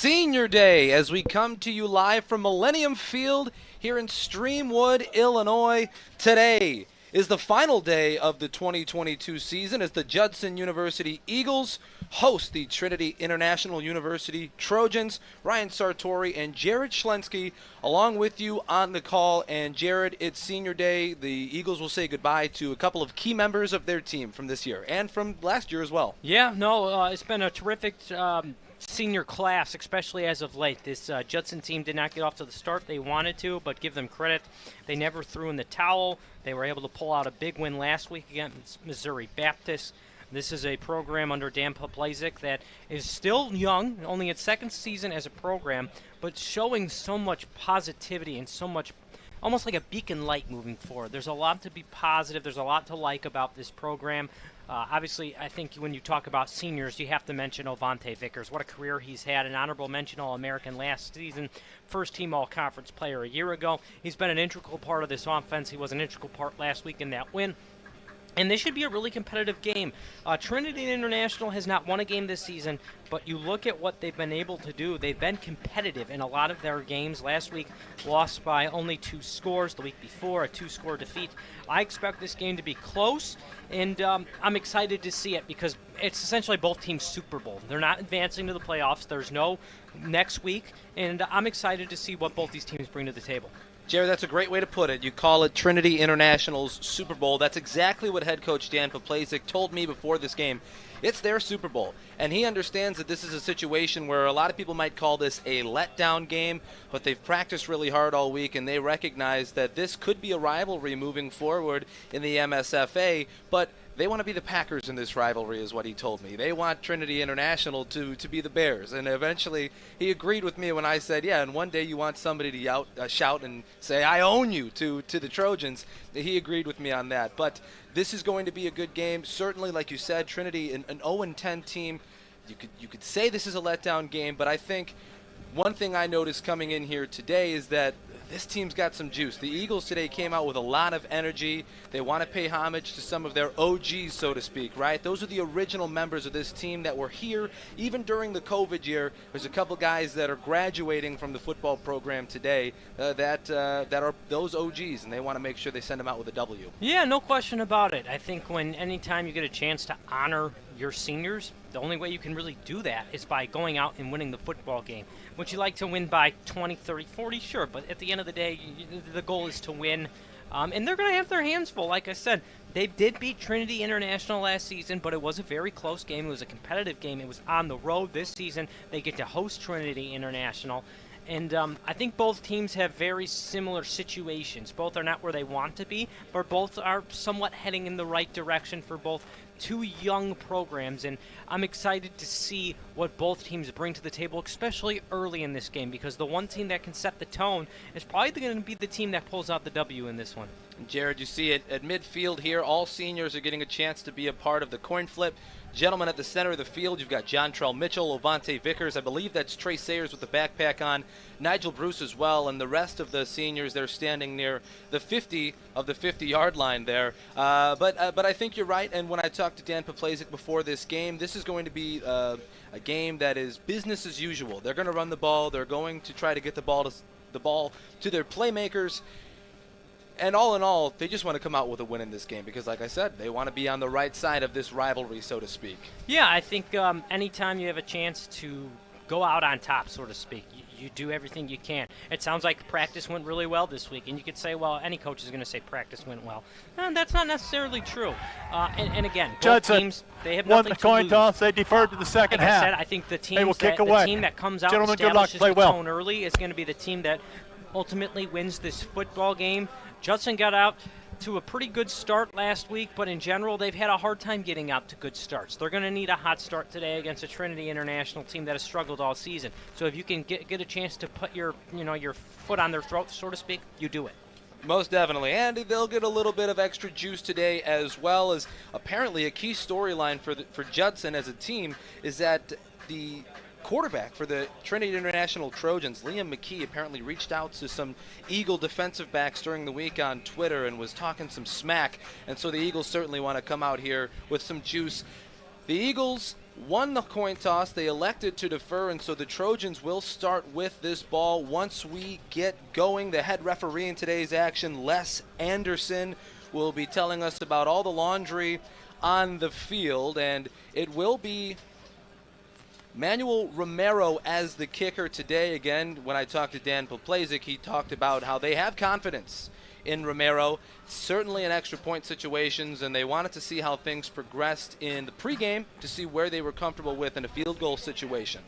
Senior Day as we come to you live from Millennium Field here in Streamwood, Illinois. Today is the final day of the 2022 season as the Judson University Eagles host the Trinity International University Trojans. Ryan Sartori and Jared Schlensky along with you on the call. And Jared, it's Senior Day. The Eagles will say goodbye to a couple of key members of their team from this year and from last year as well. Yeah, no, it's been a terrific senior class, especially as of late. This Judson team did not get off to the start they wanted to, but give them credit. They never threw in the towel. They were able to pull out a big win last week against Missouri Baptist. This is a program under Dan Paplazik that is still young, only its second season as a program, but showing so much positivity and so much almost like a beacon light moving forward. There's a lot to be positive. There's a lot to like about this program. Obviously, I think when you talk about seniors, you have to mention Ovante Vickers. What a career he's had. An honorable mention All-American last season. First-team All-Conference player a year ago. He's been an integral part of this offense. He was an integral part last week in that win. And this should be a really competitive game. Trinity International has not won a game this season, but you look at what they've been able to do. They've been competitive in a lot of their games. Last week, lost by only 2 scores. The week before, a 2-score defeat. I expect this game to be close, and I'm excited to see it because it's essentially both teams' Super Bowl. They're not advancing to the playoffs. There's no next week, and I'm excited to see what both these teams bring to the table. Jerry, that's a great way to put it. You call it Trinity International's Super Bowl. That's exactly what head coach Dan Paplazik told me before this game. It's their Super Bowl, and he understands that this is a situation where a lot of people might call this a letdown game, but they've practiced really hard all week, and they recognize that this could be a rivalry moving forward in the MSFA, but they want to be the Packers in this rivalry is what he told me. They want Trinity International to be the Bears. And eventually he agreed with me when I said, yeah, and one day you want somebody to shout and say, I own you to the Trojans. He agreed with me on that. But this is going to be a good game. Certainly, like you said, Trinity, an 0-10 team. You could say this is a letdown game, but I think one thing I noticed coming in here today is that this team's got some juice. The Eagles today came out with a lot of energy. They want to pay homage to some of their OGs, so to speak, right? Those are the original members of this team that were here even during the COVID year. There's a couple guys that are graduating from the football program today that are those OGs, and they want to make sure they send them out with a W. Yeah, no question about it. I think anytime you get a chance to honor your seniors, the only way you can really do that is by going out and winning the football game. Would you like to win by 20, 30, 40? Sure, but at the end of the day, the goal is to win. And they're going to have their hands full. Like I said, they did beat Trinity International last season, but it was a very close game. It was a competitive game. It was on the road this season. They get to host Trinity International. And I think both teams have very similar situations. Both are not where they want to be, but both are somewhat heading in the right direction for both two young programs. And I'm excited to see what both teams bring to the table, especially early in this game, because the one team that can set the tone is probably going to be the team that pulls out the W in this one. Jared, you see it at midfield here. All seniors are getting a chance to be a part of the coin flip. Gentlemen at the center of the field, you've got John Trell Mitchell, Ovante Vickers. I believe that's Trey Sayers with the backpack on. Nigel Bruce as well, and the rest of the seniors, they're standing near the 50 of the 50-yard line there. But I think you're right, and when I talked to Dan Paplazik before this game, this is going to be a game that is business as usual. They're going to run the ball. They're going to try to get the ball to their playmakers. And all in all, they just want to come out with a win in this game because, like I said, they want to be on the right side of this rivalry, so to speak. Yeah, I think anytime you have a chance to go out on top, so to speak, you do everything you can. It sounds like practice went really well this week, and you could say, well, any coach is going to say practice went well. And that's not necessarily true. And again, both Judson teams, they have won nothing the coin to lose. toss. They deferred to the second like half. I said, I think the team that comes out Gentlemen, and good luck. establishes Play the well. tone early is going to be the team that ultimately wins this football game. Judson got out to a pretty good start last week, but in general, they've had a hard time getting out to good starts. They're going to need a hot start today against a Trinity International team that has struggled all season. So if you can get a chance to put your foot on their throat, so to speak, you do it. Most definitely. And they'll get a little bit of extra juice today, as well as apparently a key storyline for Judson as a team is that the quarterback for the Trinity International Trojans, Liam McKee, apparently reached out to some Eagle defensive backs during the week on Twitter and was talking some smack. And so the Eagles certainly want to come out here with some juice. The Eagles won the coin toss. They elected to defer, and so the Trojans will start with this ball once we get going. The head referee in today's action, Les Anderson, will be telling us about all the laundry on the field, and it will be Manuel Romero as the kicker today. Again, when I talked to Dan Poplazik, he talked about how they have confidence in Romero, certainly in extra point situations, and they wanted to see how things progressed in the pregame to see where they were comfortable with in a field goal situation.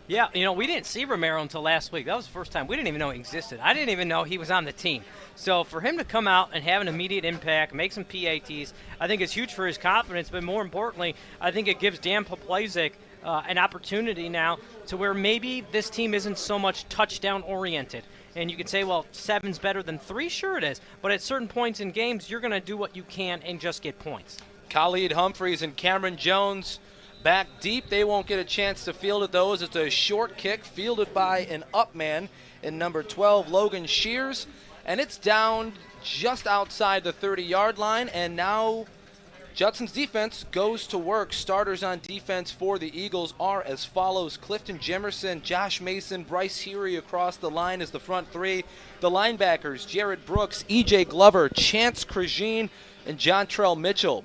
Yeah, we didn't see Romero until last week. That was the first time. We didn't even know he existed. I didn't even know he was on the team. So for him to come out and have an immediate impact, make some PATs, I think it's huge for his confidence, but more importantly, I think it gives Dan Poplazik an opportunity now to where maybe this team isn't so much touchdown-oriented. And you could say, well, 7's better than 3. Sure it is. But at certain points in games, you're going to do what you can and just get points. Khalid Humphreys and Cameron Jones back deep. They won't get a chance to field at those. It's a short kick fielded by an up man in number 12, Logan Shears. And it's down just outside the 30-yard line. And now Judson's defense goes to work. Starters on defense for the Eagles are as follows: Clifton Jimerson, Josh Mason, Bryce Heery across the line as the front three. The linebackers, Jared Brooks, E.J. Glover, Chance Krajine, and Jontrell Mitchell.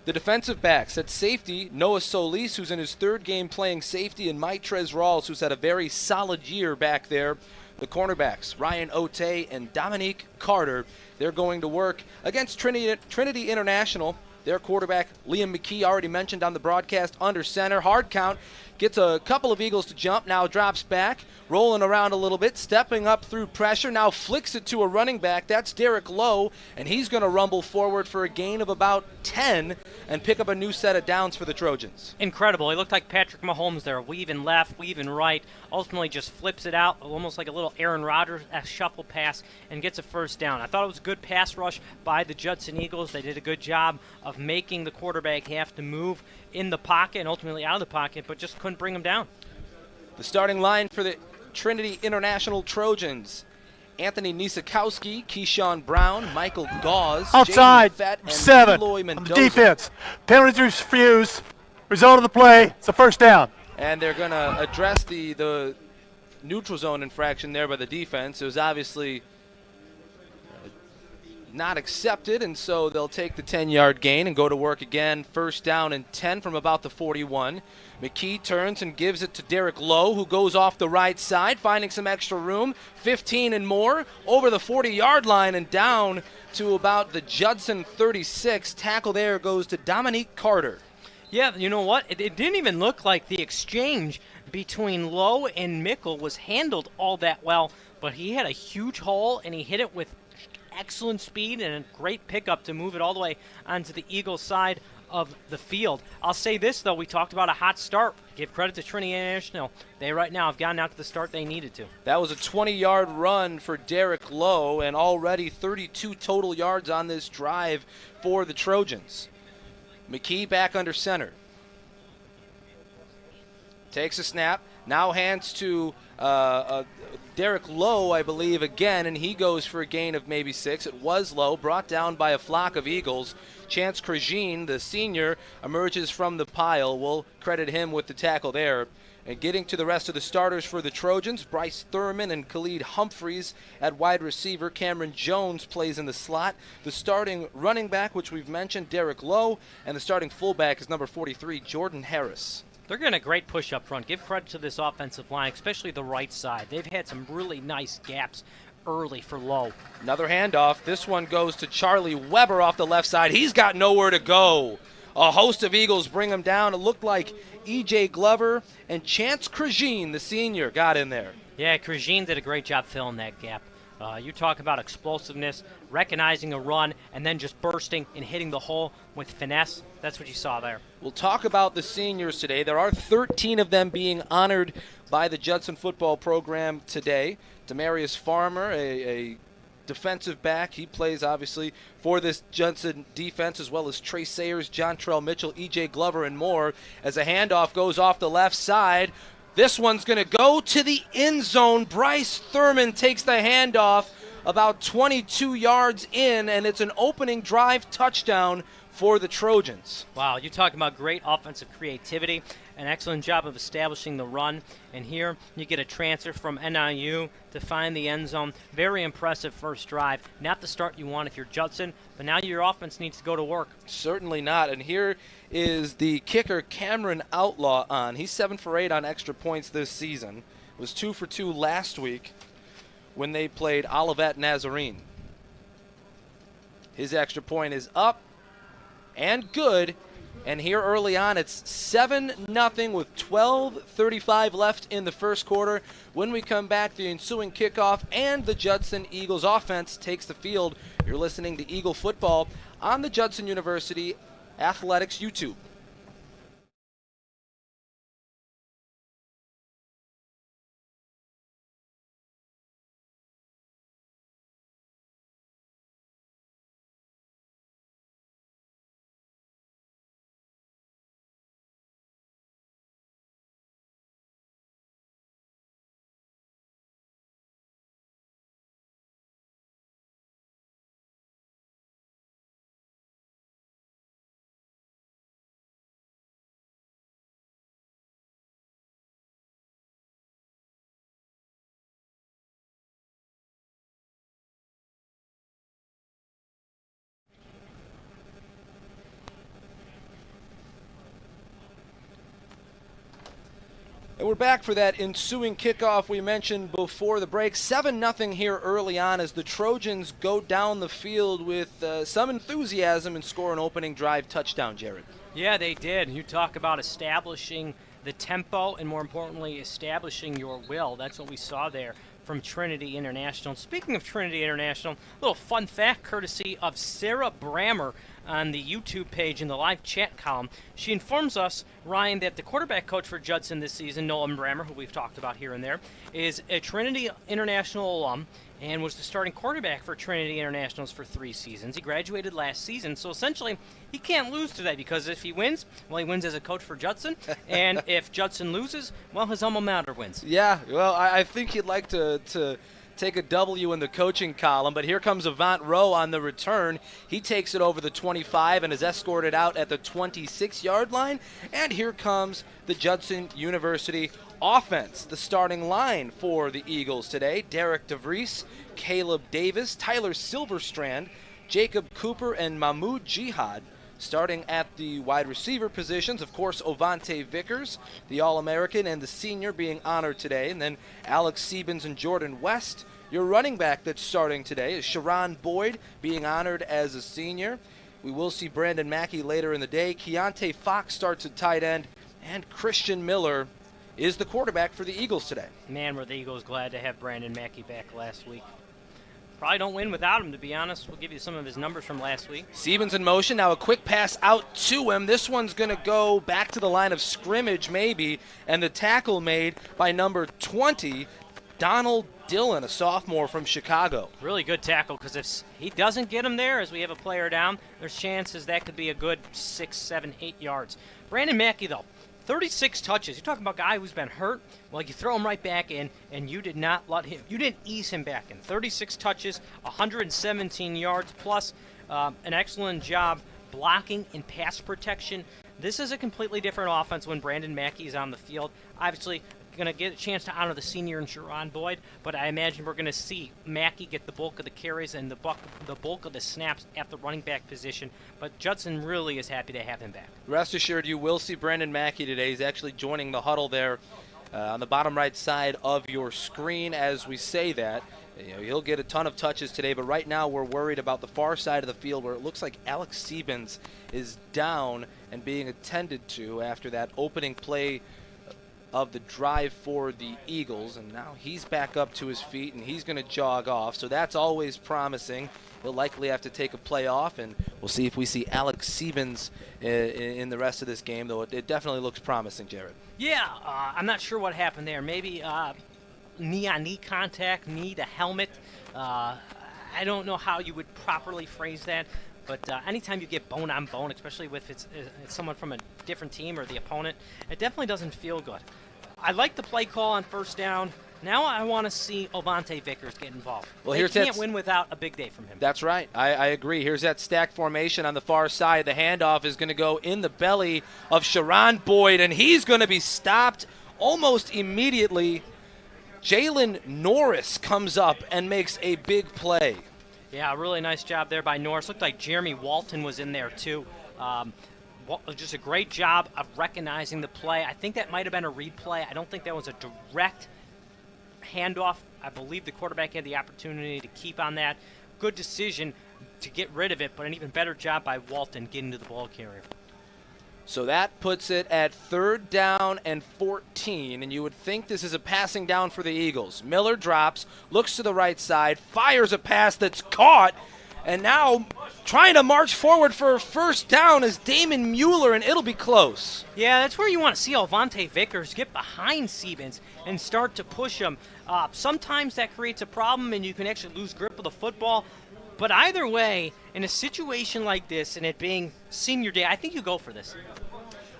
The defensive backs at safety, Noah Solis, who's in his 3rd game playing safety, and Maitrez Rawls, who's had a very solid year back there. The cornerbacks, Ryan Otey and Dominique Carter, they're going to work against Trinity International. Their quarterback, Liam McKee, already mentioned on the broadcast, under center. Hard count. Gets a couple of Eagles to jump. Now drops back. Rolling around a little bit. Stepping up through pressure. Now flicks it to a running back. That's Derek Lowe. And he's going to rumble forward for a gain of about 10 and pick up a new set of downs for the Trojans. Incredible. He looked like Patrick Mahomes there. Weaving left, weaving right. Ultimately just flips it out, almost like a little Aaron Rodgers shuffle pass, and gets a first down. I thought it was a good pass rush by the Judson Eagles. They did a good job of making the quarterback have to move in the pocket and ultimately out of the pocket, but just couldn't bring him down. The starting line for the Trinity International Trojans: Anthony Nisikowski, Keyshawn Brown, Michael Gauze, outside, Fett, and 7 Eloy on the Mendoza. defense. Penalty refused. Result of the play, it's a first down. And they're going to address the neutral zone infraction there by the defense. It was obviously not accepted, and so they'll take the 10-yard gain and go to work again. First down and 10 from about the 41. McKee turns and gives it to Derek Lowe, who goes off the right side, finding some extra room. 15 and more over the 40-yard line and down to about the Judson 36. Tackle there goes to Dominique Carter. Yeah, you know what? It didn't even look like the exchange between Lowe and Mickle was handled all that well, but he had a huge hole, and he hit it with excellent speed and a great pickup to move it all the way onto the Eagles side of the field. I'll say this, though. We talked about a hot start. Give credit to Trinity International. They right now have gotten out to the start they needed to. That was a 20-yard run for Derek Lowe, and already 32 total yards on this drive for the Trojans. McKee back under center. Takes a snap. Now hands to Derek Lowe, I believe, again, and he goes for a gain of maybe 6. It was Lowe, brought down by a flock of Eagles. Chance Krajine, the senior, emerges from the pile. We'll credit him with the tackle there. And getting to the rest of the starters for the Trojans, Bryce Thurman and Khalid Humphreys at wide receiver. Cameron Jones plays in the slot. The starting running back, which we've mentioned, Derek Lowe, and the starting fullback is number 43, Jordan Harris. They're getting a great push up front. Give credit to this offensive line, especially the right side. They've had some really nice gaps early for Lowe. Another handoff. This one goes to Charlie Weber off the left side. He's got nowhere to go. A host of Eagles bring him down. It looked like E.J. Glover and Chance Krajine, the senior, got in there. Yeah, Krajine did a great job filling that gap. You talk about explosiveness, recognizing a run, and then just bursting and hitting the hole with finesse. That's what you saw there. We'll talk about the seniors today. There are 13 of them being honored by the Judson football program today. Demarius Farmer, a defensive back. He plays, obviously, for this Judson defense, as well as Trey Sayers, Jontrell Mitchell, E.J. Glover, and more. As a handoff goes off the left side, this one's going to go to the end zone. Bryce Thurman takes the handoff. about 22 yards in, and it's an opening drive touchdown for the Trojans. Wow, you're talking about great offensive creativity, an excellent job of establishing the run, and here you get a transfer from NIU to find the end zone. Very impressive first drive. Not the start you want if you're Judson, but now your offense needs to go to work. Certainly not, and here is the kicker Cameron Outlaw on. He's 7 for 8 on extra points this season. Was 2 for 2 last week when they played Olivet Nazarene. His extra point is up and good, and here early on it's 7-0 with 12:35 left in the first quarter. When we come back, the ensuing kickoff and the Judson Eagles offense takes the field. You're listening to Eagle Football on the Judson University Athletics YouTube. And we're back for that ensuing kickoff we mentioned before the break. 7-0 here early on as the Trojans go down the field with some enthusiasm and score an opening drive touchdown, Jared. Yeah, they did. You talk about establishing the tempo and, more importantly, establishing your will. That's what we saw there from Trinity International. Speaking of Trinity International, a little fun fact courtesy of Sarah Brammer on the YouTube page in the live chat column. She informs us, Ryan, that the quarterback coach for Judson this season, Nolan Brammer, who we've talked about here and there, is a Trinity International alum and was the starting quarterback for Trinity Internationals for 3 seasons. He graduated last season, so essentially he can't lose today because if he wins, well, he wins as a coach for Judson, and if Judson loses, well, his alma mater wins. Yeah, well, I think he'd like to take a W in the coaching column, but here comes Avant Rowe on the return. He takes it over the 25 and is escorted out at the 26-yard line, and here comes the Judson University offense. The starting line for the Eagles today: Derek DeVries, Caleb Davis, Tyler Silverstrand, Jacob Cooper, and Mahmoud Jihad. Starting at the wide receiver positions, of course, Ovante Vickers, the All-American and the senior, being honored today. And then Alex Siebens and Jordan West. Your running back that's starting today is Sharon Boyd, being honored as a senior. We will see Brandon Mackey later in the day. Keontae Fox starts at tight end, and Christian Miller is the quarterback for the Eagles today. Man, were the Eagles glad to have Brandon Mackey back last week. Probably don't win without him, to be honest. We'll give you some of his numbers from last week. Siebens in motion. Now a quick pass out to him. This one's going to go back to the line of scrimmage maybe, and the tackle made by number 20, Donald Dillon, a sophomore from Chicago. Really good tackle, because if he doesn't get him there as we have a player down, there's chances that could be a good 6, 7, 8 yards. Brandon Mackey, though, 36 touches. You're talking about a guy who's been hurt. Well, you throw him right back in, and you did not let him. You didn't ease him back in. 36 touches, 117 yards, plus an excellent job blocking and pass protection. This is a completely different offense when Brandon Mackey is on the field. Obviously, going to get a chance to honor the senior and Sharon Boyd, but I imagine we're going to see Mackey get the bulk of the carries and the bulk of the snaps at the running back position. But Judson really is happy to have him back. Rest assured, you will see Brandon Mackey today. He's actually joining the huddle there on the bottom right side of your screen as we say that. You know, he'll get a ton of touches today, but right now we're worried about the far side of the field where it looks like Alex Siebens is down and being attended to after that opening play of the drive for the Eagles, and now he's back up to his feet and he's going to jog off, so that's always promising. He'll likely have to take a play off, and we'll see if we see Alex Siebens in the rest of this game, though it definitely looks promising, Jared. Yeah, I'm not sure what happened there. Maybe knee-on-knee contact, knee to helmet. I don't know how you would properly phrase that. But anytime you get bone on bone, especially with it's someone from a different team or the opponent, it definitely doesn't feel good. I like the play call on first down. Now I want to see Ovante Vickers get involved. Well, They here's can't that- win without a big day from him. That's right. I agree. Here's that stack formation on the far side. The handoff is going to go in the belly of Sharon Boyd, and he's going to be stopped almost immediately. Jalen Norris comes up and makes a big play. Yeah, really nice job there by Norris. Looked like Jeremy Walton was in there too. Just a great job of recognizing the play. I think that might have been a replay. I don't think that was a direct handoff. I believe the quarterback had the opportunity to keep on that. Good decision to get rid of it, but an even better job by Walton getting to the ball carrier. So that puts it at 3rd down and 14, and you would think this is a passing down for the Eagles. Miller drops, looks to the right side, fires a pass that's caught, and now trying to march forward for a first down is Damon Mueller, and it'll be close. Yeah, that's where you want to see Ovante Vickers get behind Siebens and start to push him. Sometimes that creates a problem, and you can actually lose grip of the football. But either way, in a situation like this, and it being senior day, I think you go for this.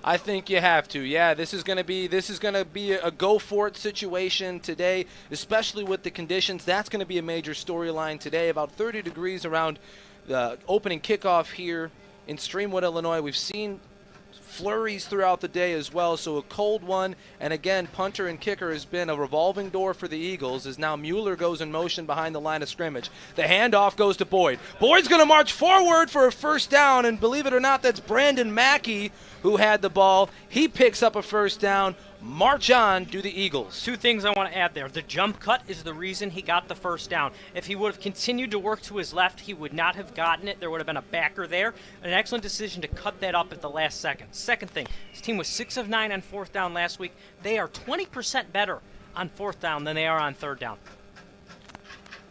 I think you have to. Yeah, this is going to be a go for it situation today, especially with the conditions. That's going to be a major storyline today. About 30 degrees around the opening kickoff here in Streamwood, Illinois. We've seen flurries throughout the day as well, so a cold one. And again, punter and kicker has been a revolving door for the Eagles as now Mueller goes in motion behind the line of scrimmage. The handoff goes to Boyd. Boyd's going to march forward for a first down, and believe it or not, that's Brandon Mackey who had the ball. He picks up a first down. March on, do the Eagles. Two things I want to add there. The jump cut is the reason he got the first down. If he would have continued to work to his left, he would not have gotten it. There would have been a backer there. An excellent decision to cut that up at the last second. Second thing, his team was 6 of 9 on 4th down last week. They are 20% better on 4th down than they are on 3rd down.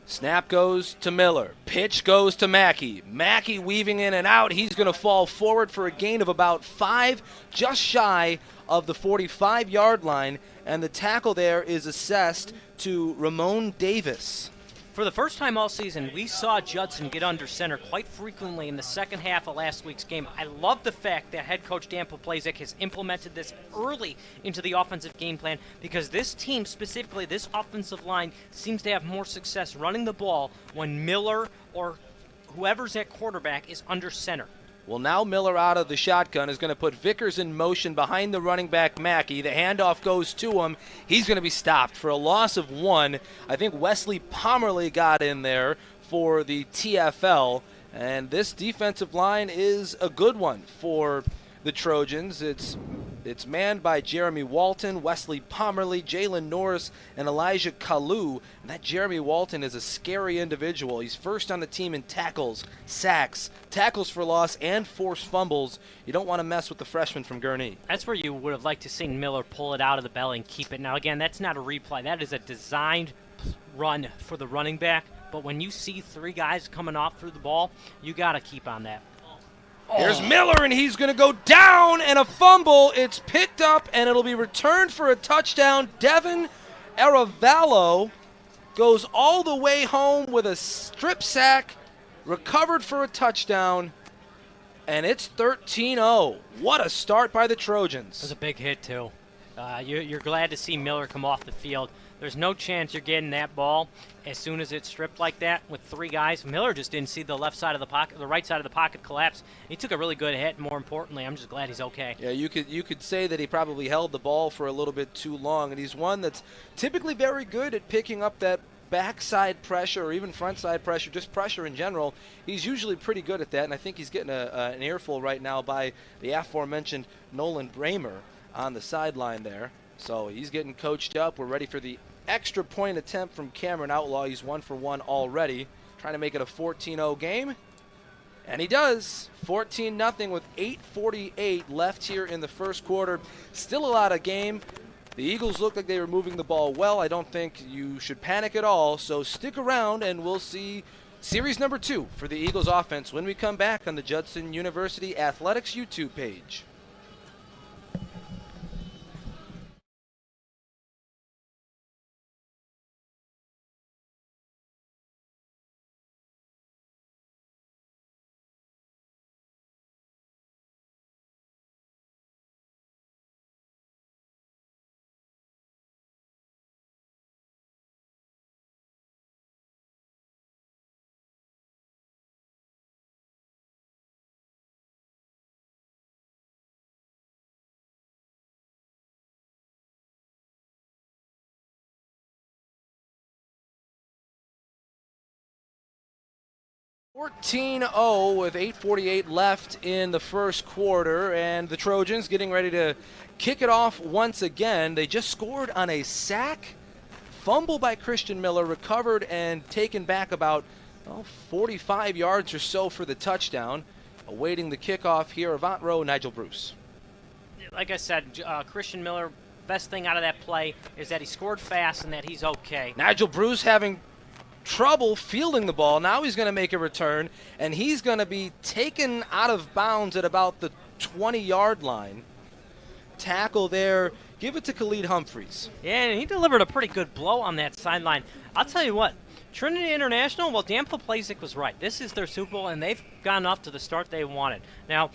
Snap goes to Miller. Pitch goes to Mackey. Mackey weaving in and out. He's going to fall forward for a gain of about 5, just shy of the 45-yard line. And the tackle there is assessed to Ramon Davis. For the first time all season, we saw Judson get under center quite frequently in the second half of last week's game. I love the fact that head coach Dan Poplayzik has implemented this early into the offensive game plan because this team, specifically this offensive line, seems to have more success running the ball when Miller or whoever's at quarterback is under center. Well, now Miller out of the shotgun is going to put Vickers in motion behind the running back Mackey. The handoff goes to him. He's going to be stopped for a loss of 1. I think Wesley Pomerly got in there for the TFL. And this defensive line is a good one for the Trojans. It's manned by Jeremy Walton, Wesley Pomerly, Jalen Norris, and Elijah Kalu. And that Jeremy Walton is a scary individual. He's first on the team in tackles, sacks, tackles for loss, and forced fumbles. You don't want to mess with the freshman from Gurnee. That's where you would have liked to see Miller pull it out of the belly and keep it. Now, again, that's not a replay. That is a designed run for the running back. But when you see 3 guys coming off through the ball, you got to keep on that. Here's Miller, and he's going to go down, and a fumble. It's picked up, and it'll be returned for a touchdown. Devin Aravallo goes all the way home with a strip sack, recovered for a touchdown, and it's 13-0. What a start by the Trojans. It was a big hit, too. You're glad to see Miller come off the field. There's no chance you're getting that ball as soon as it's stripped like that with 3 guys. Miller just didn't see the left side of the pocket, the right side of the pocket collapse. He took a really good hit. More importantly, I'm just glad he's okay. Yeah, you could say that he probably held the ball for a little bit too long, and he's one that's typically very good at picking up that backside pressure or even front side pressure, just pressure in general. He's usually pretty good at that, and I think he's getting an earful right now by the aforementioned Nolan Bramer on the sideline there. So he's getting coached up. We're ready for the extra point attempt from Cameron Outlaw. He's 1 for 1 already, trying to make it a 14-0 game. And he does. 14-0 with 8:48 left here in the first quarter. Still a lot of game. The Eagles look like they were moving the ball well. I don't think you should panic at all. So stick around and we'll see series number 2 for the Eagles offense when we come back on the Judson University Athletics YouTube page. 14-0 with 8:48 left in the first quarter, and the Trojans getting ready to kick it off once again. They just scored on a sack, fumble by Christian Miller, recovered and taken back about 45 yards or so for the touchdown. Awaiting the kickoff here, Avant Rowe, Nigel Bruce. Like I said, Christian Miller, best thing out of that play is that he scored fast and that he's okay. Nigel Bruce having trouble fielding the ball. Now he's going to make a return, and he's going to be taken out of bounds at about the 20-yard line. Tackle there. Give it to Khalid Humphreys. Yeah, and he delivered a pretty good blow on that sideline. I'll tell you what, Trinity International, well, Dan Plesac was right. This is their Super Bowl, and they've gotten off to the start they wanted. Now,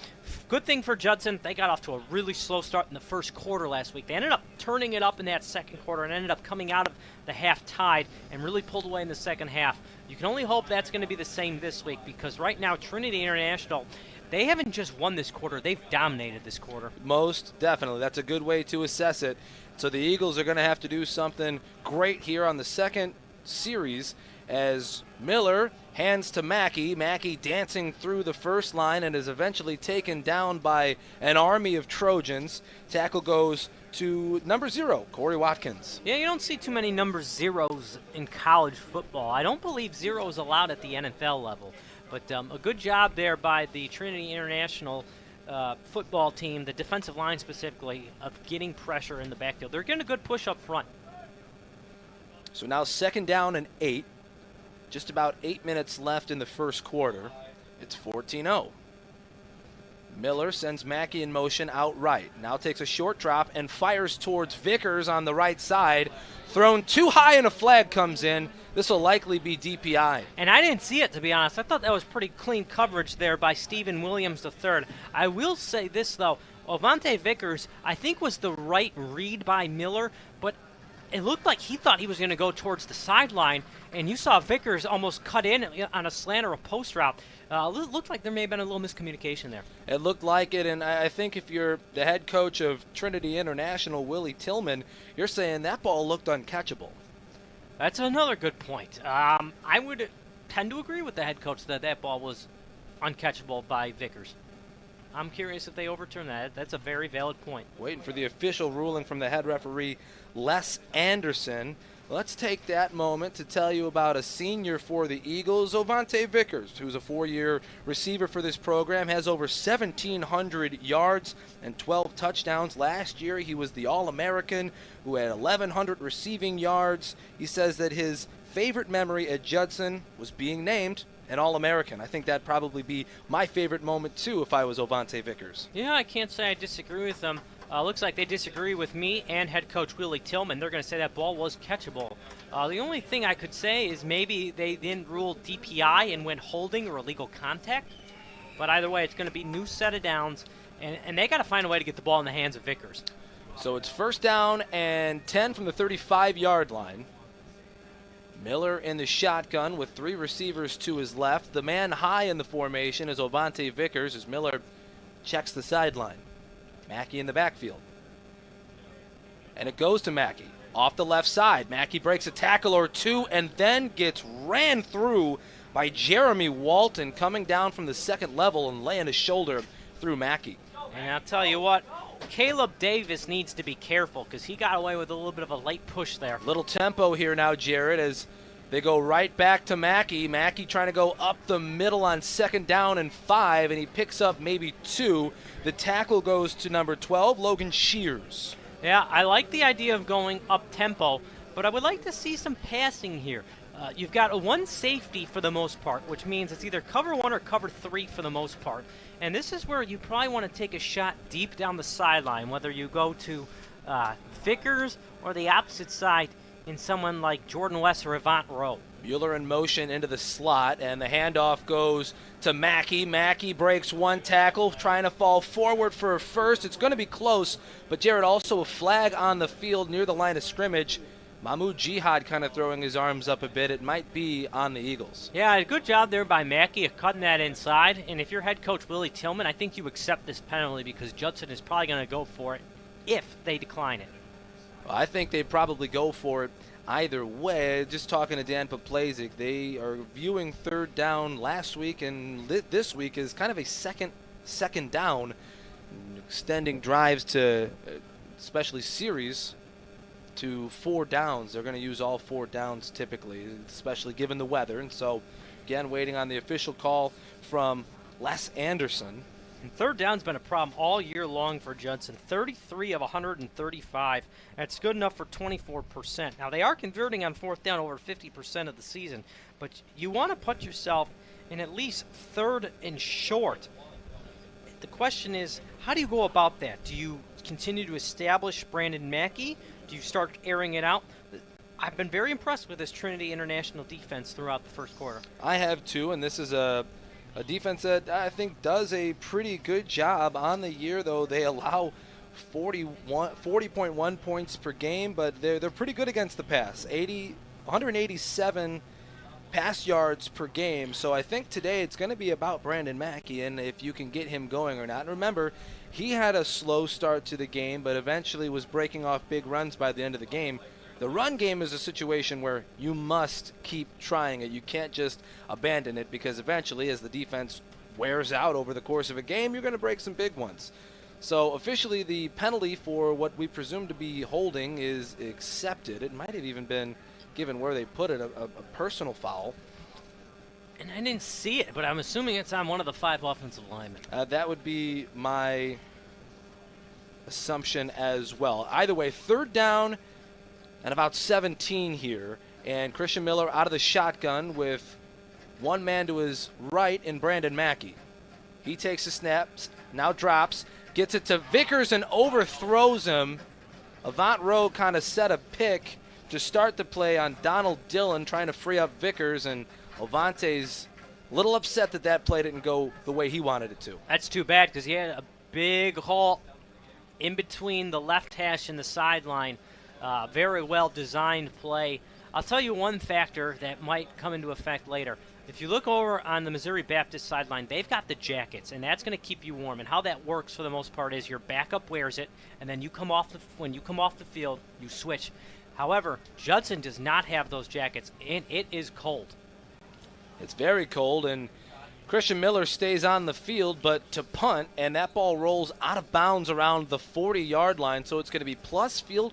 good thing for Judson, they got off to a really slow start in the first quarter last week. They ended up turning it up in that second quarter and ended up coming out of the half tied and really pulled away in the second half. You can only hope that's going to be the same this week, because right now Trinity International, they haven't just won this quarter, they've dominated this quarter. Most definitely. That's a good way to assess it. So the Eagles are going to have to do something great here on the second series as Miller hands to Mackey. Mackey dancing through the first line and is eventually taken down by an army of Trojans. Tackle goes to number 0, Corey Watkins. Yeah, you don't see too many number 0s in college football. I don't believe 0 is allowed at the NFL level. But a good job there by the Trinity International football team, the defensive line specifically, of getting pressure in the backfield. They're getting a good push up front. So now 2nd down and 8. Just about 8 minutes left in the first quarter. It's 14-0. Miller sends Mackey in motion outright. Now takes a short drop and fires towards Vickers on the right side. Thrown too high and a flag comes in. This will likely be DPI. And I didn't see it, to be honest. I thought that was pretty clean coverage there by Stephen Williams III. I will say this, though. Avante Vickers, I think, was the right read by Miller, but it looked like he thought he was going to go towards the sideline, and you saw Vickers almost cut in on a slant or a post route. It looked like there may have been a little miscommunication there. It looked like it, and I think if you're the head coach of Trinity International, Willie Tillman, you're saying that ball looked uncatchable. That's another good point. I would tend to agree with the head coach that that ball was uncatchable by Vickers. I'm curious if they overturn that. That's a very valid point. Waiting for the official ruling from the head referee, Les Anderson. Let's take that moment to tell you about a senior for the Eagles, Avante Vickers, who's a 4-year receiver for this program, has over 1,700 yards and 12 touchdowns. Last year, he was the All-American who had 1,100 receiving yards. He says that his favorite memory at Judson was being named an All-American. I think that'd probably be my favorite moment, too, if I was Avante Vickers. Yeah, I can't say I disagree with them. Looks like they disagree with me and head coach Willie Tillman. They're going to say that ball was catchable. The only thing I could say is maybe they didn't rule DPI and went holding or illegal contact. But either way, it's going to be new set of downs, and they got to find a way to get the ball in the hands of Vickers. So it's 1st down and 10 from the 35-yard line. Miller in the shotgun with 3 receivers to his left. The man high in the formation is Avante Vickers as Miller checks the sideline. Mackey in the backfield. And it goes to Mackey. Off the left side. Mackey breaks a tackle or two and then gets ran through by Jeremy Walton coming down from the second level and laying his shoulder through Mackey. And I'll tell you what, Caleb Davis needs to be careful because he got away with a little bit of a late push there. Little tempo here now, Jared, as they go right back to Mackey. Mackey trying to go up the middle on 2nd down and 5, and he picks up maybe 2. The tackle goes to number 12, Logan Shears. Yeah, I like the idea of going up-tempo, but I would like to see some passing here. You've got a 1 safety for the most part, which means it's either cover 1 or cover 3 for the most part. And this is where you probably want to take a shot deep down the sideline, whether you go to Vickers or the opposite side in someone like Jordan West or Avant Rowe. Mueller in motion into the slot, and the handoff goes to Mackey. Mackey breaks 1 tackle, trying to fall forward for a first. It's going to be close, but Jared, also a flag on the field near the line of scrimmage. Mahmoud Jihad kind of throwing his arms up a bit. It might be on the Eagles. Yeah, good job there by Mackey of cutting that inside. And if you're head coach Willie Tillman, I think you accept this penalty because Judson is probably going to go for it if they decline it. I think they'd probably go for it either way. Just talking to Dan Paplazik, they are viewing third down last week and this week as kind of a second down, extending drives to, especially series, to 4 downs. They're going to use all 4 downs typically, especially given the weather. And so, again, waiting on the official call from Les Anderson. And third down's been a problem all year long for Judson. 33 of 135. That's good enough for 24%. Now, they are converting on fourth down over 50% of the season, but you want to put yourself in at least third and short. The question is, how do you go about that? Do you continue to establish Brandon Mackey? Do you start airing it out? I've been very impressed with this Trinity International defense throughout the first quarter. I have too, and this is a defense that I think does a pretty good job on the year, though. They allow 40.1 points per game, but they're pretty good against the pass. 187 pass yards per game. So I think today it's going to be about Brandon Mackey and if you can get him going or not. And remember, he had a slow start to the game, but eventually was breaking off big runs by the end of the game. The run game is a situation where you must keep trying it. You can't just abandon it, because eventually, as the defense wears out over the course of a game, you're going to break some big ones. So officially, the penalty for what we presume to be holding is accepted. It might have even been, given where they put it, a personal foul. And I didn't see it, but I'm assuming it's on one of the 5 offensive linemen. That would be my assumption as well. Either way, third down and about 17 here, and Christian Miller out of the shotgun with one man to his right in Brandon Mackey. He takes the snaps, now drops, gets it to Vickers and overthrows him. Avant Rowe kind of set a pick to start the play on Donald Dillon, trying to free up Vickers, and Avante's a little upset that that play didn't go the way he wanted it to. That's too bad, because he had a big hole in between the left hash and the sideline. Very well designed play. I'll tell you one factor that might come into effect later. If you look over on the Missouri Baptist sideline, they've got the jackets, and that's going to keep you warm. And how that works for the most part is your backup wears it, and then when you come off the field, you switch. However, Judson does not have those jackets, and it is cold. It's very cold, and Christian Miller stays on the field, but to punt, and that ball rolls out of bounds around the 40-yard line, so it's going to be plus field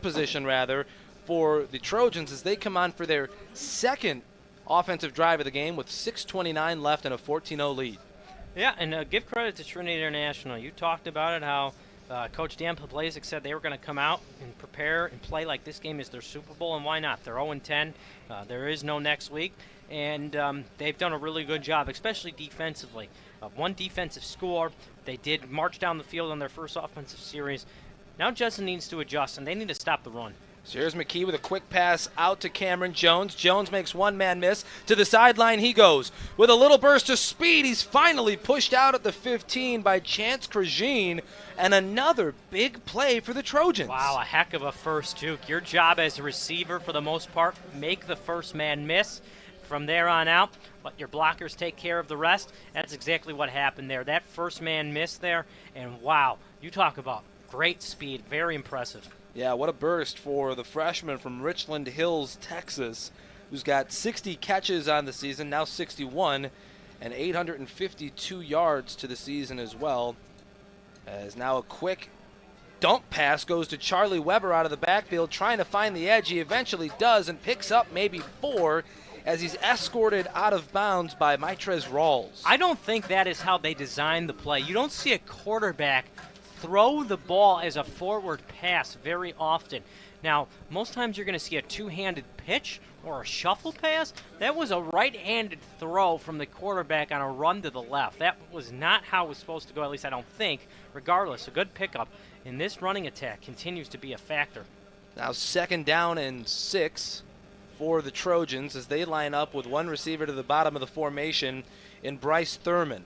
position rather for the Trojans as they come on for their second offensive drive of the game with 6:29 left and a 14-0 lead. Yeah, and give credit to Trinity International. You talked about it, how Coach Dan Paplazik said they were going to come out and prepare and play like this game is their Super Bowl, and why not? They're 0-10. There is no next week. And they've done a really good job, especially defensively. One defensive score. They did march down the field on their first offensive series. Now Judson needs to adjust, and they need to stop the run. So here's McKee with a quick pass out to Cameron Jones. Jones makes one man miss. To the sideline he goes. With a little burst of speed, he's finally pushed out at the 15 by Chance Krajine, and another big play for the Trojans. Wow, a heck of a first, Duke. Your job as a receiver, for the most part, make the first man miss. From there on out, let your blockers take care of the rest. That's exactly what happened there. That first man missed there, and wow, you talk about great speed. Very impressive. Yeah, what a burst for the freshman from Richland Hills, Texas, who's got 60 catches on the season, now 61, and 852 yards to the season as well. As now a quick dump pass goes to Charlie Weber out of the backfield, trying to find the edge. He eventually does and picks up maybe 4 as he's escorted out of bounds by Maitrez Rawls. I don't think that is how they designed the play. You don't see a quarterback throw the ball as a forward pass very often. Now, most times you're going to see a two-handed pitch or a shuffle pass. That was a right-handed throw from the quarterback on a run to the left. That was not how it was supposed to go, at least I don't think. Regardless, a good pickup. And this running attack continues to be a factor. Now 2nd down and 6 for the Trojans as they line up with one receiver to the bottom of the formation in Bryce Thurman.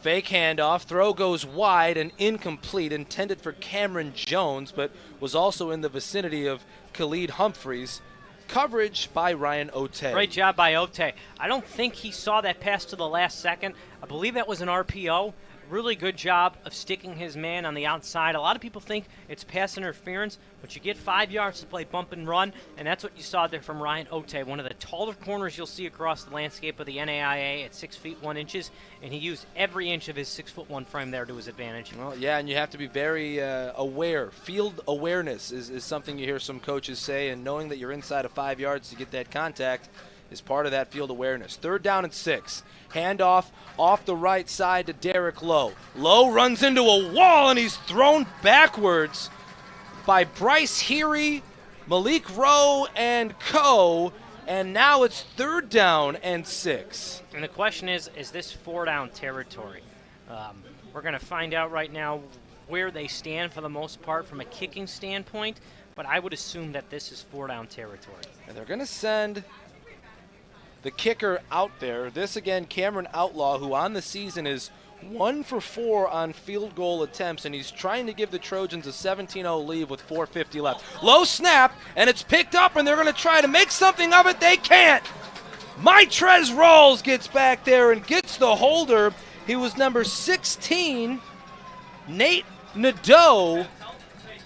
Fake handoff, throw goes wide and incomplete, intended for Cameron Jones, but was also in the vicinity of Khalid Humphreys. Coverage by Ryan Ote. Great job by Ote. I don't think he saw that pass to the last second. I believe that was an RPO. Really good job of sticking his man on the outside. A lot of people think it's pass interference, but you get 5 yards to play bump and run, and that's what you saw there from Ryan Ote, one of the taller corners you'll see across the landscape of the NAIA at 6 feet 1 inches, and he used every inch of his 6'1" frame there to his advantage. Well, yeah, and you have to be very aware. Field awareness is something you hear some coaches say, and knowing that you're inside of 5 yards to get that contact is part of that field awareness. 3rd down and 6. Handoff off the right side to Derek Lowe. Lowe runs into a wall, and he's thrown backwards by Bryce Heary, Malik Rowe, and Co. And now it's 3rd down and 6. And the question is this 4-down territory? We're going to find out right now where they stand for the most part from a kicking standpoint, but I would assume that this is 4-down territory. And they're going to send the kicker out there. This again, Cameron Outlaw, who on the season is 1 for 4 on field goal attempts, and he's trying to give the Trojans a 17-0 lead with 4:50 left. Low snap, and it's picked up, and they're going to try to make something of it. They can't. Mitrez Rawls gets back there and gets the holder. He was number 16, Nate Nadeau.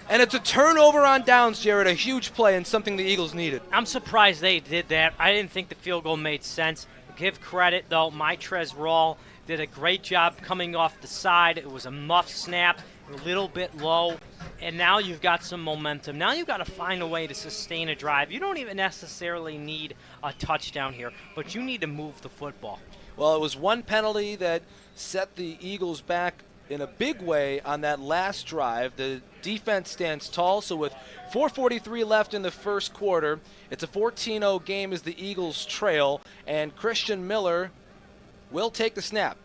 And it's a turnover on downs, Jared, a huge play and something the Eagles needed. I'm surprised they did that. I didn't think the field goal made sense. Give credit, though. Mitrez Rawls did a great job coming off the side. It was a muff snap, a little bit low, and now you've got some momentum. Now you've got to find a way to sustain a drive. You don't even necessarily need a touchdown here, but you need to move the football. Well, it was one penalty that set the Eagles back in a big way on that last drive. The defense stands tall, so with 4:43 left in the first quarter, it's a 14-0 game as the Eagles trail, and Christian Miller will take the snap.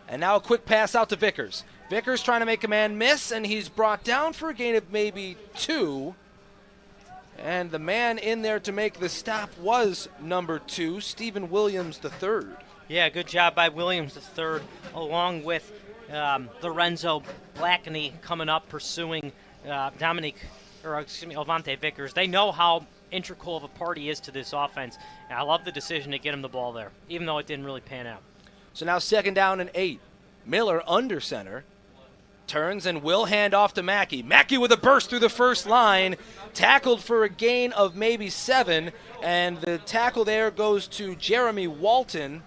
And now a quick pass out to Vickers. Vickers trying to make a man miss, and he's brought down for a gain of maybe 2. And the man in there to make the stop was number 2, Stephen Williams III. Yeah, good job by Williams III, along with Lorenzo Blackney coming up pursuing Avante Vickers. They know how integral of a part he is to this offense. And I love the decision to get him the ball there, even though it didn't really pan out. So now 2nd down and 8. Miller under center. Turns and will hand off to Mackey. Mackey with a burst through the first line. Tackled for a gain of maybe 7. And the tackle there goes to Jeremy Walton.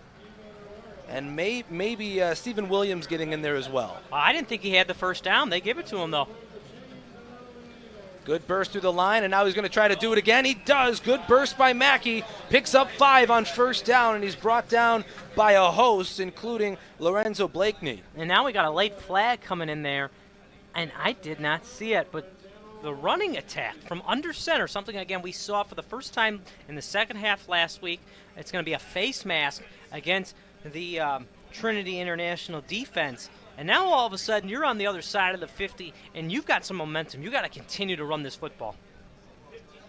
And maybe Stephen Williams getting in there as well. I didn't think he had the first down. They give it to him, though. Good burst through the line, and now he's going to try to do it again. He does. Good burst by Mackey. Picks up 5 on 1st down, and he's brought down by a host, including Lorenzo Blakeney. And now we got a late flag coming in there, and I did not see it, but the running attack from under center, something, again, we saw for the first time in the second half last week. It's going to be a face mask against the Trinity International defense. And now all of a sudden you're on the other side of the 50 and you've got some momentum. You've got to continue to run this football.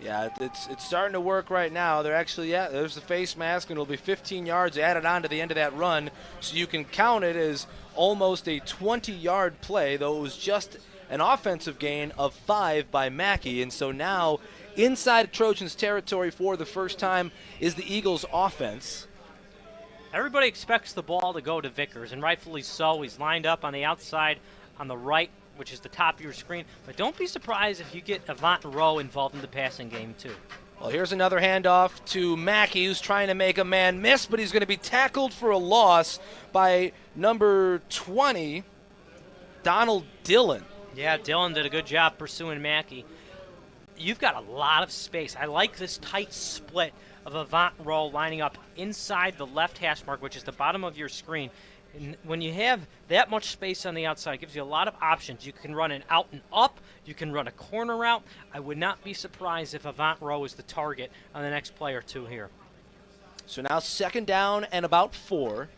Yeah, it's starting to work right now. They're actually, there's the face mask, and it'll be 15 yards added on to the end of that run. So you can count it as almost a 20-yard play, though it was just an offensive gain of 5 by Mackey. And so now inside Trojans territory for the first time is the Eagles offense. Everybody expects the ball to go to Vickers, and rightfully so. He's lined up on the outside on the right, which is the top of your screen. But don't be surprised if you get Avant Rowe involved in the passing game, too. Well, here's another handoff to Mackey, who's trying to make a man miss, but he's going to be tackled for a loss by number 20, Donald Dillon. Yeah, Dillon did a good job pursuing Mackey. You've got a lot of space. I like this tight split of Avant Rowe lining up inside the left hash mark, which is the bottom of your screen. And when you have that much space on the outside, it gives you a lot of options. You can run an out and up. You can run a corner route. I would not be surprised if Avant Rowe is the target on the next play or two here. So now 2nd down and about 4.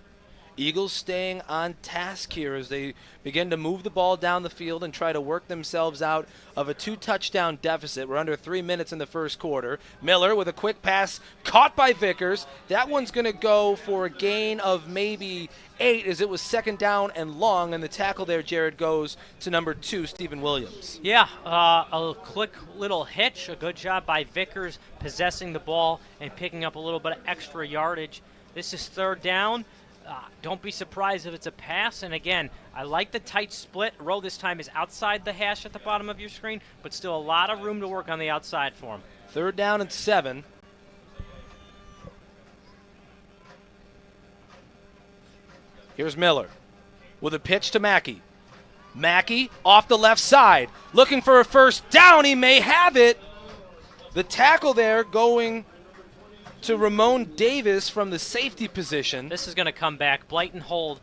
Eagles staying on task here as they begin to move the ball down the field and try to work themselves out of a 2-touchdown deficit. We're under 3 minutes in the first quarter. Miller with a quick pass caught by Vickers. That one's going to go for a gain of maybe 8 as it was 2nd down and long, and the tackle there, Jared, goes to number 2, Stephen Williams. Yeah, a quick little hitch. A good job by Vickers possessing the ball and picking up a little bit of extra yardage. This is 3rd down. Don't be surprised if it's a pass. And again, I like the tight split. Row this time is outside the hash at the bottom of your screen, but still a lot of room to work on the outside for him. 3rd down and 7. Here's Miller with a pitch to Mackey. Mackey off the left side, looking for a first down. He may have it. The tackle there going to Ramon Davis from the safety position. This is going to come back. Blatant hold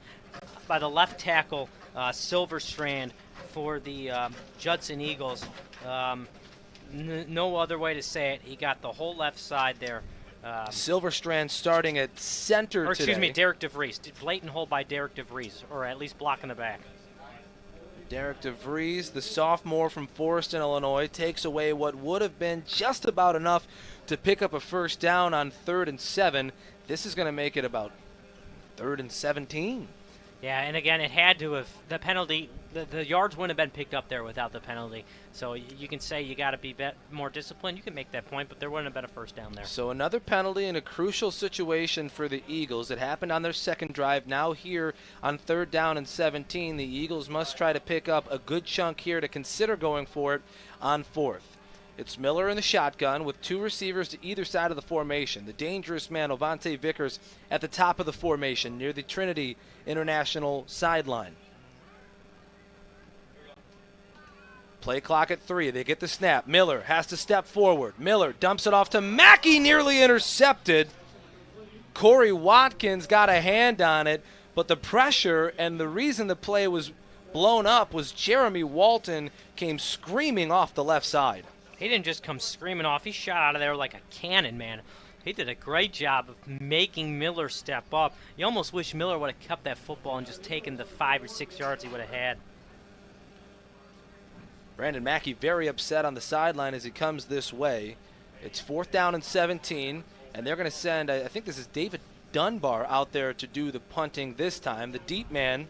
by the left tackle, Silverstrand, for the Judson Eagles. No other way to say it. He got the whole left side there. Silverstrand starting at center excuse me, today. Derek DeVries. Blatant hold by Derek DeVries, or at least blocking the back. Derek DeVries, the sophomore from Forreston, Illinois, takes away what would have been just about enough to pick up a first down on 3rd and 7. This is going to make it about 3rd and 17. Yeah, and again, it had to have, the penalty, the yards wouldn't have been picked up there without the penalty. So you can say you got to be more disciplined. You can make that point, but there wouldn't have been a first down there. So another penalty in a crucial situation for the Eagles. It happened on their second drive. Now here on 3rd down and 17, the Eagles must try to pick up a good chunk here to consider going for it on 4th. It's Miller in the shotgun with 2 receivers to either side of the formation. The dangerous man, Ovante Vickers, at the top of the formation near the Trinity International sideline. Play clock at 3. They get the snap. Miller has to step forward. Miller dumps it off to Mackey, nearly intercepted. Corey Watkins got a hand on it, but the pressure and the reason the play was blown up was Jeremy Walton came screaming off the left side. He didn't just come screaming off. He shot out of there like a cannon, man. He did a great job of making Miller step up. You almost wish Miller would have kept that football and just taken the 5 or 6 yards he would have had. Brandon Mackey very upset on the sideline as he comes this way. It's 4th down and 17, and they're going to send, I think this is David Dunbar out there to do the punting this time. The deep man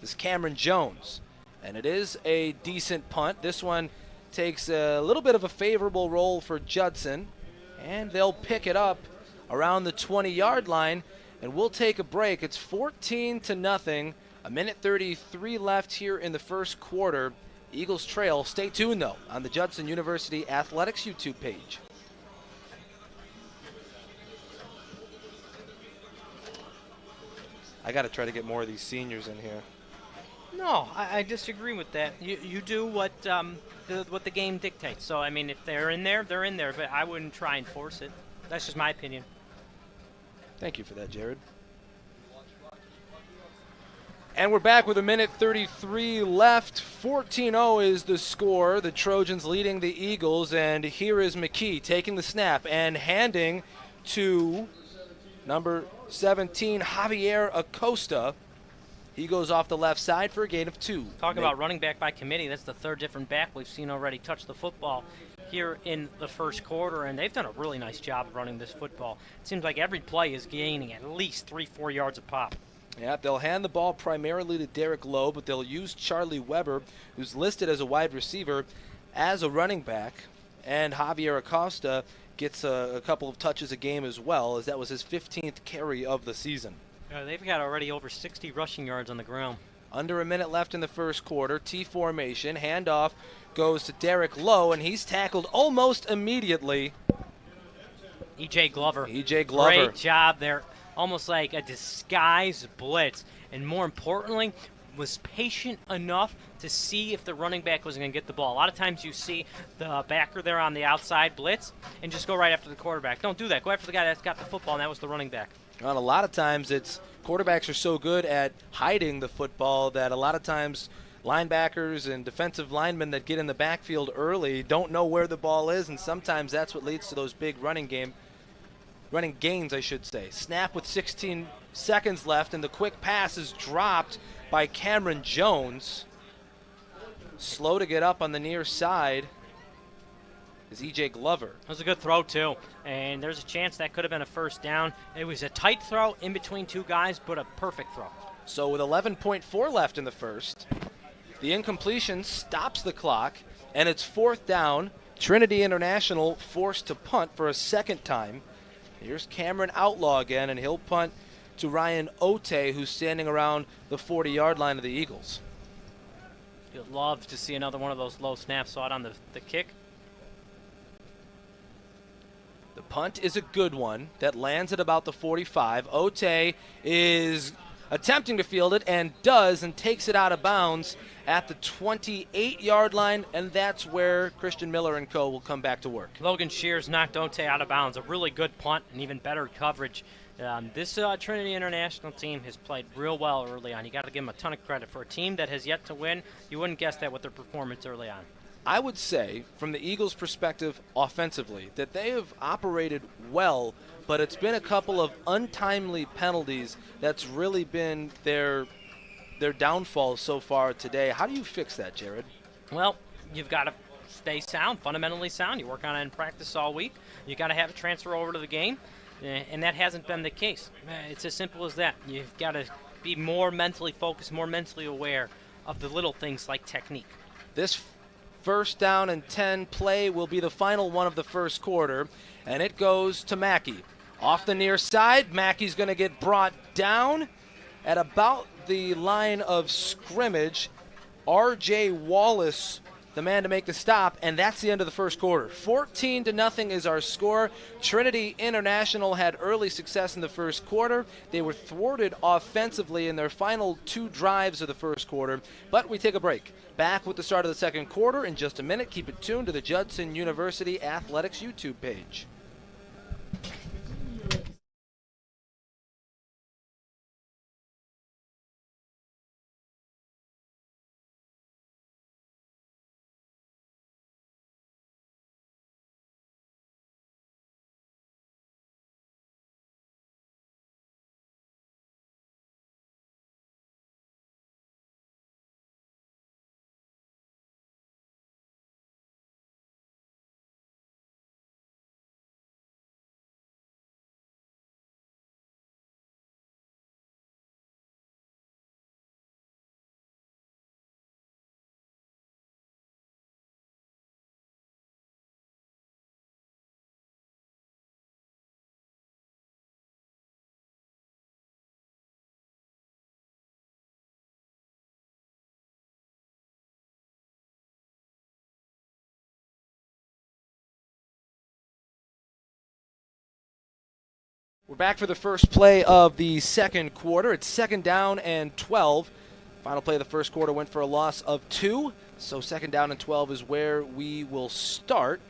is Cameron Jones, and it is a decent punt. This one takes a little bit of a favorable roll for Judson, and they'll pick it up around the 20-yard line, and we'll take a break. It's 14-0, a minute 33 left here in the first quarter. Eagles trail. Stay tuned, though, on the Judson University Athletics YouTube page. I got to try to get more of these seniors in here. No, I disagree with that. You do what the game dictates. So, I mean, if they're in there, they're in there. But I wouldn't try and force it. That's just my opinion. Thank you for that, Jared. And we're back with a minute 33 left. 14-0 is the score. The Trojans leading the Eagles. And here is McKee taking the snap and handing to number 17, Javier Acosta. He goes off the left side for a gain of 2. Talking about running back by committee, that's the 3rd different back we've seen already touch the football here in the first quarter, and they've done a really nice job of running this football. It seems like every play is gaining at least 3-4 yards a pop. Yeah, they'll hand the ball primarily to Derek Lowe, but they'll use Charlie Weber, who's listed as a wide receiver, as a running back, and Javier Acosta gets a couple of touches a game as well, as that was his 15th carry of the season. They've got already over 60 rushing yards on the ground. Under a minute left in the first quarter. T formation. Handoff goes to Derek Lowe, and he's tackled almost immediately. E.J. Glover. E.J. Glover. Great job there. Almost like a disguised blitz. And more importantly, was patient enough to see if the running back was going to get the ball. A lot of times you see the backer there on the outside blitz and just go right after the quarterback. Don't do that. Go after the guy that's got the football, and that was the running back. And a lot of times it's quarterbacks are so good at hiding the football that a lot of times linebackers and defensive linemen that get in the backfield early don't know where the ball is, and sometimes that's what leads to those big running gains, I should say. Snap with 16 seconds left, and the quick pass is dropped by Cameron Jones. Slow to get up on the near side is E.J. Glover. That was a good throw, too. And there's a chance that could have been a first down. It was a tight throw in between two guys, but a perfect throw. So with 11.4 left in the first, the incompletion stops the clock, and it's 4th down. Trinity International forced to punt for a second time. Here's Cameron Outlaw again, and he'll punt to Ryan Ote, who's standing around the 40-yard line of the Eagles. You'd love to see another one of those low snaps. Saw it on the kick. The punt is a good one that lands at about the 45. Ote is attempting to field it and does, and takes it out of bounds at the 28-yard line, and that's where Christian Miller and co. will come back to work. Logan Shears knocked Ote out of bounds. A really good punt and even better coverage. This Trinity International team has played real well early on. You got to give them a ton of credit. For a team that has yet to win, you wouldn't guess that with their performance early on. I would say, from the Eagles' perspective offensively, that they have operated well, but it's been a couple of untimely penalties that's really been their downfall so far today. How do you fix that, Jared? Well, you've got to stay sound, fundamentally sound. You work on it in practice all week. You got to have it transfer over to the game, and that hasn't been the case. It's as simple as that. You've got to be more mentally focused, more mentally aware of the little things like technique. This first down and 10 play will be the final one of the first quarter, and it goes to Mackey. Off the near side, Mackey's going to get brought down at about the line of scrimmage. R.J. Wallace, the man to make the stop, and that's the end of the first quarter. 14-0 is our score. Trinity International had early success in the first quarter. They were thwarted offensively in their final 2 drives of the first quarter, but we take a break. Back with the start of the second quarter in just a minute. Keep it tuned to the Judson University Athletics YouTube page. We're back for the first play of the second quarter. It's second down and 12. Final play of the first quarter went for a loss of 2. So second down and 12 is where we will start.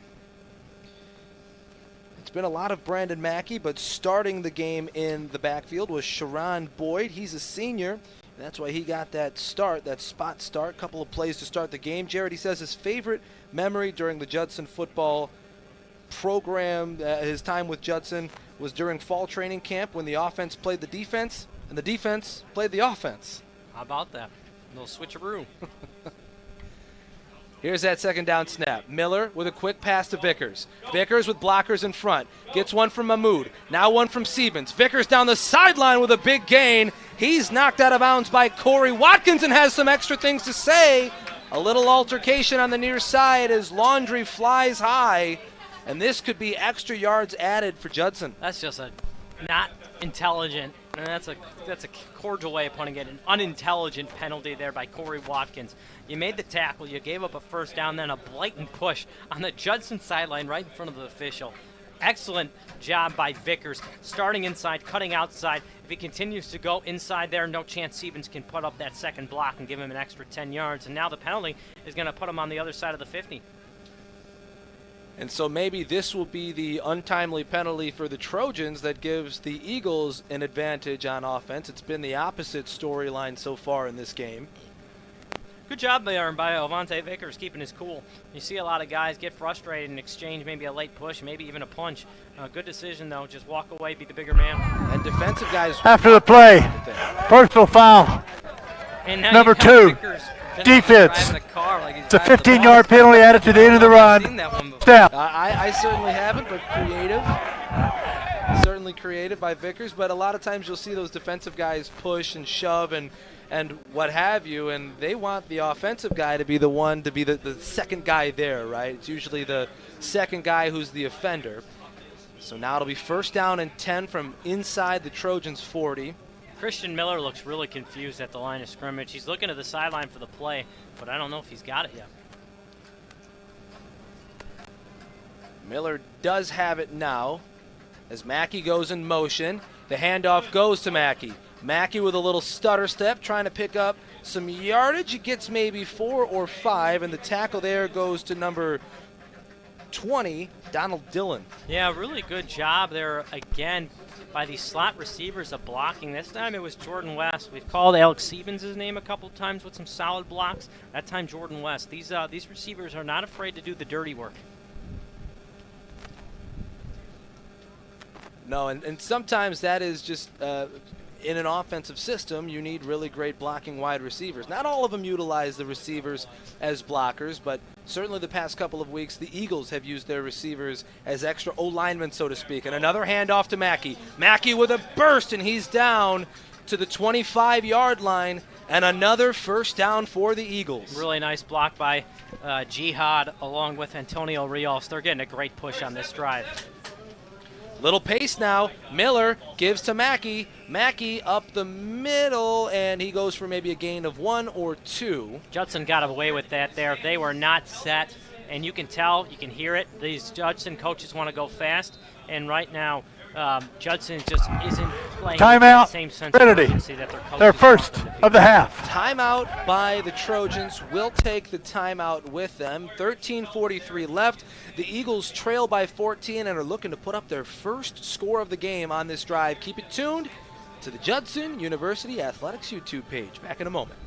It's been a lot of Brandon Mackey, but starting the game in the backfield was Sharon Boyd. He's a senior, and that's why he got that start, that spot start. Couple of plays to start the game. Jared, he says his favorite memory during the Judson football program, his time with Judson, was during fall training camp when the offense played the defense and the defense played the offense. How about that? A little switcheroo. Here's that second down snap. Miller with a quick pass to Vickers. Vickers with blockers in front. Gets one from Mahmoud. Now one from Siebens. Vickers down the sideline with a big gain. He's knocked out of bounds by Corey Watkins and has some extra things to say. A little altercation on the near side as Laundry flies high. And this could be extra yards added for Judson. That's just a not intelligent, and that's a cordial way of putting it, an unintelligent penalty there by Corey Watkins. You made the tackle, you gave up a first down, then a blatant push on the Judson sideline right in front of the official. Excellent job by Vickers, starting inside, cutting outside. If he continues to go inside there, no chance Siebens can put up that second block and give him an extra 10 yards. And now the penalty is going to put him on the other side of the 50. And so maybe this will be the untimely penalty for the Trojans that gives the Eagles an advantage on offense. It's been the opposite storyline so far in this game. Good job there by Avante Vickers keeping his cool. You see a lot of guys get frustrated and exchange maybe a late push, maybe even a punch. Good decision, though. Just walk away, be the bigger man. And defensive guys... After the play, personal foul. And now Number 2, defense. It's a 15-yard penalty added to the end of the run. Step. I certainly haven't, but creative. Certainly creative by Vickers, but a lot of times you'll see those defensive guys push and shove and what have you, and they want the offensive guy to be the one to be the second guy there, right? It's usually the second guy who's the offender. So now it'll be first down and 10 from inside the Trojans' 40. Christian Miller looks really confused at the line of scrimmage. He's looking to the sideline for the play, but I don't know if he's got it yet. Miller does have it now as Mackey goes in motion. The handoff goes to Mackey. Mackey with a little stutter step, trying to pick up some yardage. He gets maybe 4 or 5, and the tackle there goes to number 20, Donald Dillon. Yeah, really good job there again by these slot receivers of blocking. This time it was Jordan West. We've called Alex Stevens' name a couple times with some solid blocks. That time Jordan West. These receivers are not afraid to do the dirty work. No, and sometimes that is just in an offensive system, you need really great blocking wide receivers. Not all of them utilize the receivers as blockers, but certainly the past couple of weeks, the Eagles have used their receivers as extra O-linemen, so to speak. And another handoff to Mackey. Mackey with a burst, and he's down to the 25-yard line, and another first down for the Eagles. Really nice block by Jihad along with Antonio Rios. They're getting a great push on this drive. Little pace now. Miller gives to Mackey. Mackey up the middle, and he goes for maybe a gain of 1 or 2. Judson got away with that there. They were not set, and you can tell, you can hear it. These Judson coaches want to go fast, and right now Judson just isn't playing Timeout, the same sense Trinity. of urgency that their coaches Their first want of the half. Timeout by the Trojans. Will take the timeout with them. 13:43 left. The Eagles trail by 14 and are looking to put up their first score of the game on this drive. Keep it tuned to the Judson University Athletics YouTube page. Back in a moment.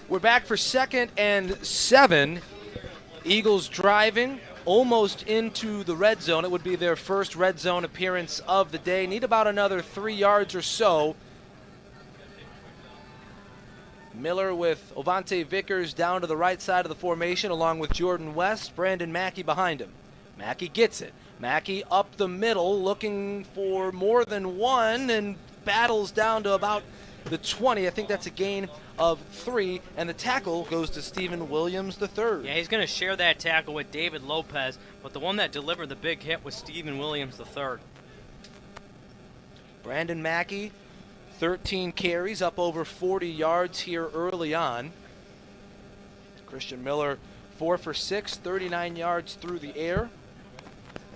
We're back for 2nd and 7. Eagles driving almost into the red zone. It would be their first red zone appearance of the day. Need about another 3 yards or so. Miller with Ovante Vickers down to the right side of the formation along with Jordan West. Brandon Mackey behind him. Mackey gets it. Mackey up the middle looking for more than 1 and battles down to about the 20. I think that's a gain of 3, and the tackle goes to Stephen Williams III. Yeah, he's going to share that tackle with David Lopez, but the one that delivered the big hit was Stephen Williams III. Brandon Mackey, 13 carries, up over 40 yards here early on. Christian Miller, 4 for 6, 39 yards through the air.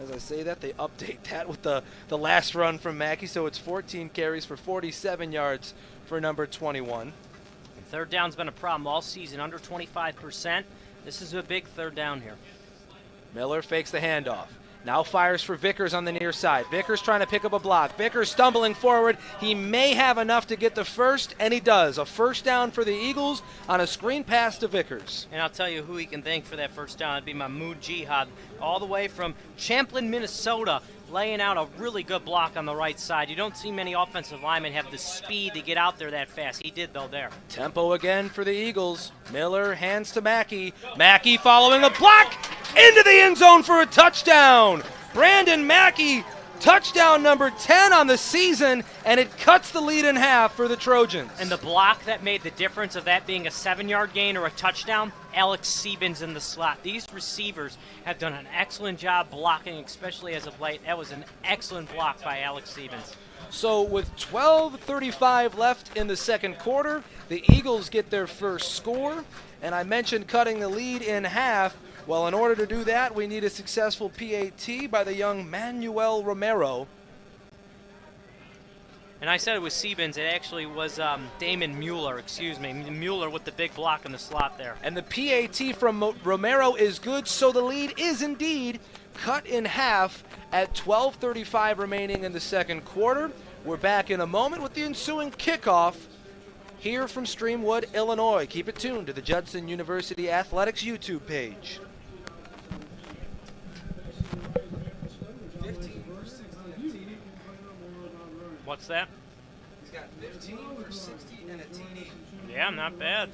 As I say that, they update that with the last run from Mackey, so it's 14 carries for 47 yards for number 21. Third down's been a problem all season, under 25%. This is a big third down here. Miller fakes the handoff. Now fires for Vickers on the near side. Vickers trying to pick up a block. Vickers stumbling forward. He may have enough to get the first, and he does. A first down for the Eagles on a screen pass to Vickers. And I'll tell you who he can thank for that first down. It'd be Mahmoud Jihad, all the way from Champlin, Minnesota, laying out a really good block on the right side. You don't see many offensive linemen have the speed to get out there that fast. He did, though, there. Tempo again for the Eagles. Miller hands to Mackey. Mackey following a block into the end zone for a touchdown. Brandon Mackey, touchdown number 10 on the season, and it cuts the lead in half for the Trojans. And the block that made the difference of that being a 7-yard gain or a touchdown, Alex Stevens in the slot. These receivers have done an excellent job blocking, especially as of late. That was an excellent block by Alex Stevens. So with 12:35 left in the second quarter, the Eagles get their first score. And I mentioned cutting the lead in half. Well, in order to do that, we need a successful PAT by the young Manuel Romero. And I said it was Siebens. It actually was Damon Mueller, excuse me. Mueller with the big block in the slot there. And the PAT from Romero is good, so the lead is indeed cut in half at 12:35 remaining in the second quarter. We're back in a moment with the ensuing kickoff here from Streamwood, Illinois. Keep it tuned to the Judson University Athletics YouTube page. What's that? He's got 15 for 60 and a TD. Yeah, not bad.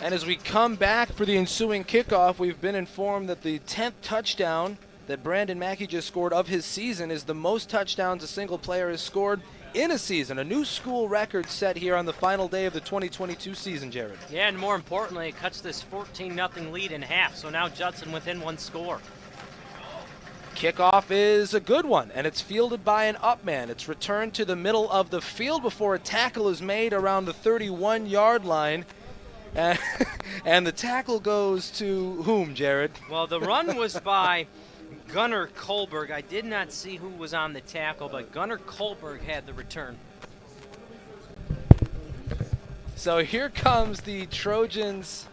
And as we come back for the ensuing kickoff, we've been informed that the 10th touchdown that Brandon Mackey just scored of his season is the most touchdowns a single player has scored in a season. A new school record set here on the final day of the 2022 season, Jared. Yeah, and more importantly, it cuts this 14-0 lead in half. So now Judson within one score. Kickoff is a good one, and it's fielded by an up man. It's returned to the middle of the field before a tackle is made around the 31-yard line. And the tackle goes to whom, Jared? Well, the run was by Gunnar Kohlberg. I did not see who was on the tackle, but Gunnar Kohlberg had the return. So here comes the Trojans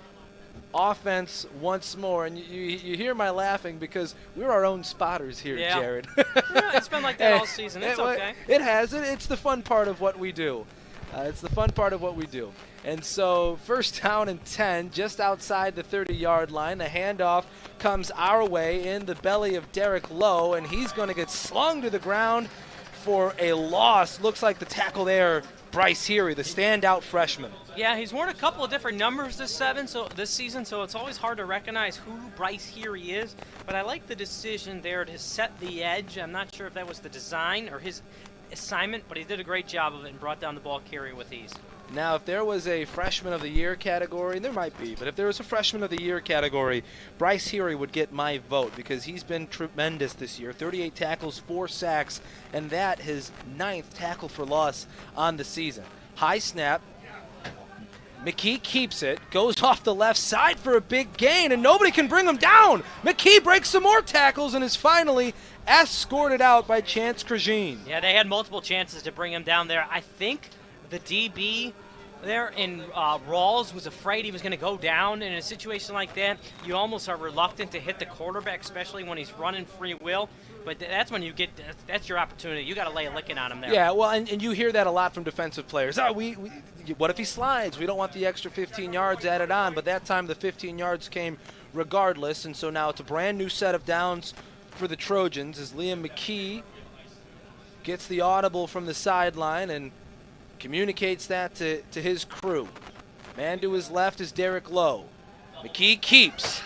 offense once more, and you hear my laughing because we're our own spotters here, yeah. Jared. Yeah, it's been like that all season. It's okay. It has. It's the fun part of what we do. It's the fun part of what we do. And so first down and 10, just outside the 30-yard line. The handoff comes our way in the belly of Derek Lowe, and he's going to get slung to the ground for a loss. Looks like the tackle there, Bryce Heary, the standout freshman. Yeah, he's worn a couple of different numbers this season, so it's always hard to recognize who Bryce Heary is. But I like the decision there to set the edge. I'm not sure if that was the design or his assignment, but he did a great job of it and brought down the ball carrier with ease. Now, if there was a Freshman of the Year category, and there might be, but if there was a Freshman of the Year category, Bryce Heary would get my vote because he's been tremendous this year. 38 tackles, 4 sacks, and that his 9th tackle for loss on the season. High snap. McKee keeps it, goes off the left side for a big gain, and nobody can bring him down. McKee breaks some more tackles and is finally escorted out by Chance Krajine. Yeah, they had multiple chances to bring him down there. I think the DB there in Rawls was afraid he was going to go down. In a situation like that, you almost are reluctant to hit the quarterback, especially when he's running free will. But that's when that's your opportunity. You got to lay a licking on him there. Yeah, well, and you hear that a lot from defensive players. Oh, what if he slides? We don't want the extra 15 yards added on. But that time the 15 yards came regardless, and so now it's a brand new set of downs for the Trojans as Liam McKee gets the audible from the sideline and communicates that to his crew. Man to his left is Derek Lowe. McKee keeps.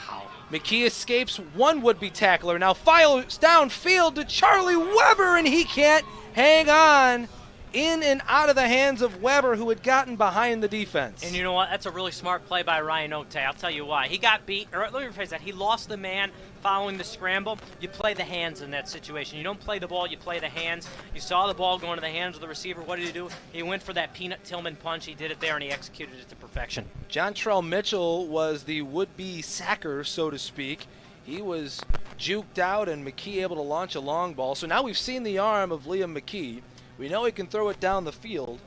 McKee escapes one would-be tackler. Now files downfield to Charlie Weber, and he can't hang on. In and out of the hands of Weber, who had gotten behind the defense. And you know what? That's a really smart play by Ryan Otay. I'll tell you why. He got beat, or let me rephrase that. He lost the man following the scramble. You play the hands in that situation. You don't play the ball, you play the hands. You saw the ball going to the hands of the receiver. What did he do? He went for that Peanut Tillman punch. He did it there, and he executed it to perfection. Jontrell Mitchell was the would-be sacker, so to speak. He was juked out, and McKee able to launch a long ball. So now we've seen the arm of Liam McKee. We know he can throw it down the field.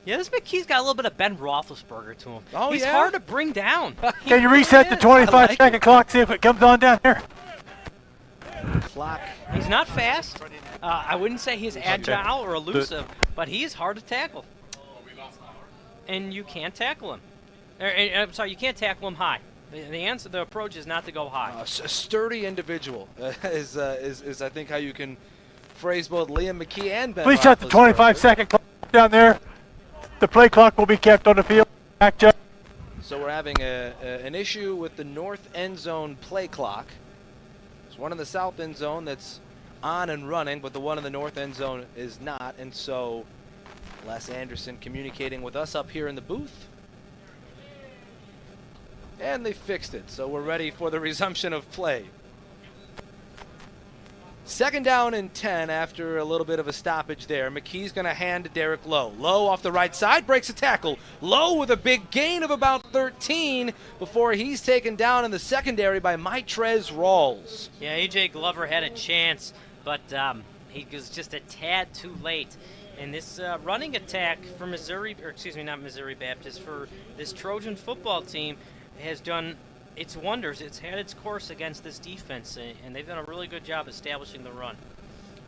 Yeah, this McKee's got a little bit of Ben Roethlisberger to him. Oh, He's yeah? hard to bring down. Can you reset the 25-second clock, see if it comes on down here? Clock. He's not fast. I wouldn't say he's agile or elusive, but he is hard to tackle. And you can't tackle him. I'm sorry, you can't tackle him high. The approach is not to go high. A sturdy individual is I think how you can phrase both Liam McKee and Ben Please shut the 25-second clock down there. The play clock will be kept on the field. Back, Judge. So we're having an issue with the north end zone play clock. There's one in the south end zone that's on and running, but the one in the north end zone is not. And so Les Anderson communicating with us up here in the booth. And they fixed it, so we're ready for the resumption of play. 2nd down and 10 after a little bit of a stoppage there. McKee's going to hand to Derek Lowe. Lowe off the right side, breaks a tackle. Lowe with a big gain of about 13 before he's taken down in the secondary by Maitrez Rawls. Yeah, A.J. Glover had a chance, but he was just a tad too late. And this running attack for Missouri, or excuse me, not Missouri Baptist, for this Trojan football team has done its wonders. It's had its course against this defense, and they've done a really good job establishing the run.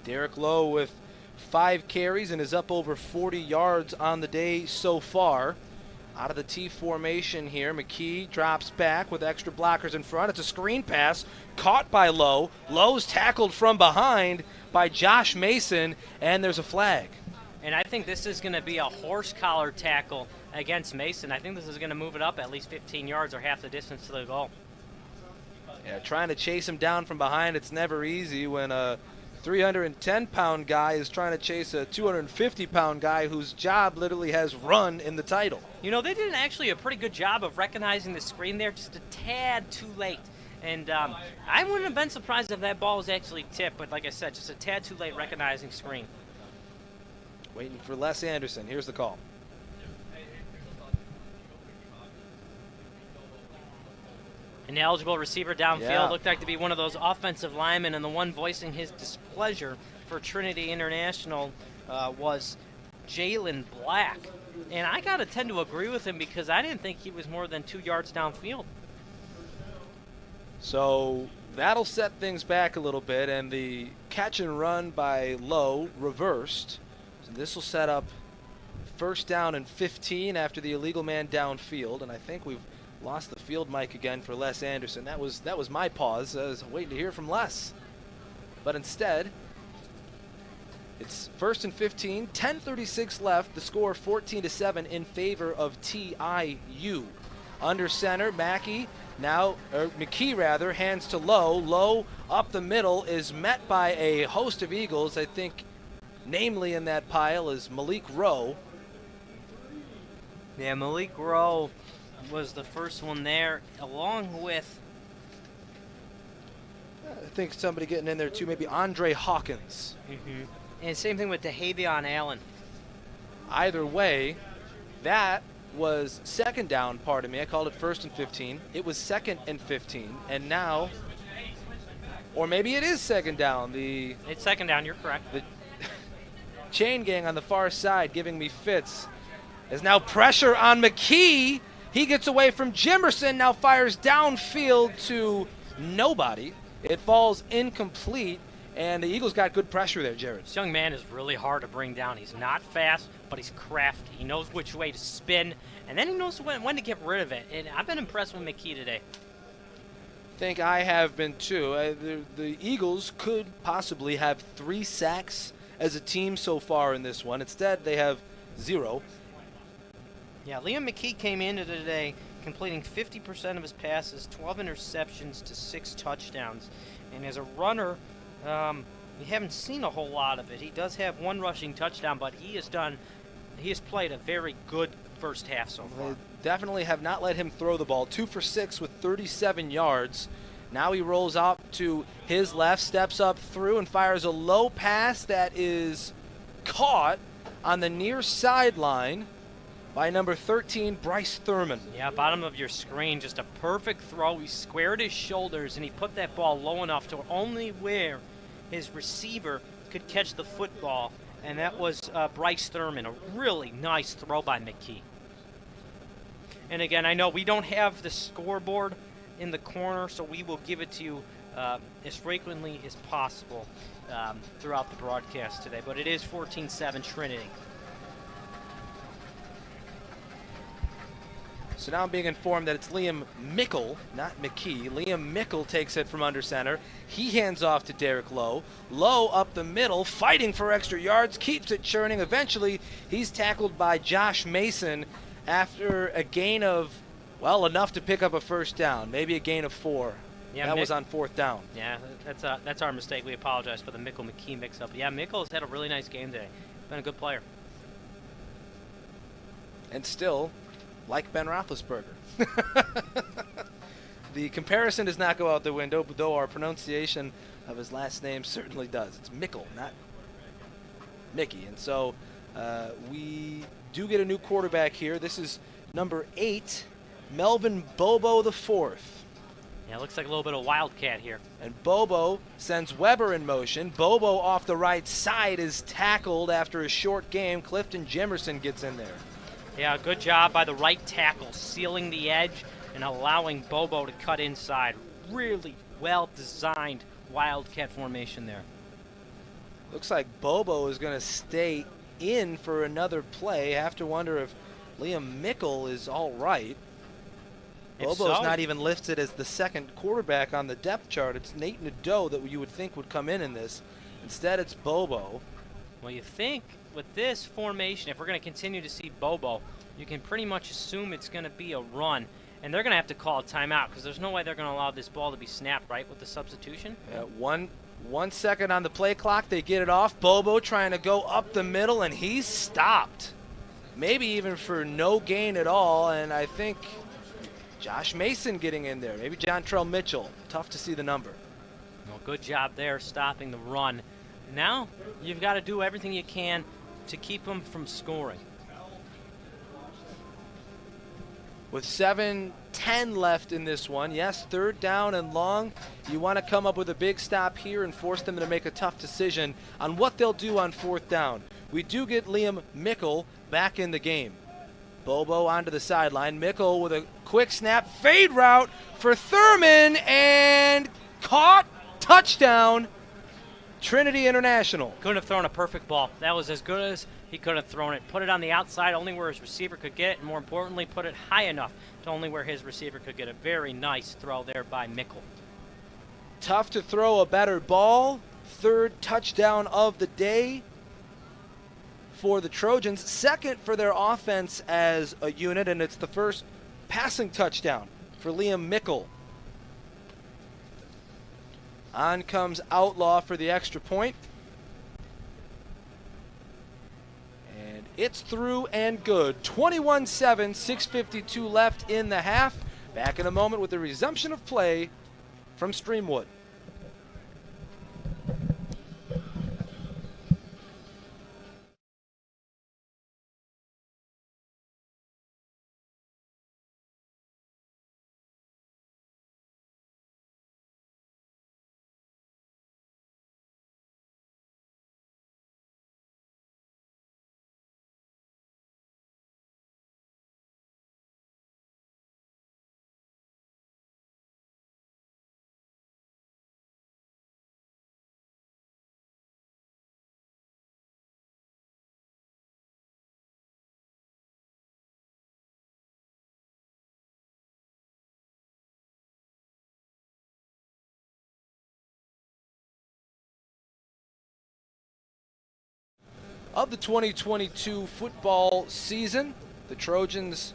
Derek Lowe with 5 carries and is up over 40 yards on the day so far. Out of the T formation here, McKee drops back with extra blockers in front. It's a screen pass caught by Lowe. Lowe's tackled from behind by Josh Mason, and there's a flag. And I think this is going to be a horse collar tackle against Mason. I think this is going to move it up at least 15 yards or half the distance to the goal. Yeah, trying to chase him down from behind, it's never easy when a 310-pound guy is trying to chase a 250-pound guy whose job literally has run in the title. You know, they did actually a pretty good job of recognizing the screen there, just a tad too late. And I wouldn't have been surprised if that ball was actually tipped, but like I said, just a tad too late recognizing screen. Waiting for Les Anderson. Here's the call. An eligible receiver downfield. Yeah. Looked like to be one of those offensive linemen, and the one voicing his displeasure for Trinity International was Jalen Black. And I got to tend to agree with him because I didn't think he was more than 2 yards downfield. So that'll set things back a little bit, and the catch and run by Lowe reversed. So this will set up 1st down and 15 after the illegal man downfield, and I think we've lost the field mic again for Les Anderson. That was my pause. I was waiting to hear from Les. But instead, it's 1st and 15, 10:36 left. The score 14-7 in favor of TIU. Under center, McKee hands to Lowe. Lowe up the middle is met by a host of Eagles. I think namely in that pile is Malik Rowe. Yeah, Malik Rowe was the first one there, along with, I think somebody getting in there too, maybe Andre Hawkins. And same thing with DeHavion Allen. Either way, that was 2nd down, pardon me. I called it 1st and 15. It was 2nd and 15, and now, or maybe it is 2nd down. It's 2nd down, you're correct. The chain gang on the far side giving me fits. There's now pressure on McKee. He gets away from Jimerson, now fires downfield to nobody. It falls incomplete, and the Eagles got good pressure there, Jared. This young man is really hard to bring down. He's not fast, but he's crafty. He knows which way to spin, and then he knows when to get rid of it. And I've been impressed with McKee today. I think I have been too. The Eagles could possibly have 3 sacks as a team so far in this one. Instead, they have 0. Yeah, Liam McKee came into today completing 50% of his passes, 12 interceptions to 6 touchdowns. And as a runner, you haven't seen a whole lot of it. He does have 1 rushing touchdown, but he has played a very good first half so far. They definitely have not let him throw the ball. 2 for 6 with 37 yards. Now he rolls out to his left, steps up through, and fires a low pass that is caught on the near sideline by number 13, Bryce Thurman. Yeah, bottom of your screen, just a perfect throw. He squared his shoulders, and he put that ball low enough to only where his receiver could catch the football, and that was Bryce Thurman. A really nice throw by McKee. And again, I know we don't have the scoreboard in the corner, so we will give it to you as frequently as possible throughout the broadcast today, but it is 14-7 Trinity. So now I'm being informed that it's Liam Mickle, not McKee. Liam Mickle takes it from under center. He hands off to Derek Lowe. Lowe up the middle, fighting for extra yards, keeps it churning. Eventually, he's tackled by Josh Mason after a gain of, well, enough to pick up a 1st down, maybe a gain of 4. Yeah, that was on 4th down. Yeah, that's our mistake. We apologize for the Mickle-McKee mix-up. Yeah, Mickle's had a really nice game today. Been a good player. And still, like Ben Roethlisberger. The comparison does not go out the window, but though our pronunciation of his last name certainly does. It's Mickle, not Mickey. And so we do get a new quarterback here. This is number 8, Melvin Bobo the 4th. Yeah, it looks like a little bit of Wildcat here. And Bobo sends Weber in motion. Bobo off the right side is tackled after a short game. Clifton Jimerson gets in there. Yeah, good job by the right tackle, sealing the edge and allowing Bobo to cut inside. Really well-designed Wildcat formation there. Looks like Bobo is going to stay in for another play. Have to wonder if Liam Mickle is all right. Bobo's not even listed as the second quarterback on the depth chart. It's Nate Nadeau that you would think would come in this. Instead, it's Bobo. Well, you think with this formation, if we're going to continue to see Bobo, you can pretty much assume it's going to be a run. And they're going to have to call a timeout because there's no way they're going to allow this ball to be snapped, right, with the substitution? Yeah, one second on the play clock. They get it off. Bobo trying to go up the middle, and he's stopped. Maybe even for no gain at all, and I think Josh Mason getting in there. Maybe Jontrell Mitchell. Tough to see the number. Well, good job there stopping the run. Now you've got to do everything you can to keep them from scoring. With 7:10 left in this one, yes, 3rd down and long. You want to come up with a big stop here and force them to make a tough decision on what they'll do on 4th down. We do get Liam Mickle back in the game. Bobo onto the sideline. Mickle with a quick snap, fade route for Thurman, and caught. Touchdown, Trinity International. Couldn't have thrown a perfect ball. That was as good as he could have thrown it. Put it on the outside, only where his receiver could get it, and more importantly, put it high enough to only where his receiver could get it. Very nice throw there by Mickle. Tough to throw a better ball. 3rd touchdown of the day for the Trojans. 2nd for their offense as a unit, and it's the first passing touchdown for Liam Mickle. On comes Outlaw for the extra point. And it's through and good. 21-7, 6:52 left in the half. Back in a moment with the resumption of play from Streamwood. Of the 2022 football season, the Trojans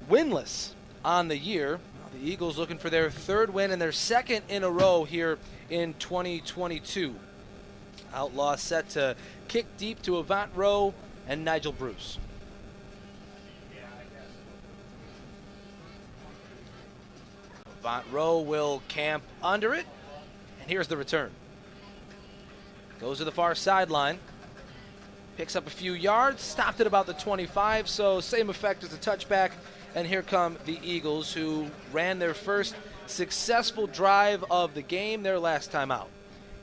winless on the year. The Eagles looking for their 3rd win and their 2nd in a row here in 2022. Outlaw set to kick deep to Avant Rowe and Nigel Bruce. Avant Rowe will camp under it, and here's the return. Goes to the far sideline. Picks up a few yards, stopped at about the 25, so same effect as a touchback. And here come the Eagles, who ran their first successful drive of the game, their last time out.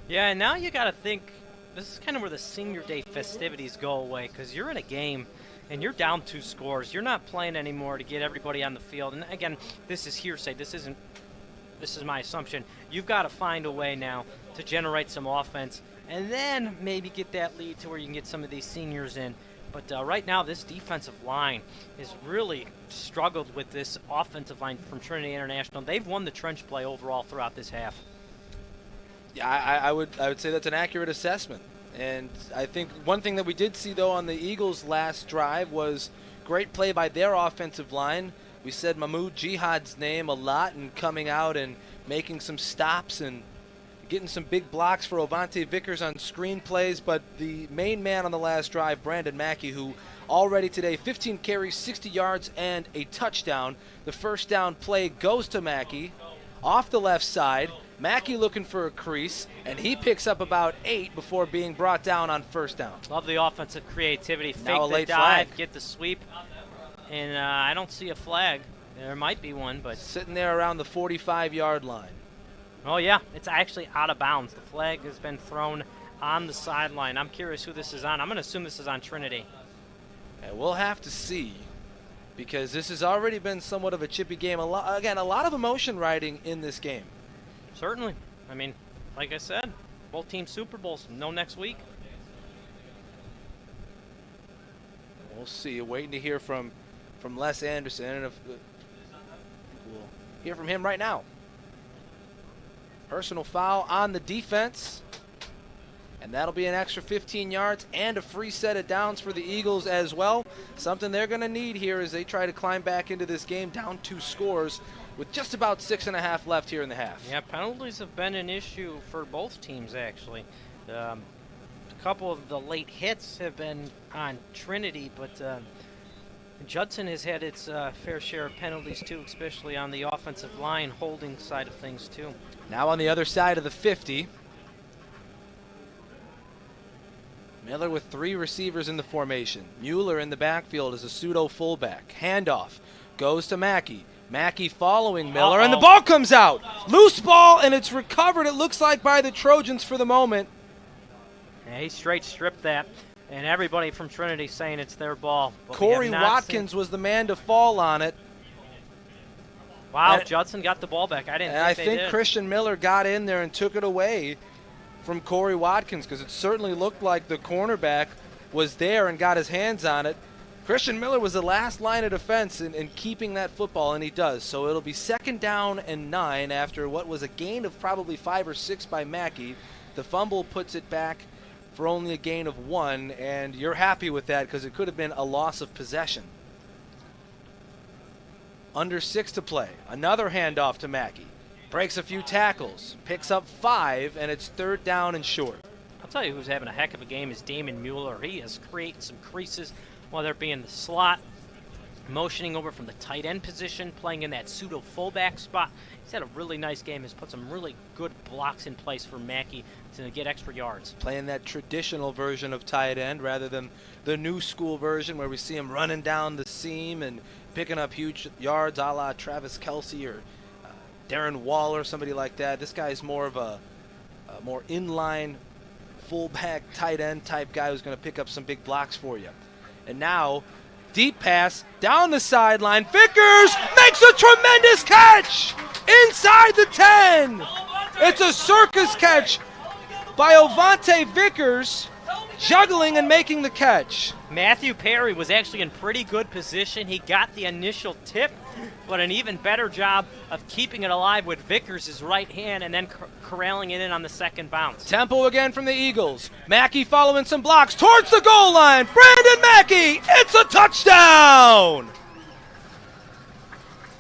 Yeah, and now you got to think, this is kind of where the senior day festivities go away, because you're in a game and you're down 2 scores. You're not playing anymore to get everybody on the field. And again, this is hearsay. This is my assumption. You've got to find a way now to generate some offense and then maybe get that lead to where you can get some of these seniors in. But right now, this defensive line has really struggled with this offensive line from Trinity International. They've won the trench play overall throughout this half. Yeah, I would say that's an accurate assessment. And I think one thing that we did see, though, on the Eagles' last drive was great play by their offensive line. We said Mahmoud Jihad's name a lot and coming out and making some stops and getting some big blocks for Avante Vickers on screen plays, but the main man on the last drive, Brandon Mackey, who already today 15 carries, 60 yards, and a touchdown. The first down play goes to Mackey off the left side. Mackey looking for a crease, and he picks up about 8 before being brought down on first down. Love the offensive creativity. Fake Now a the late dive, flag. get the sweep. And I don't see a flag. There might be one, but Sitting there around the 45-yard line. oh yeah, it's actually out of bounds. The flag has been thrown on the sideline. I'm curious who this is on. I'm going to assume this is on Trinity. And we'll have to see, because this has already been somewhat of a chippy game. A lot of emotion riding in this game. Certainly. I mean, like I said, both teams Super Bowls. No next week. We'll see. Waiting to hear from Les Anderson, and we'll hear from him right now. Personal foul on the defense, and that'll be an extra 15 yards and a free set of downs for the Eagles as well. Something they're going to need here as they try to climb back into this game down 2 scores with just about 6.5 left here in the half. Yeah, penalties have been an issue for both teams, actually. A couple of the late hits have been on Trinity, but Judson has had its fair share of penalties too, especially on the offensive line holding side of things too. Now on the other side of the 50. Miller with 3 receivers in the formation. Mueller in the backfield as a pseudo fullback. Handoff goes to Mackey. Mackey following Miller, and the ball comes out. Loose ball, and it's recovered, it looks like, by the Trojans for the moment. Yeah, he straight stripped that, and everybody from Trinity saying it's their ball. But Corey Watkins was the man to fall on it. Wow, And- Judson got the ball back. I didn't And I think they think did. Christian Miller got in there and took it away from Corey Watkins, because it certainly looked like the cornerback was there and got his hands on it. Christian Miller was the last line of defense in keeping that football, and he does. So it'll be 2nd down and 9 after what was a gain of probably 5 or 6 by Mackey. The fumble puts it back for only a gain of 1, and you're happy with that because it could have been a loss of possession. Under 6 to play. Another handoff to Mackey. Breaks a few tackles. Picks up 5, and it's 3rd down and short. I'll tell you who's having a heck of a game is Damon Mueller. He has created some creases, whether it be in the slot, motioning over from the tight end position, playing in that pseudo fullback spot. He's had a really nice game. He's put some really good blocks in place for Mackey to get extra yards. Playing that traditional version of tight end rather than the new school version where we see him running down the seam and picking up huge yards a la Travis Kelce or Darren Waller, somebody like that. This guy's more of a more inline fullback tight end type guy who's going to pick up some big blocks for you. And now, deep pass down the sideline. Vickers makes a tremendous catch inside the 10. It's a circus catch by Avante Vickers, juggling and making the catch. Matthew Perry was actually in pretty good position. He got the initial tip, but an even better job of keeping it alive with Vickers' right hand and then corralling it in on the second bounce. Tempo again from the Eagles. Mackey following some blocks towards the goal line. Brandon Mackey, it's a touchdown!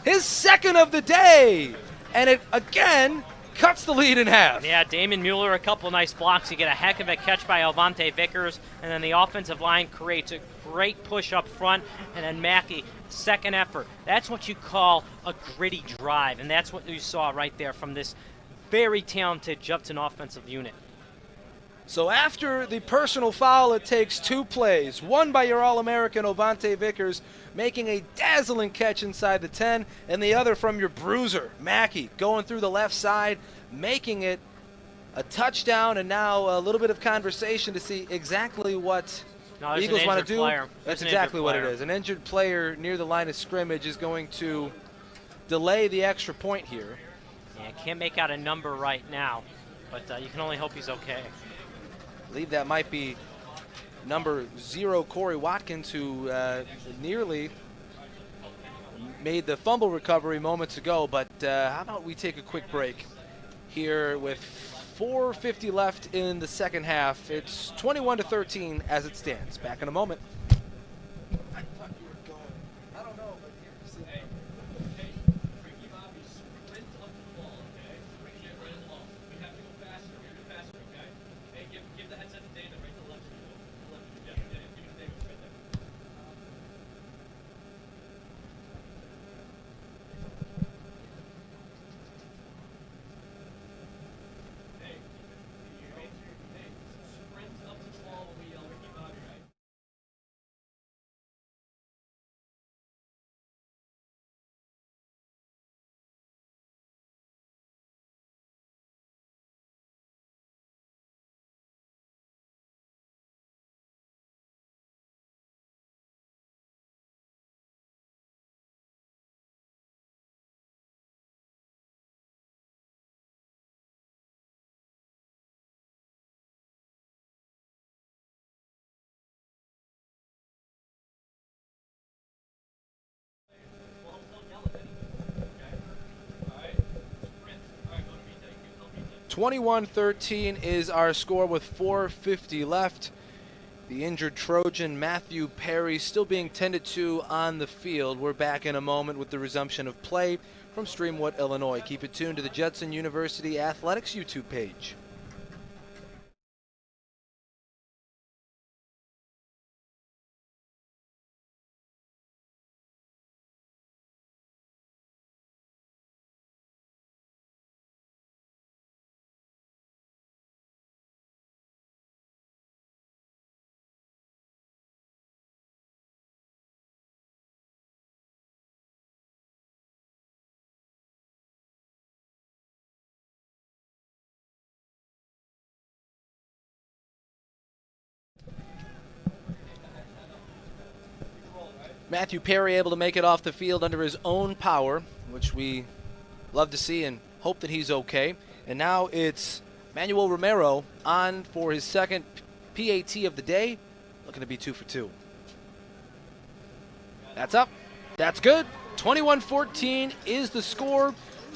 His 2nd of the day, and it again cuts the lead in half. Yeah, Damon Mueller, a couple nice blocks. You get a heck of a catch by Avante Vickers, and then the offensive line creates a great push up front, and then Mackey, second effort. That's what you call a gritty drive, and that's what you saw right there from this very talented Judson offensive unit. So after the personal foul, it takes 2 plays. One by your All-American Avante Vickers, making a dazzling catch inside the 10, and the other from your bruiser, Mackey, going through the left side, making it a touchdown, and now a little bit of conversation to see exactly what the Eagles want to do. That's exactly what it is. An injured player near the line of scrimmage is going to delay the extra point here. Yeah, can't make out a number right now, but you can only hope he's okay. I believe that might be number 0, Corey Watkins, who nearly made the fumble recovery moments ago. But how about we take a quick break here with 4:50 left in the second half. It's 21-13 as it stands. Back in a moment. I thought you were going. I don't know, but 21-13 is our score with 4:50 left. The injured Trojan Matthew Perry still being tended to on the field. We're back in a moment with the resumption of play from Streamwood, Illinois. Keep it tuned to the Judson University Athletics YouTube page. Matthew Perry able to make it off the field under his own power, which we love to see and hope that he's okay. And now it's Manuel Romero on for his second PAT of the day, looking to be 2 for 2. That's up. That's good. 21-14 is the score.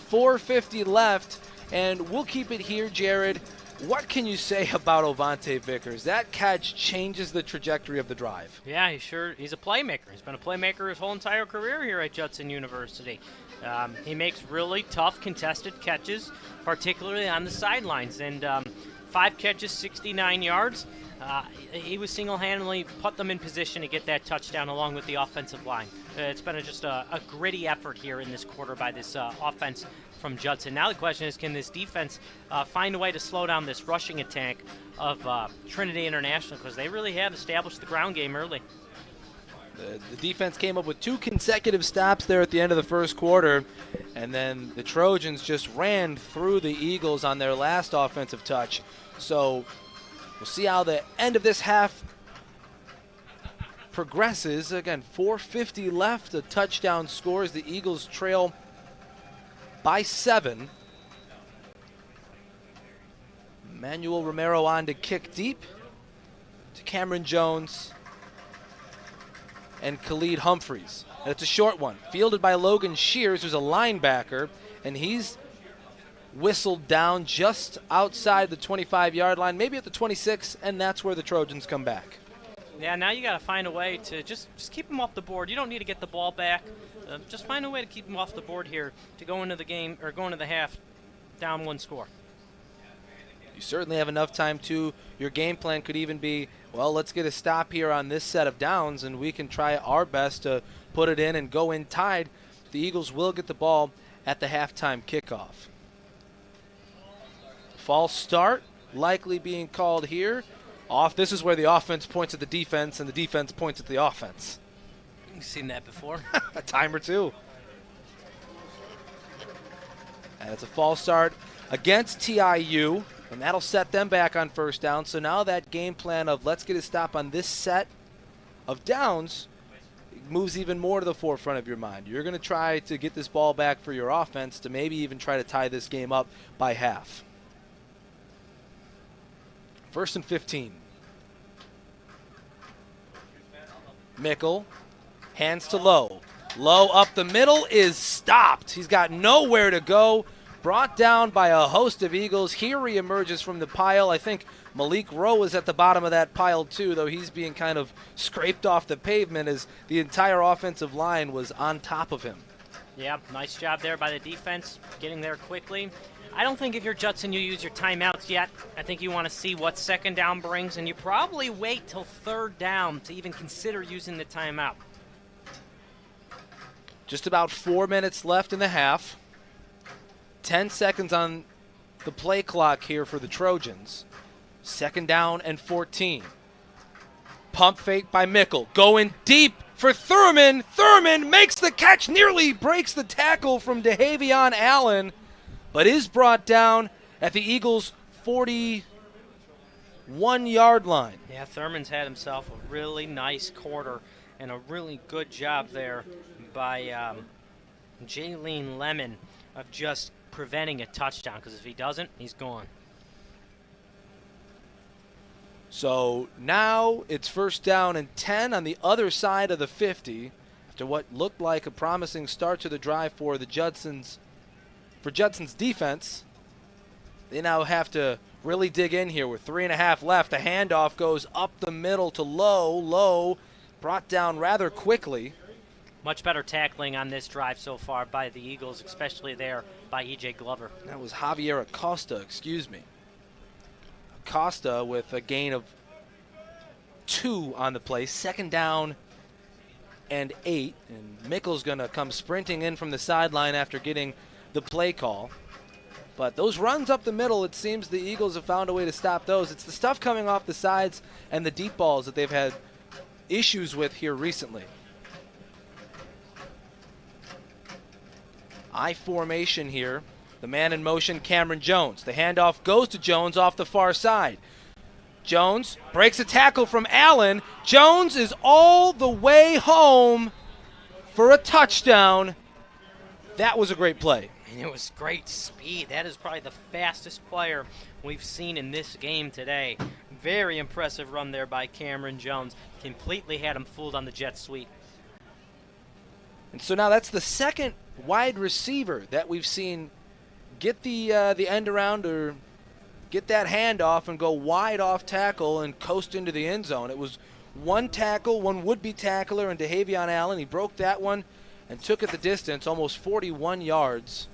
4:50 left, and we'll keep it here, Jared. What can you say about Ovante Vickers? That catch changes the trajectory of the drive. Yeah, he's a playmaker. He's been a playmaker his whole entire career here at Judson University. He makes really tough contested catches, particularly on the sidelines. And 5 catches, 69 yards. He was single-handedly put them in position to get that touchdown along with the offensive line. It's been just a gritty effort here in this quarter by this offense from Judson. Now the question is, can this defense find a way to slow down this rushing attack of Trinity International, because they really have established the ground game early. The defense came up with 2 consecutive stops there at the end of the first quarter, and then the Trojans just ran through the Eagles on their last offensive touch. So we'll see how the end of this half progresses. Again, 4:50 left, a touchdown scores. The Eagles trail by 7. Manuel Romero on to kick deep to Cameron Jones and Khalid Humphreys. And it's a short one, fielded by Logan Shears, who's a linebacker, and he's whistled down just outside the 25-yard line, maybe at the 26, and that's where the Trojans come back. Yeah, now you got to find a way to just keep them off the board. You don't need to get the ball back. Just find a way to keep them off the board here to go into the game, or go into the half down 1 score. You certainly have enough time to. Your game plan could even be, well, let's get a stop here on this set of downs, and we can try our best to put it in and go in tied. The Eagles will get the ball at the halftime kickoff. False start likely being called here. This is where the offense points at the defense and the defense points at the offense. You've seen that before. A time or two. And it's a false start against TIU, and that'll set them back on first down. So now that game plan of let's get a stop on this set of downs moves even more to the forefront of your mind. You're going to try to get this ball back for your offense to maybe even try to tie this game up by half. 1st and 15. Mickle, hands to Lowe. Lowe up the middle is stopped. He's got nowhere to go. Brought down by a host of Eagles. Here he emerges from the pile. I think Malik Rowe is at the bottom of that pile too, though he's being kind of scraped off the pavement as the entire offensive line was on top of him. Yeah, nice job there by the defense, getting there quickly. I don't think if you're Judson you use your timeouts yet. I think you want to see what second down brings, and you probably wait till 3rd down to even consider using the timeout. Just about 4 minutes left in the half. 10 seconds on the play clock here for the Trojans. 2nd down and 14. Pump fake by Mickle. Going deep for Thurman. Thurman makes the catch, nearly breaks the tackle from DeHavion Allen, but is brought down at the Eagles' 41-yard line. Yeah, Thurman's had himself a really nice quarter and a really good job there by Jaylene Lemon of just preventing a touchdown, because if he doesn't, he's gone. So now it's 1st down and 10 on the other side of the 50 after what looked like a promising start to the drive for the Judson's defense. They now have to really dig in here with 3.5 left. The handoff goes up the middle to Lowe, brought down rather quickly. Much better tackling on this drive so far by the Eagles, especially there by E.J. Glover. That was Javier Acosta, excuse me. Acosta with a gain of 2 on the play. 2nd down and 8. And Mickle's going to come sprinting in from the sideline after getting the play call. But those runs up the middle, it seems the Eagles have found a way to stop those. It's the stuff coming off the sides and the deep balls that they've had issues with here recently. I formation here. The man in motion, Cameron Jones. The handoff goes to Jones off the far side. Jones breaks a tackle from Allen. Jones is all the way home for a touchdown. That was a great play. And it was great speed. That is probably the fastest player we've seen in this game today. Very impressive run there by Cameron Jones. Completely had him fooled on the jet sweep. And so now that's the second wide receiver that we've seen get the end around or get that handoff and go wide off tackle and coast into the end zone. It was one tackle, one would-be tackler, and DeHavion Allen. He broke that one and took it the distance, almost 41 yards.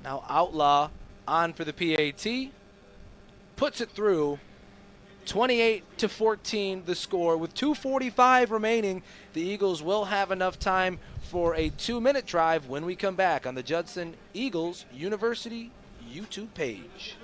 Now Outlaw on for the PAT. Puts it through. 28-14 the score. With 2:45 remaining, the Eagles will have enough time for a 2-minute drive when we come back on the Judson Eagles University YouTube page.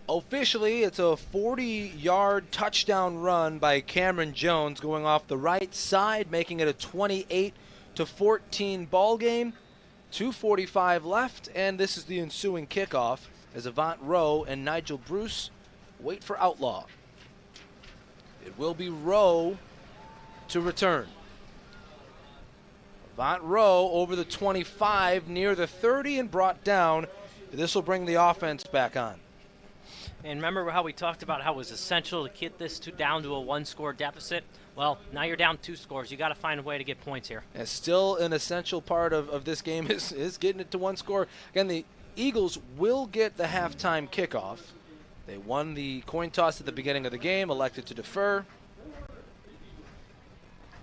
Officially, it's a 40-yard touchdown run by Cameron Jones going off the right side, making it a 28-14 ball game. 2:45 left, and this is the ensuing kickoff as Avant Rowe and Nigel Bruce wait for Outlaw. It will be Rowe to return. Avant Rowe over the 25, near the 30, and brought down. This will bring the offense back on. And remember how we talked about how it was essential to get this down to a 1-score deficit? Well, now you're down 2 scores. You got to find a way to get points here. And still an essential part of this game is getting it to 1 score. Again, the Eagles will get the halftime kickoff. They won the coin toss at the beginning of the game, elected to defer.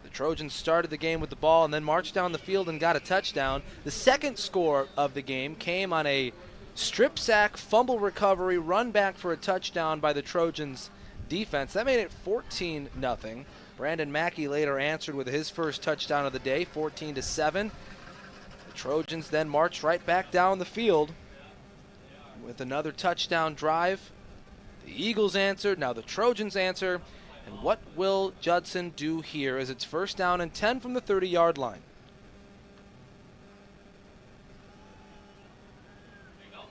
The Trojans started the game with the ball and then marched down the field and got a touchdown. The second score of the game came on a strip sack, fumble recovery, run back for a touchdown by the Trojans defense. That made it 14-0. Brandon Mackey later answered with his first touchdown of the day, 14-7. The Trojans then marched right back down the field with another touchdown drive. The Eagles answered, now the Trojans answer. And what will Judson do here as it's 1st down and 10 from the 30-yard line?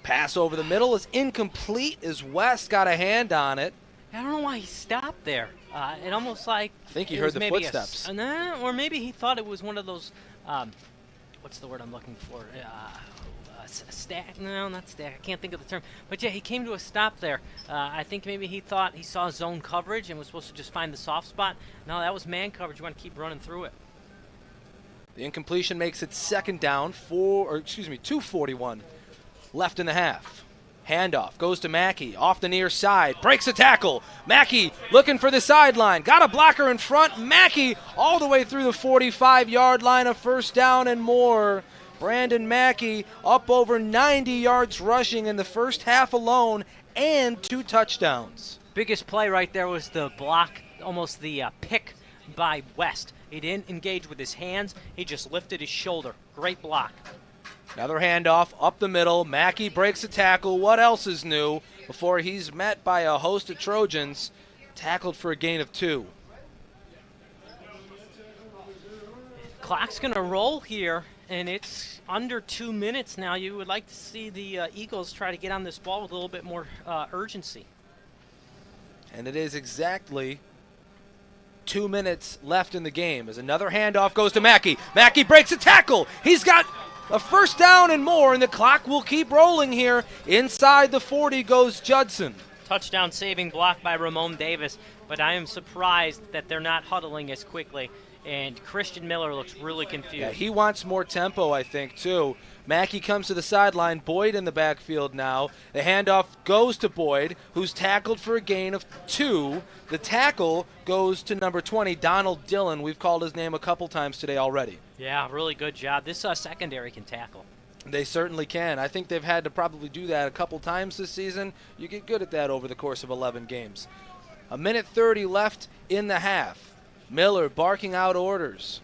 Pass over the middle is incomplete as West got a hand on it. I don't know why he stopped there. It almost like I think he heard the footsteps. Or maybe he thought it was one of those, what's the word I'm looking for? Stack? No, not stack. I can't think of the term. But yeah, he came to a stop there. I think maybe he thought he saw zone coverage and was supposed to just find the soft spot. No, that was man coverage. You want to keep running through it. The incompletion makes it 2nd down, 2:41 left in the half. Handoff goes to Mackey off the near side, breaks a tackle. Mackey looking for the sideline, got a blocker in front. Mackey all the way through the 45-yard line, of 1st down and more. Brandon Mackey up over 90 yards rushing in the first half alone and 2 touchdowns. Biggest play right there was the block, almost the pick by West. He didn't engage with his hands, he just lifted his shoulder. Great block. Another handoff up the middle. Mackey breaks a tackle. What else is new? Before he's met by a host of Trojans. Tackled for a gain of 2. Clock's going to roll here, and it's under 2 minutes now. You would like to see the Eagles try to get on this ball with a little bit more urgency. And it is exactly 2 minutes left in the game as another handoff goes to Mackey. Mackey breaks a tackle. He's got a first down and more, and the clock will keep rolling here. Inside the 40 goes Judson. Touchdown saving block by Ramon Davis, but I am surprised that they're not huddling as quickly, and Christian Miller looks really confused. Yeah, he wants more tempo, I think, too. Mackey comes to the sideline. Boyd in the backfield now. The handoff goes to Boyd, who's tackled for a gain of 2. The tackle goes to number 20, Donald Dillon. We've called his name a couple times today already. Yeah, really good job. This secondary can tackle. They certainly can. I think they've had to probably do that a couple times this season. You get good at that over the course of 11 games. 1:30 left in the half. Miller barking out orders.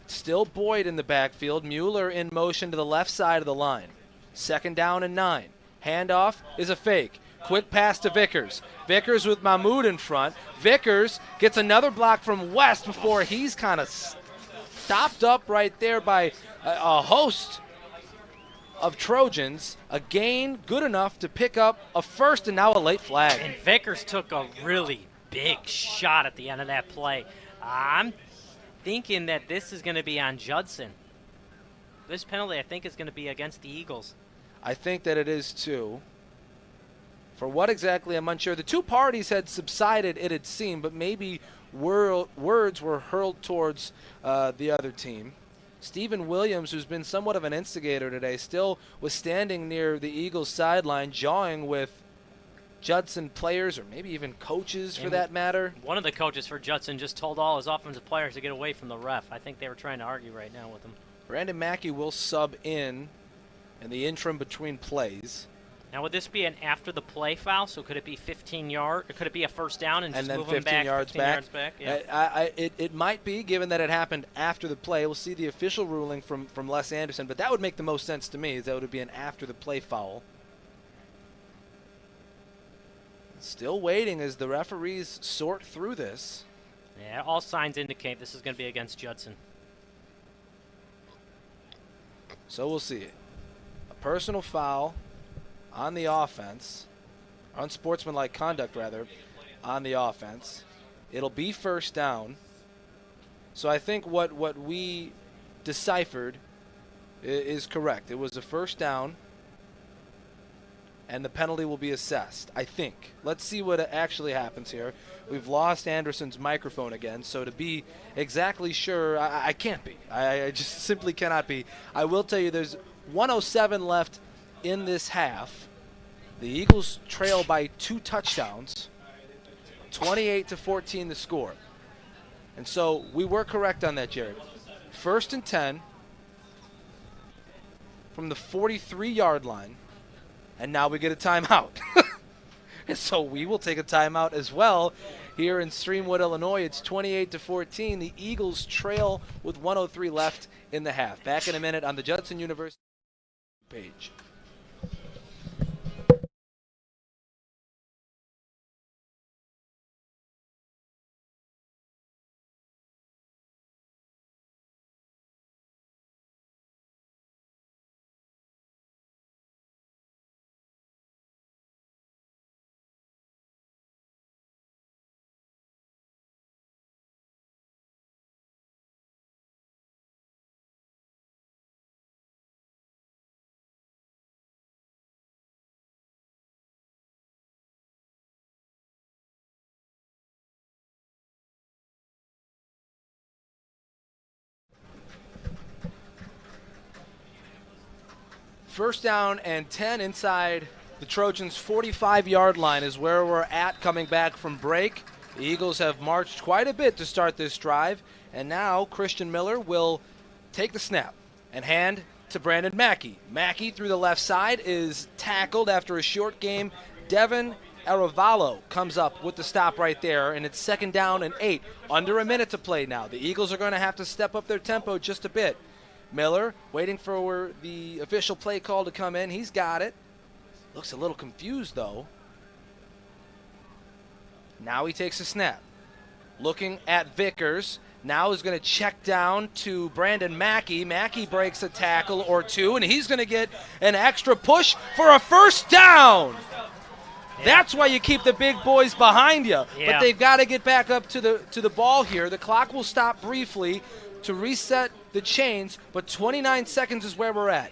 Still Boyd in the backfield. Mueller in motion to the left side of the line. 2nd down and 9. Handoff is a fake. Quick pass to Vickers. Vickers with Mahmoud in front. Vickers gets another block from West before he's kind of stopped up right there by a host of Trojans. A gain good enough to pick up a first and now a late flag. And Vickers took a really big shot at the end of that play. I'm thinking that this is going to be on Judson. This penalty, I think, is going to be against the Eagles. I think that it is too. For what exactly, I'm unsure. The two parties had subsided, it had seemed, but maybe words were hurled towards the other team. Stephen Williams, who's been somewhat of an instigator today, still was standing near the Eagles sideline, jawing with Judson players, or maybe even coaches for that matter. One of the coaches for Judson just told all his offensive players to get away from the ref. I think they were trying to argue right now with him. Brandon Mackey will sub in the interim between plays. Now, would this be an after-the-play foul? So could it be 15 yards, or could it be a first down and just then move 15 him back yards 15 back? yards back? Yeah. It might be, given that it happened after the play. We'll see the official ruling from Les Anderson, but that would make the most sense to me, is that would be an after-the-play foul. Still waiting as the referees sort through this. Yeah, all signs indicate this is going to be against Judson. So we'll see. A personal foul on the offense, unsportsmanlike conduct rather, on the offense. It'll be first down. So I think what we deciphered is correct. It was a first down, and the penalty will be assessed, I think. Let's see what actually happens here. We've lost Anderson's microphone again, so to be exactly sure, I can't be. I just simply cannot be. I will tell you there's 1:07 left in this half. The Eagles trail by 2 touchdowns, 28-14 the score. And so we were correct on that, Jared. 1st and 10 from the 43-yard line, and now we get a timeout. And so we will take a timeout as well here in Streamwood, Illinois. It's 28-14. The Eagles trail with 1:03 left in the half. Back in a minute on the Judson University page. First down and 10 inside the Trojans' 45-yard line is where we're at coming back from break. The Eagles have marched quite a bit to start this drive, and now Christian Miller will take the snap and hand to Brandon Mackey. Mackey through the left side is tackled after a short game. Devin Aravalo comes up with the stop right there, and it's 2nd down and 8. Under a minute to play now. The Eagles are going to have to step up their tempo just a bit. Miller waiting for the official play call to come in. He's got it. Looks a little confused, though. Now he takes a snap. Looking at Vickers. Now is going to check down to Brandon Mackey. Mackey breaks a tackle or two, and he's going to get an extra push for a first down. Yeah. That's why you keep the big boys behind you. Yeah. But they've got to get back up to the ball here. The clock will stop briefly to reset the chains, but 29 seconds is where we're at.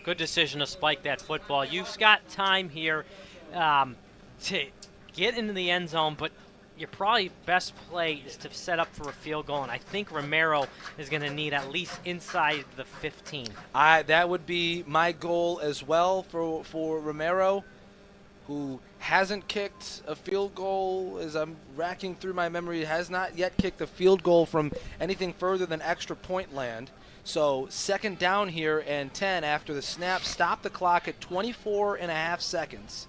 Good decision to spike that football. You've got time here to get into the end zone, but your probably best play is to set up for a field goal, and I think Romero is going to need at least inside the 15. That would be my goal as well for Romero, who hasn't kicked a field goal. As I'm racking through my memory, has not yet kicked a field goal from anything further than extra point land. So second down here and 10 after the snap. Stop the clock at 24.5 seconds.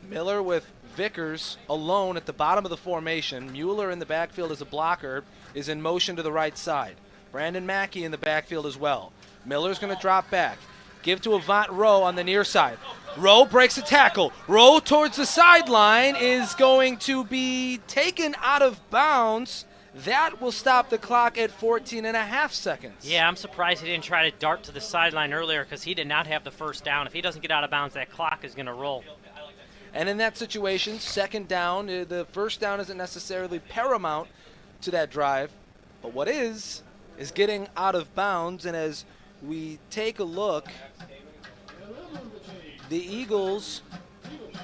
Miller with Vickers alone at the bottom of the formation. Mueller in the backfield as a blocker is in motion to the right side. Brandon Mackey in the backfield as well. Miller's going to drop back. Give to Avant Rowe on the near side. Rowe breaks a tackle. Rowe towards the sideline is going to be taken out of bounds. That will stop the clock at 14.5 seconds. Yeah, I'm surprised he didn't try to dart to the sideline earlier because he did not have the first down. If he doesn't get out of bounds, that clock is going to roll. And in that situation, second down, the first down isn't necessarily paramount to that drive. But what is getting out of bounds. And as we take a look, the Eagles...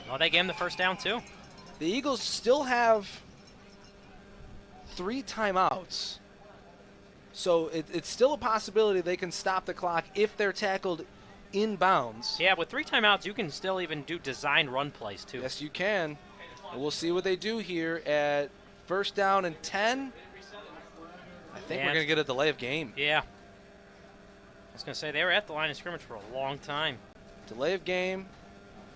Well, they gave him the first down, too. The Eagles still have 3 timeouts. So it's still a possibility they can stop the clock if they're tackled in bounds. Yeah, with 3 timeouts, you can still even do designed run plays, too. Yes, you can. And we'll see what they do here at first down and 10. I think we're going to get a delay of game. Yeah. I was going to say, they were at the line of scrimmage for a long time. Delay of game,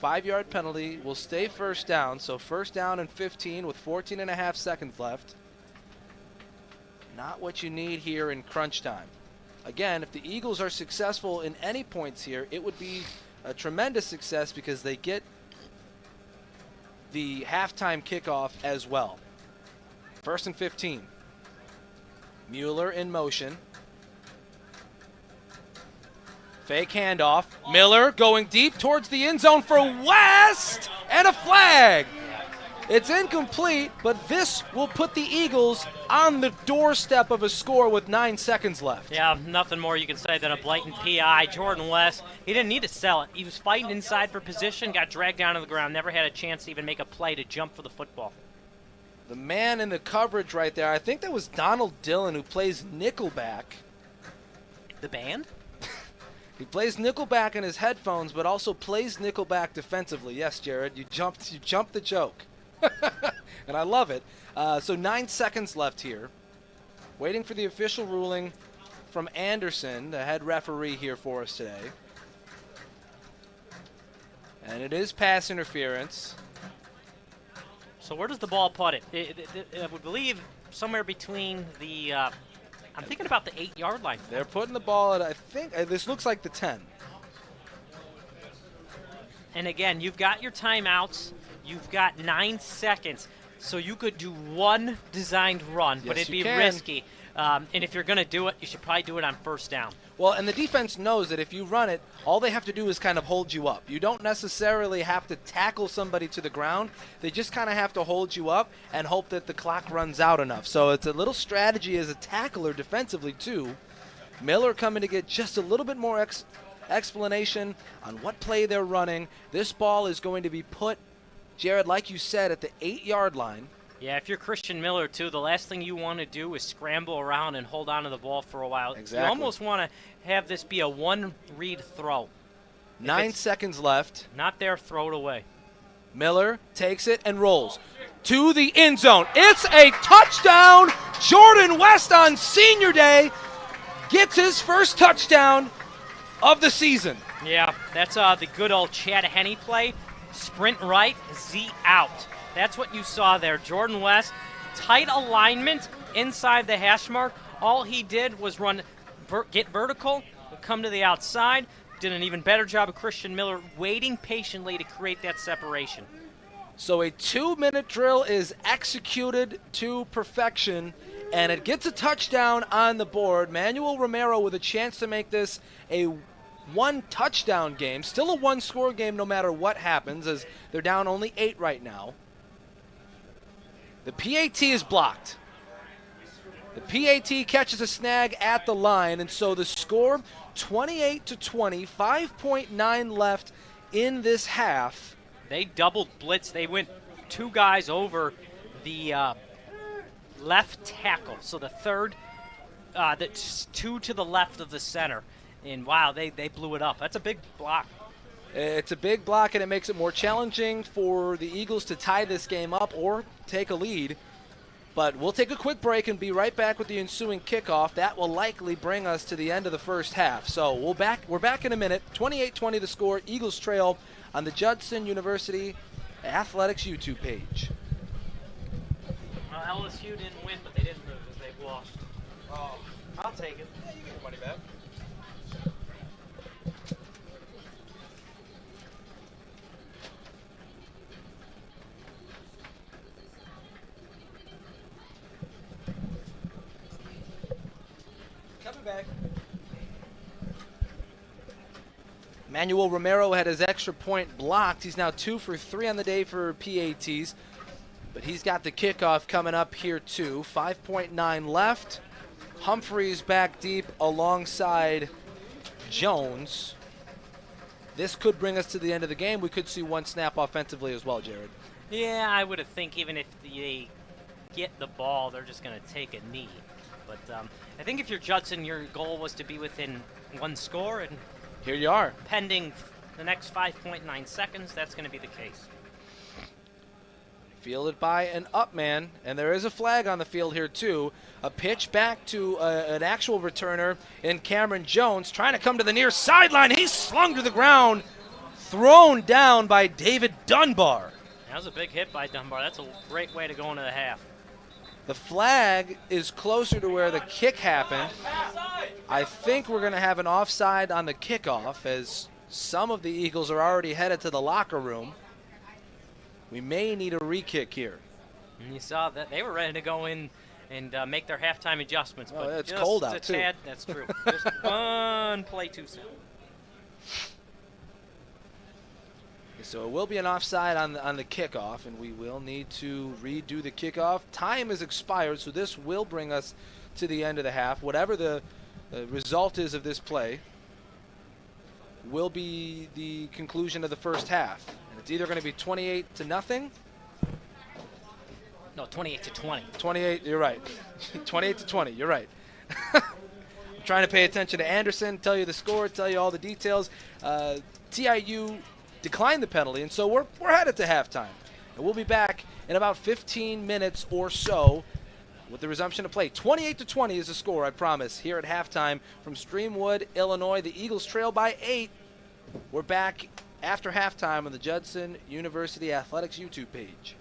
5-yard penalty. Will stay first down. So first down and 15 with 14.5 seconds left. Not what you need here in crunch time. Again, if the Eagles are successful in any points here, it would be a tremendous success because they get the halftime kickoff as well. First and 15. Mueller in motion. Fake handoff. Miller going deep towards the end zone for West, and a flag. It's incomplete, but this will put the Eagles on the doorstep of a score with 9 seconds left. Yeah, nothing more you can say than a blatant PI. Jordan West, he didn't need to sell it. He was fighting inside for position, got dragged down to the ground, never had a chance to even make a play to jump for the football. The man in the coverage right there, I think that was Donald Dillon, who plays nickelback. The band? He plays nickelback in his headphones, but also plays nickelback defensively. Yes, Jared, you jumped the joke. And I love it. So 9 seconds left here. Waiting for the official ruling from Anderson, the head referee here for us today. And it is pass interference. So where does the ball put it? I would believe somewhere between the, I'm thinking about the 8-yard line. They're putting the ball at, I think, this looks like the 10. And again, you've got your timeouts. You've got 9 seconds. So you could do one designed run, but it'd be risky. And if you're going to do it, you should probably do it on first down. Well, and the defense knows that if you run it, all they have to do is kind of hold you up. You don't necessarily have to tackle somebody to the ground. They just kind of have to hold you up and hope that the clock runs out enough. So it's a little strategy as a tackler defensively, too. Miller coming to get just a little bit more explanation on what play they're running. This ball is going to be put, Jared, like you said, at the 8-yard line. Yeah, if you're Christian Miller, too, the last thing you want to do is scramble around and hold on to the ball for a while. Exactly. You almost want to have this be a one-read throw. 9 seconds left. Not there, throw it away. Miller takes it and rolls to the end zone. It's a touchdown. Jordan West on senior day gets his first touchdown of the season. Yeah, that's the good old Chad Henne play. Sprint right, Z out. That's what you saw there. Jordan West, tight alignment inside the hash mark. All he did was get vertical, come to the outside. Did an even better job of Christian Miller waiting patiently to create that separation. So a 2-minute drill is executed to perfection, and it gets a touchdown on the board. Manuel Romero with a chance to make this a one-touchdown game. Still a one-score game no matter what happens, as they're down only 8 right now. The PAT is blocked. The PAT catches a snag at the line, and so the score 28-20, 5.9 left in this half. They doubled blitz. They went 2 guys over the left tackle. So the third, that's 2 to the left of the center. And wow, they blew it up. That's a big block. It's a big block, and it makes it more challenging for the Eagles to tie this game up or take a lead. But we'll take a quick break and be right back with the ensuing kickoff. That will likely bring us to the end of the first half. So we're back in a minute. 28-20 the score. Eagles trail on the Judson University Athletics YouTube page. Well, LSU didn't win, but they didn't lose because they lost. Oh, I'll take it. Yeah, you get your money back. Coming back. Manuel Romero had his extra point blocked. He's now 2 for 3 on the day for PATs. But he's got the kickoff coming up here too. 5.9 left. Humphreys back deep alongside Jones. This could bring us to the end of the game. We could see one snap offensively as well, Jared. Yeah, I would have think even if they get the ball, they're just going to take a knee. But I think if you're Judson, your goal was to be within 1 score, and Here you are. pending the next 5.9 seconds, that's going to be the case. Fielded by an up man, and there is a flag on the field here too. A pitch back to an actual returner in Cameron Jones, trying to come to the near sideline. He's slung to the ground, thrown down by David Dunbar. That was a big hit by Dunbar. That's a great way to go into the half. The flag is closer to where the kick happened. I think we're going to have an offside on the kickoff, as some of the Eagles are already headed to the locker room. We may need a re-kick here. And you saw that they were ready to go in and make their halftime adjustments. Oh, But it's just cold out, a too. tad, that's true. Just one play too soon. So it will be an offside on the kickoff, and we will need to redo the kickoff. Time has expired, so this will bring us to the end of the half. Whatever the result is of this play will be the conclusion of the first half. And it's either going to be 28-0. No, 28-20. 28, you're right. 28-20, you're right. I'm trying to pay attention to Anderson, tell you the score, tell you all the details. TIU declined the penalty, and so we're headed to halftime. And we'll be back in about 15 minutes or so with the resumption of play. 28-20 is the score, I promise, here at halftime from Streamwood, Illinois. The Eagles trail by 8. We're back after halftime on the Judson University Athletics YouTube page.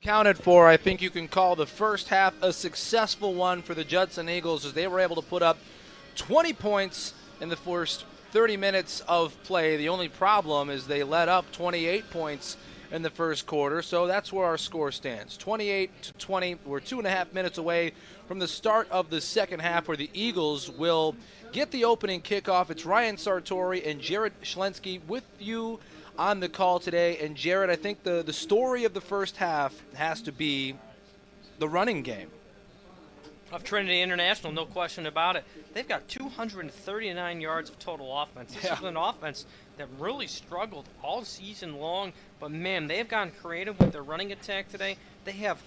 accounted for, I think you can call the first half a successful one for the Judson Eagles as they were able to put up 20 points in the first 30 minutes of play. The only problem is they let up 28 points in the first quarter, so that's where our score stands. 28-20. We're 2.5 minutes away from the start of the second half where the Eagles will get the opening kickoff. It's Ryan Sartori and Jared Schlensky with you on the call today. And Jared, I think the story of the first half has to be the running game of Trinity International, no question about it. They've got 239 yards of total offense. This is an offense that really struggled all season long, but man, they have gotten creative with their running attack today. They have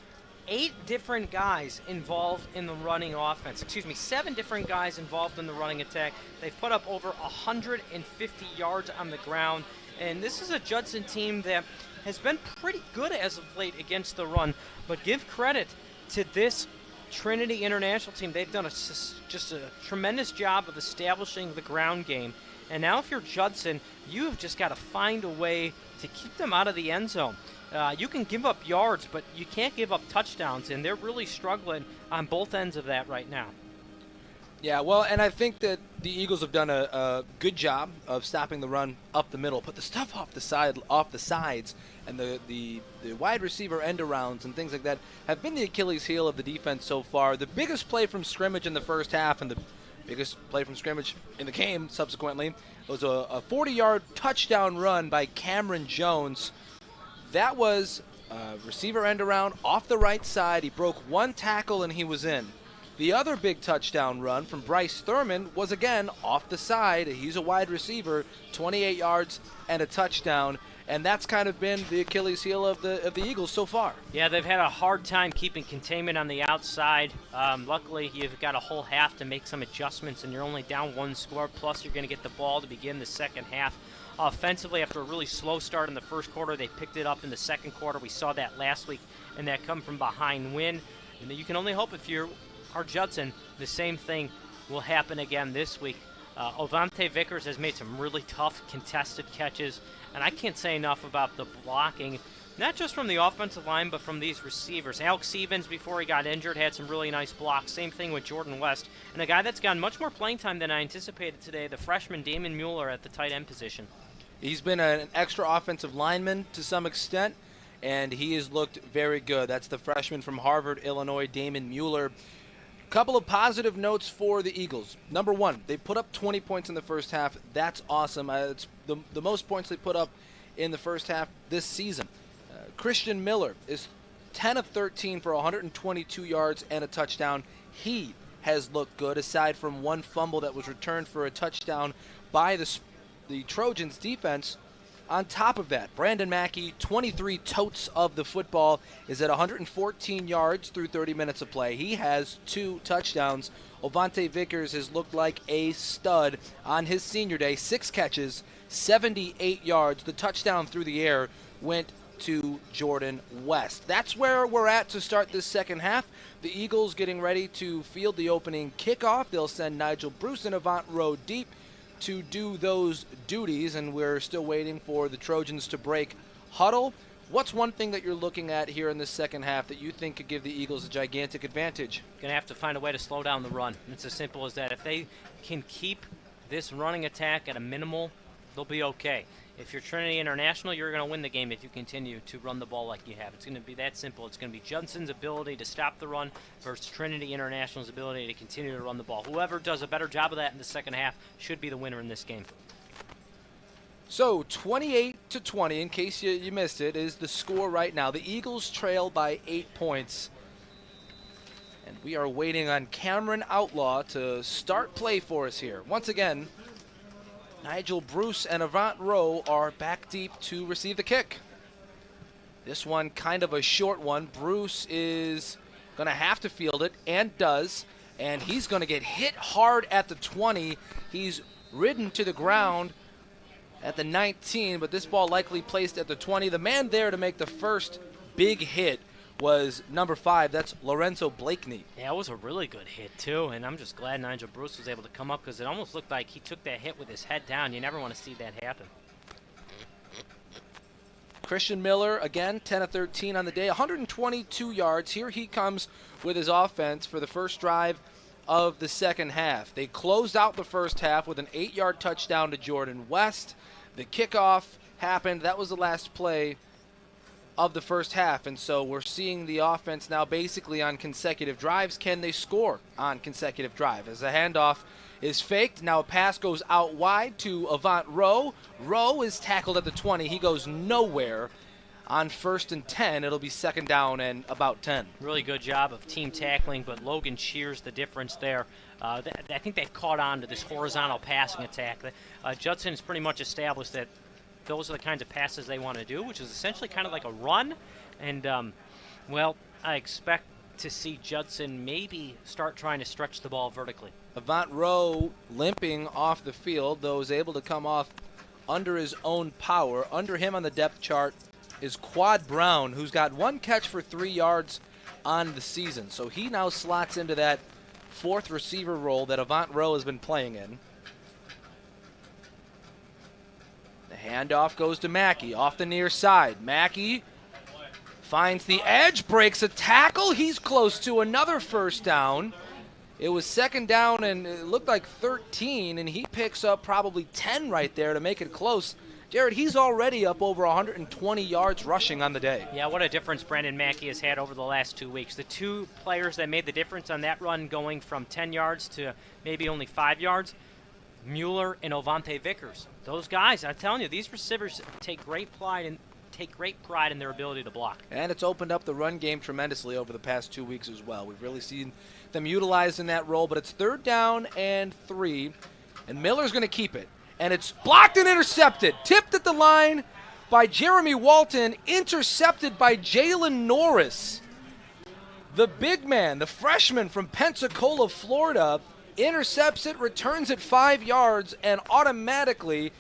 8 different guys involved in the running offense. 7 different guys involved in the running attack. They've put up over 150 yards on the ground, and this is a Judson team that has been pretty good as of late against the run, but give credit to this Trinity International team. They've done just a tremendous job of establishing the ground game. And now if you're Judson, you have just got to find a way to keep them out of the end zone. You can give up yards, but you can't give up touchdowns, and they're really struggling on both ends of that right now. Yeah, well, and I think that the Eagles have done a good job of stopping the run up the middle, but the stuff off the sides, and the wide receiver end arounds and things like that have been the Achilles heel of the defense so far. The biggest play from scrimmage in the first half and the biggest play from scrimmage in the game subsequently was a 40-yard touchdown run by Cameron Jones. That was a receiver end around off the right side. He broke one tackle and he was in. The other big touchdown run from Bryce Thurman was, again, off the side. He's a wide receiver, 28 yards and a touchdown. And that's kind of been the Achilles heel of the Eagles so far. Yeah, they've had a hard time keeping containment on the outside. Luckily, you've got a whole half to make some adjustments, and you're only down 1 score. Plus, you're going to get the ball to begin the second half. Offensively, after a really slow start in the first quarter, they picked it up in the second quarter. We saw that last week, and that come from behind win. And you can only hope if you're Judson, the same thing will happen again this week. Ovante Vickers has made some really tough contested catches, and I can't say enough about the blocking, not just from the offensive line, but from these receivers. Alex Stevens, before he got injured, had some really nice blocks. Same thing with Jordan West. And a guy that's gotten much more playing time than I anticipated today, the freshman Damon Mueller at the tight end position. He's been an extra offensive lineman to some extent, and he has looked very good. That's the freshman from Harvard, Illinois, Damon Mueller. Couple of positive notes for the Eagles. Number one, they put up 20 points in the first half. That's awesome. It's the most points they put up in the first half this season. Christian Miller is 10 of 13 for 122 yards and a touchdown. He has looked good, aside from one fumble that was returned for a touchdown by the Trojans defense. On top of that, Brandon Mackey, 23 totes of the football, is at 114 yards through 30 minutes of play. He has 2 touchdowns. Ovante Vickers has looked like a stud on his senior day. 6 catches, 78 yards. The touchdown through the air went to Jordan West. That's where we're at to start this second half. The Eagles getting ready to field the opening kickoff. They'll send Nigel Bruce and Avant Rowe deep to do those duties, and we're still waiting for the Trojans to break huddle. What's one thing that you're looking at here in this second half that you think could give the Eagles a gigantic advantage? Going to have to find a way to slow down the run. It's as simple as that. If they can keep this running attack at a minimal, they'll be okay. If you're Trinity International, you're going to win the game if you continue to run the ball like you have. It's going to be that simple. It's going to be Judson's ability to stop the run versus Trinity International's ability to continue to run the ball. Whoever does a better job of that in the second half should be the winner in this game. So 28-20, in case you missed it, is the score right now. The Eagles trail by 8 points. And we are waiting on Cameron Outlaw to start play for us here. Once again, Nigel Bruce and Avant Rowe are back deep to receive the kick. This one kind of a short one. Bruce is going to have to field it, and does, and he's going to get hit hard at the 20. He's ridden to the ground at the 19, but this ball likely placed at the 20. The man there to make the first big hit was number 5. That's Lorenzo Blakeney. Yeah, it was a really good hit, too, and I'm just glad Nigel Bruce was able to come up because it almost looked like he took that hit with his head down. You never want to see that happen. Christian Miller, again, 10 of 13 on the day, 122 yards. Here he comes with his offense for the first drive of the second half. They closed out the first half with an 8-yard touchdown to Jordan West. The kickoff happened. That was the last play of the first half, and so we're seeing the offense now basically on consecutive drives. Can they score on consecutive drive? As the handoff is faked, now a pass goes out wide to Avant Rowe. Rowe is tackled at the 20. He goes nowhere. On 1st and 10, it'll be 2nd down and about 10. Really good job of team tackling, but Logan Shear's the difference there. I think they've caught on to this horizontal passing attack. Judson's pretty much established that those are the kinds of passes they want to do, which is essentially kind of like a run. And, well, I expect to see Judson maybe start trying to stretch the ball vertically. Avant Rowe limping off the field, though is able to come off under his own power. Under him on the depth chart is Quad Brown, who's got 1 catch for 3 yards on the season. So he now slots into that 4th receiver role that Avant Rowe has been playing in. The handoff goes to Mackey off the near side. Mackey finds the edge, breaks a tackle. He's close to another 1st down. It was 2nd down and it looked like 13, and he picks up probably 10 right there to make it close. Jared, he's already up over 120 yards rushing on the day. Yeah, what a difference Brandon Mackey has had over the last 2 weeks. The 2 players that made the difference on that run going from 10 yards to maybe only 5 yards, Mueller and Ovante Vickers. Those guys, I'm telling you, these receivers take great pride in their ability to block. And it's opened up the run game tremendously over the past 2 weeks as well. We've really seen them utilized in that role, but it's 3rd down and 3, and Miller's going to keep it. And it's blocked and intercepted. Tipped at the line by Jeremy Walton, intercepted by Jalen Norris. The big man, the freshman from Pensacola, Florida, intercepts it, returns it 5 yards, and automatically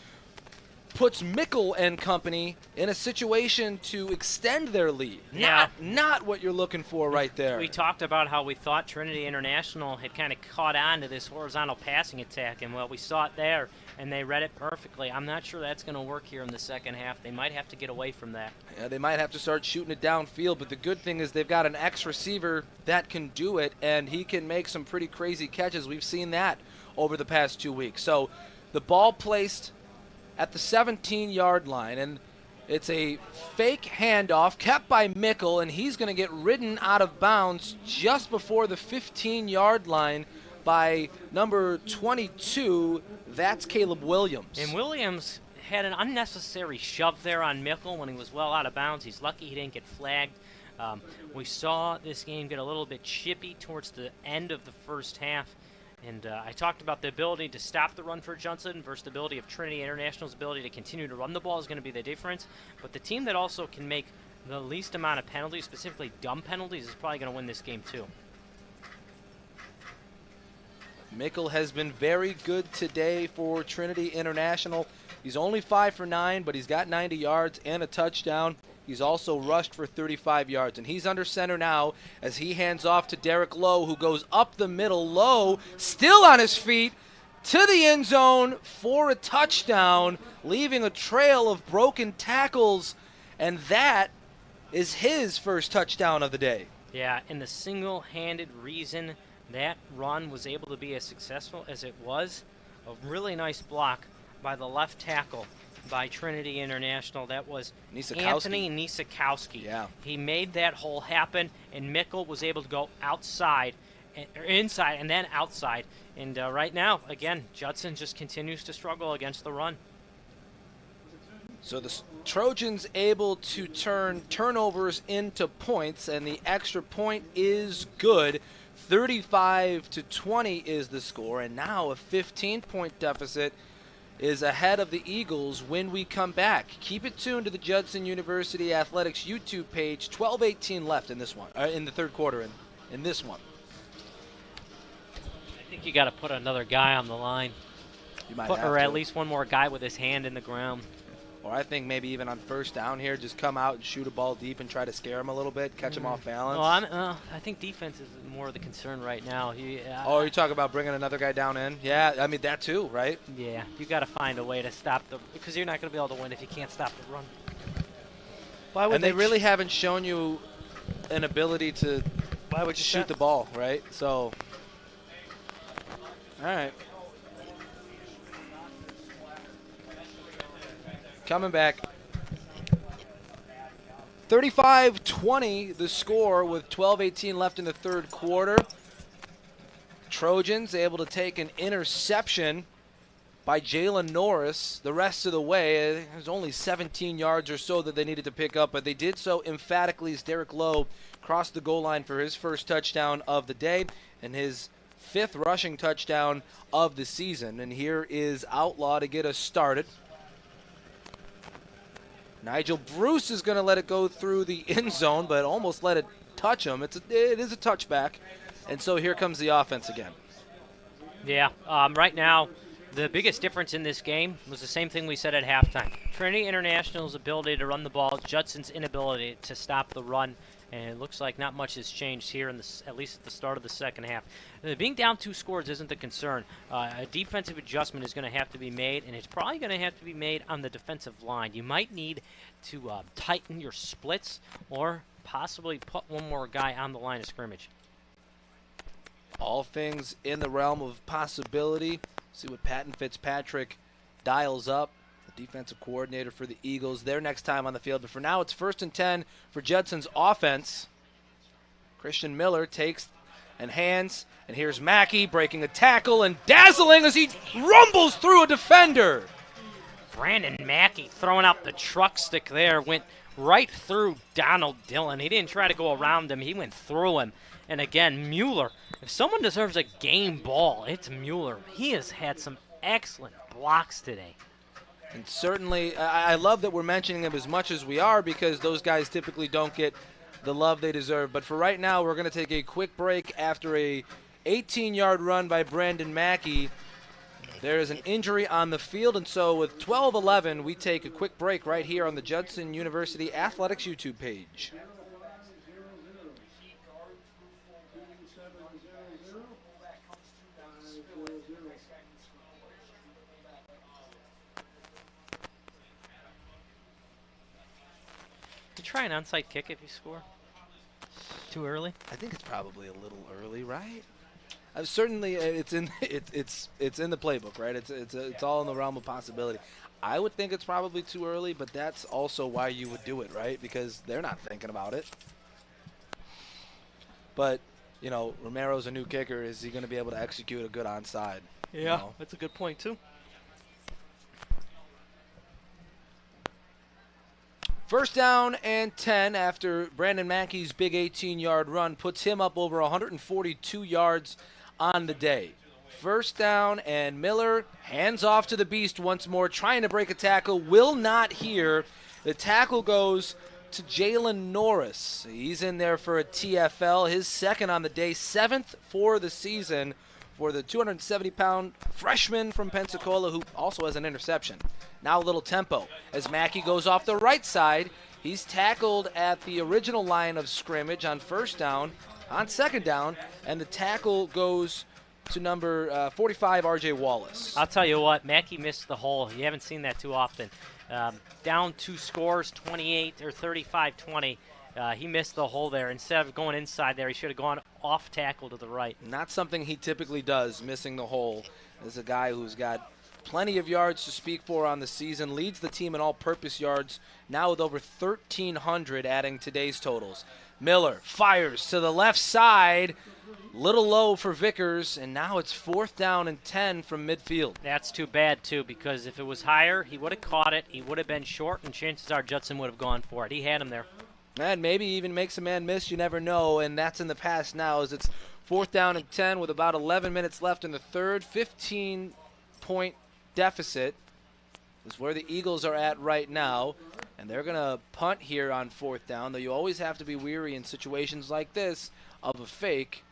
puts Mickle and company in a situation to extend their lead. Yeah. Not what you're looking for right there. We talked about how we thought Trinity International had kind of caught on to this horizontal passing attack, and well, we saw it there, and they read it perfectly. I'm not sure that's going to work here in the second half. They might have to get away from that. Yeah, they might have to start shooting it downfield, but the good thing is they've got an ex-receiver that can do it, and he can make some pretty crazy catches. We've seen that over the past 2 weeks. So the ball placed at the 17-yard line, and it's a fake handoff kept by Mickle, and he's going to get ridden out of bounds just before the 15-yard line by number 22. That's Caleb Williams. And Williams had an unnecessary shove there on Mickle when he was well out of bounds. He's lucky he didn't get flagged. We saw this game get a little bit chippy towards the end of the first half. And I talked about the ability to stop the run for Judson versus the ability of Trinity International's ability to continue to run the ball is going to be the difference. But the team that also can make the least amount of penalties, specifically dumb penalties, is probably going to win this game too. Mickle has been very good today for Trinity International. He's only 5 for 9, but he's got 90 yards and a touchdown. He's also rushed for 35 yards, and he's under center now as he hands off to Derek Lowe, who goes up the middle. Lowe still on his feet to the end zone for a touchdown, leaving a trail of broken tackles, and that is his first touchdown of the day. Yeah, and the single-handed reason that run was able to be as successful as it was, a really nice block by the left tackle by Trinity International. That was Anthony Nisakowski. Yeah. He made that hole happen, and Mickle was able to go outside, or inside, and then outside. And right now, again, Judson just continues to struggle against the run. So the Trojans able to turn turnovers into points, and the extra point is good. 35-20 is the score, and now a 15-point deficit is ahead of the Eagles when we come back. Keep it tuned to the Judson University Athletics YouTube page. 12:18 left in this one, in the third quarter, in this one. I think you got to put another guy on the line, You might or at least one more guy with his hand in the ground. Or I think maybe even on first down here, just come out and shoot a ball deep and try to scare him a little bit, catch him off balance. Well, I think defense is more of the concern right now. You talk about bringing another guy down in? Yeah, I mean, that too, right? Yeah, you got to find a way to stop because you're not going to be able to win if you can't stop the run. And they really haven't shown you an ability to shoot the ball, right? So, all right. Coming back. 35-20 the score with 12:18 left in the third quarter. Trojans able to take an interception by Jalen Norris the rest of the way. It was only 17 yards or so that they needed to pick up, but they did so emphatically as Derek Lowe crossed the goal line for his first touchdown of the day and his 5th rushing touchdown of the season. And here is Outlaw to get us started. Nigel Bruce is going to let it go through the end zone, but almost let it touch him. It is a touchback. And so here comes the offense again. Yeah, right now, the biggest difference in this game was the same thing we said at halftime. Trinity International's ability to run the ball, Judson's inability to stop the run, and it looks like not much has changed here, at least at the start of the second half. Being down 2 scores isn't the concern. A defensive adjustment is going to have to be made, and it's probably going to have to be made on the defensive line. You might need to tighten your splits or possibly put one more guy on the line of scrimmage. All things in the realm of possibility. See what Patton Fitzpatrick dials up, the defensive coordinator for the Eagles, their next time on the field. But for now, it's 1st and 10 for Judson's offense. Christian Miller takes and hands, and here's Mackey breaking a tackle and dazzling as he rumbles through a defender. Brandon Mackey throwing out the truck stick there, went right through Donald Dillon. He didn't try to go around him, he went through him. And again, Mueller, if someone deserves a game ball, it's Mueller. He has had some excellent blocks today. And certainly, I love that we're mentioning him as much as we are because those guys typically don't get the love they deserve. But for right now, we're going to take a quick break after a 18-yard run by Brandon Mackey. There is an injury on the field, and so with 12-11, we take a quick break right here on the Judson University Athletics YouTube page. Try an onside kick if you score. Too early? I think it's probably a little early, right? Certainly, it's in the playbook, right? It's all in the realm of possibility. I would think it's probably too early, but that's also why you would do it, right? Because they're not thinking about it. But you know, Romero's a new kicker. Is he going to be able to execute a good onside? Yeah, you know? That's a good point too. First down and 10 after Brandon Mackey's big 18-yard run puts him up over 142 yards on the day. First down, and Miller hands off to the beast once more, trying to break a tackle, will not hear. The tackle goes to Jalen Norris. He's in there for a TFL, his 2nd on the day, 7th for the season for the 270-pound freshman from Pensacola who also has an interception. Now a little tempo as Mackey goes off the right side. He's tackled at the original line of scrimmage on 1st down, on 2nd down, and the tackle goes to number 45, R.J. Wallace. I'll tell you what, Mackey missed the hole. You haven't seen that too often. Down 2 scores, 28 or 35-20. He missed the hole there. Instead of going inside there, he should have gone off tackle to the right. Not something he typically does, missing the hole. This is a guy who's got plenty of yards to speak for on the season, leads the team in all-purpose yards, now with over 1,300 adding today's totals. Miller fires to the left side, little low for Vickers, and now it's 4th down and 10 from midfield. That's too bad, too, because if it was higher, he would have caught it, he would have been short, and chances are Judson would have gone for it. He had him there. And maybe even makes a man miss, you never know, and that's in the past now as it's 4th down and 10 with about 11 minutes left in the third. 15-point deficit is where the Eagles are at right now, and they're going to punt here on 4th down, though you always have to be weary in situations like this of a fake.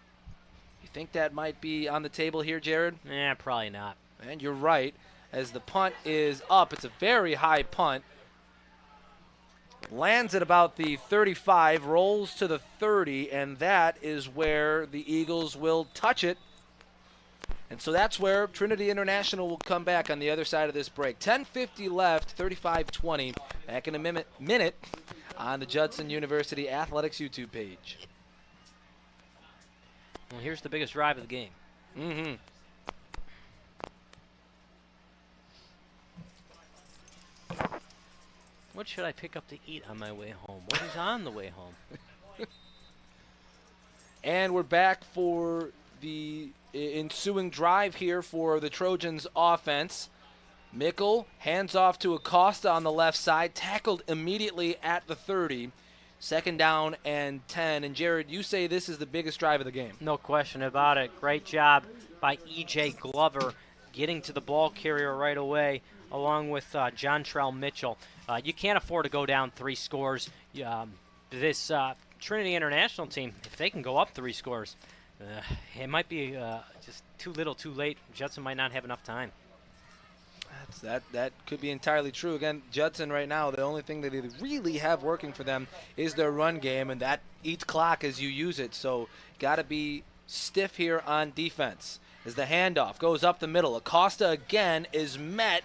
You think that might be on the table here, Jared? Probably not. And you're right, as the punt is up. It's a very high punt. Lands at about the 35, rolls to the 30, and that is where the Eagles will touch it. And so that's where Trinity International will come back on the other side of this break. 10:50 left, 35-20. Back in a minute on the Judson University Athletics YouTube page. Well, here's the biggest drive of the game. Mm-hmm. What should I pick up to eat on my way home? What is on the way home? And we're back for the ensuing drive here for the Trojans offense. Mickle hands off to Acosta on the left side, tackled immediately at the 30. Second down and 10. And Jared, you say this is the biggest drive of the game. No question about it. Great job by E.J. Glover getting to the ball carrier right away, along with John Trell Mitchell. You can't afford to go down 3 scores. This Trinity International team, if they can go up 3 scores, it might be just too little too late. Judson might not have enough time. That could be entirely true. Again, Judson right now, the only thing that they really have working for them is their run game, and that eats clock as you use it. So got to be stiff here on defense. As the handoff goes up the middle, Acosta again is met,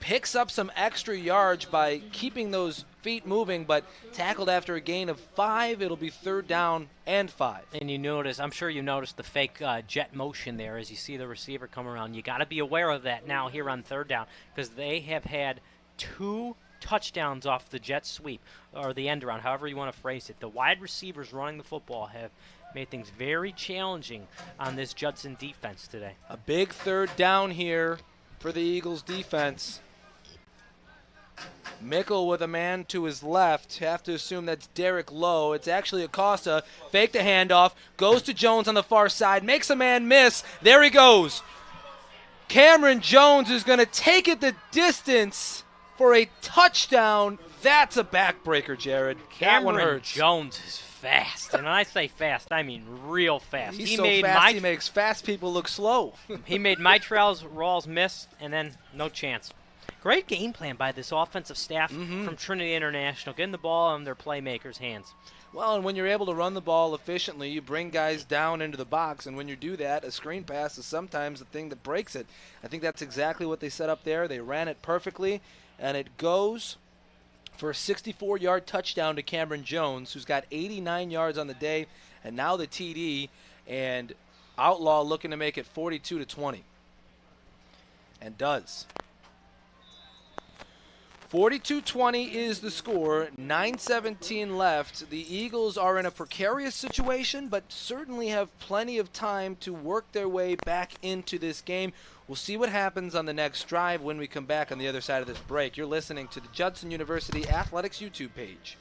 picks up some extra yards by keeping those feet moving, but tackled after a gain of 5. It'll be 3rd down and 5. And you notice, I'm sure you noticed the fake jet motion there as you see the receiver come around. You got to be aware of that now here on 3rd down, because they have had 2 touchdowns off the jet sweep, or the end around, however you want to phrase it. The wide receivers running the football have made things very challenging on this Judson defense today. A big 3rd down here for the Eagles defense. Mickle with a man to his left. Have to assume that's Derek Lowe. It's actually Acosta. Fake the handoff. Goes to Jones on the far side. Makes a man miss. There he goes. Cameron Jones is going to take it the distance for a touchdown. That's a backbreaker, Jared. That one Cameron hurts. Jones is fast. And when I say fast, I mean real fast. He's so fast, he makes fast people look slow. He made Mitrell's Rawls miss, and then no chance. Great game plan by this offensive staff from Trinity International, getting the ball in their playmakers' hands. Well, and when you're able to run the ball efficiently, you bring guys down into the box, and when you do that, a screen pass is sometimes the thing that breaks it. I think that's exactly what they set up there. They ran it perfectly, and it goes for a 64-yard touchdown to Cameron Jones, who's got 89 yards on the day, and now the TD, and Outlaw looking to make it 42-20, and does. 42-20 is the score, 9:17 left. The Eagles are in a precarious situation, but certainly have plenty of time to work their way back into this game. We'll see what happens on the next drive when we come back on the other side of this break. You're listening to the Judson University Athletics YouTube page.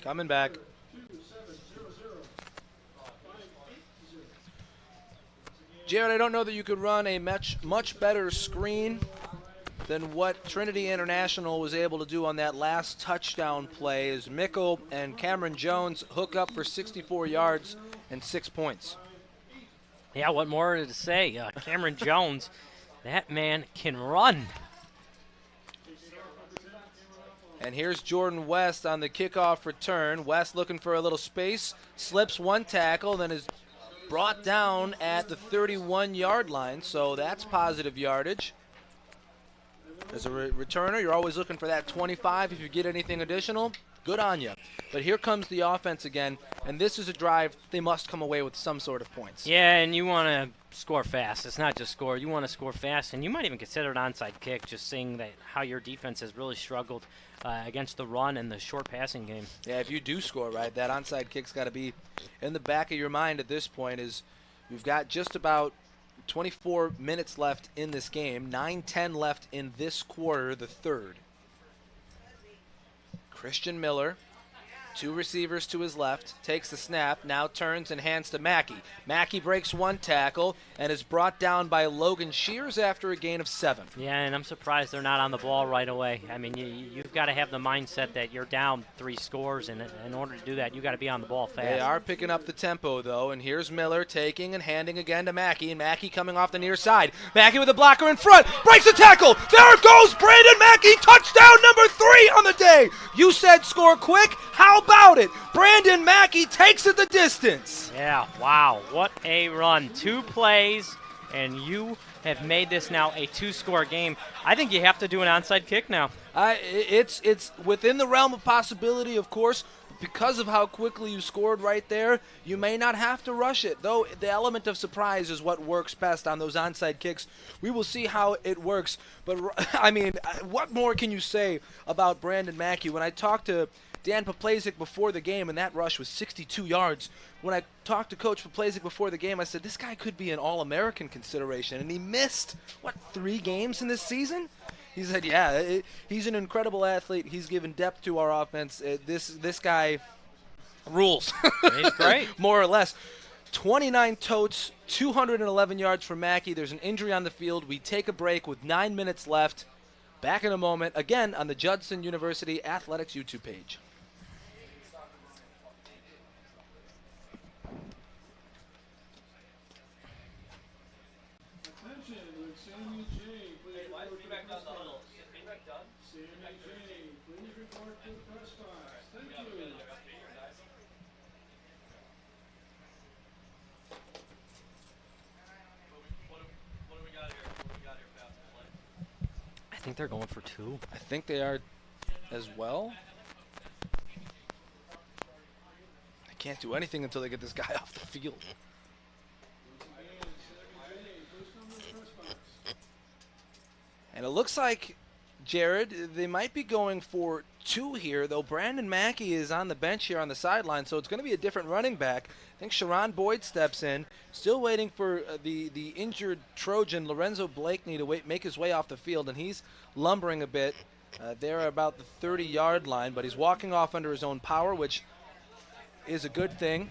Coming back. Jared, I don't know that you could run a much better screen than what Trinity International was able to do on that last touchdown play as Mickle and Cameron Jones hook up for 64 yards and 6 points. Yeah, what more to say? Cameron Jones, that man can run. And here's Jordan West on the kickoff return. West looking for a little space, slips one tackle, then is brought down at the 31-yard line, so that's positive yardage. As a returner, you're always looking for that 25. If you get anything additional, good on you. But here comes the offense again, and this is a drive they must come away with some sort of points. Yeah, and you want to score fast. It's not just score. You want to score fast, and you might even consider an onside kick, just seeing that how your defense has really struggled against the run and the short passing game. Yeah, if you do score right, that onside kick's got to be in the back of your mind at this point. Is we've got just about 24 minutes left in this game, 9:10 left in this quarter, the third. Christian Miller Two receivers to his left, takes the snap, now turns and hands to Mackey. Mackey breaks one tackle and is brought down by Logan Shears after a gain of 7. Yeah, and I'm surprised they're not on the ball right away. I mean, you've got to have the mindset that you're down 3 scores, and in order to do that, you've got to be on the ball fast. They are picking up the tempo, though, and here's Miller taking and handing again to Mackey, and Mackey coming off the near side. Mackey with a blocker in front, breaks a tackle. There goes Brandon Mackey, touchdown number 3 on the day. You said score quick. How about it? Brandon Mackey takes it the distance. Yeah, wow, what a run. 2 plays, and you have made this now a 2-score game. I think you have to do an onside kick now. It's within the realm of possibility, of course. Because of how quickly you scored right there, you may not have to rush it. Though the element of surprise is what works best on those onside kicks. We will see how it works. But, I mean, what more can you say about Brandon Mackey? When I talked to Dan Paplazik before the game, and that rush was 62 yards. When I talked to Coach Paplazik before the game, I said, this guy could be an All-American consideration. And he missed, 3 games in this season? He said, yeah, he's an incredible athlete. He's given depth to our offense. This guy rules. He's great. More or less. 29 totes, 211 yards for Mackey. There's an injury on the field. We take a break with 9 minutes left. Back in a moment, again, on the Judson University Athletics YouTube page. I think they're going for 2. I think they are as well. I can't do anything until they get this guy off the field. And it looks like, Jared, they might be going for 2 here, though Brandon Mackey is on the bench here on the sideline, so it's going to be a different running back. I think Sharon Boyd steps in, still waiting for the injured Trojan, Lorenzo Blakeney, to make his way off the field, and he's lumbering a bit. They're about the 30-yard line, but he's walking off under his own power, which is a good thing.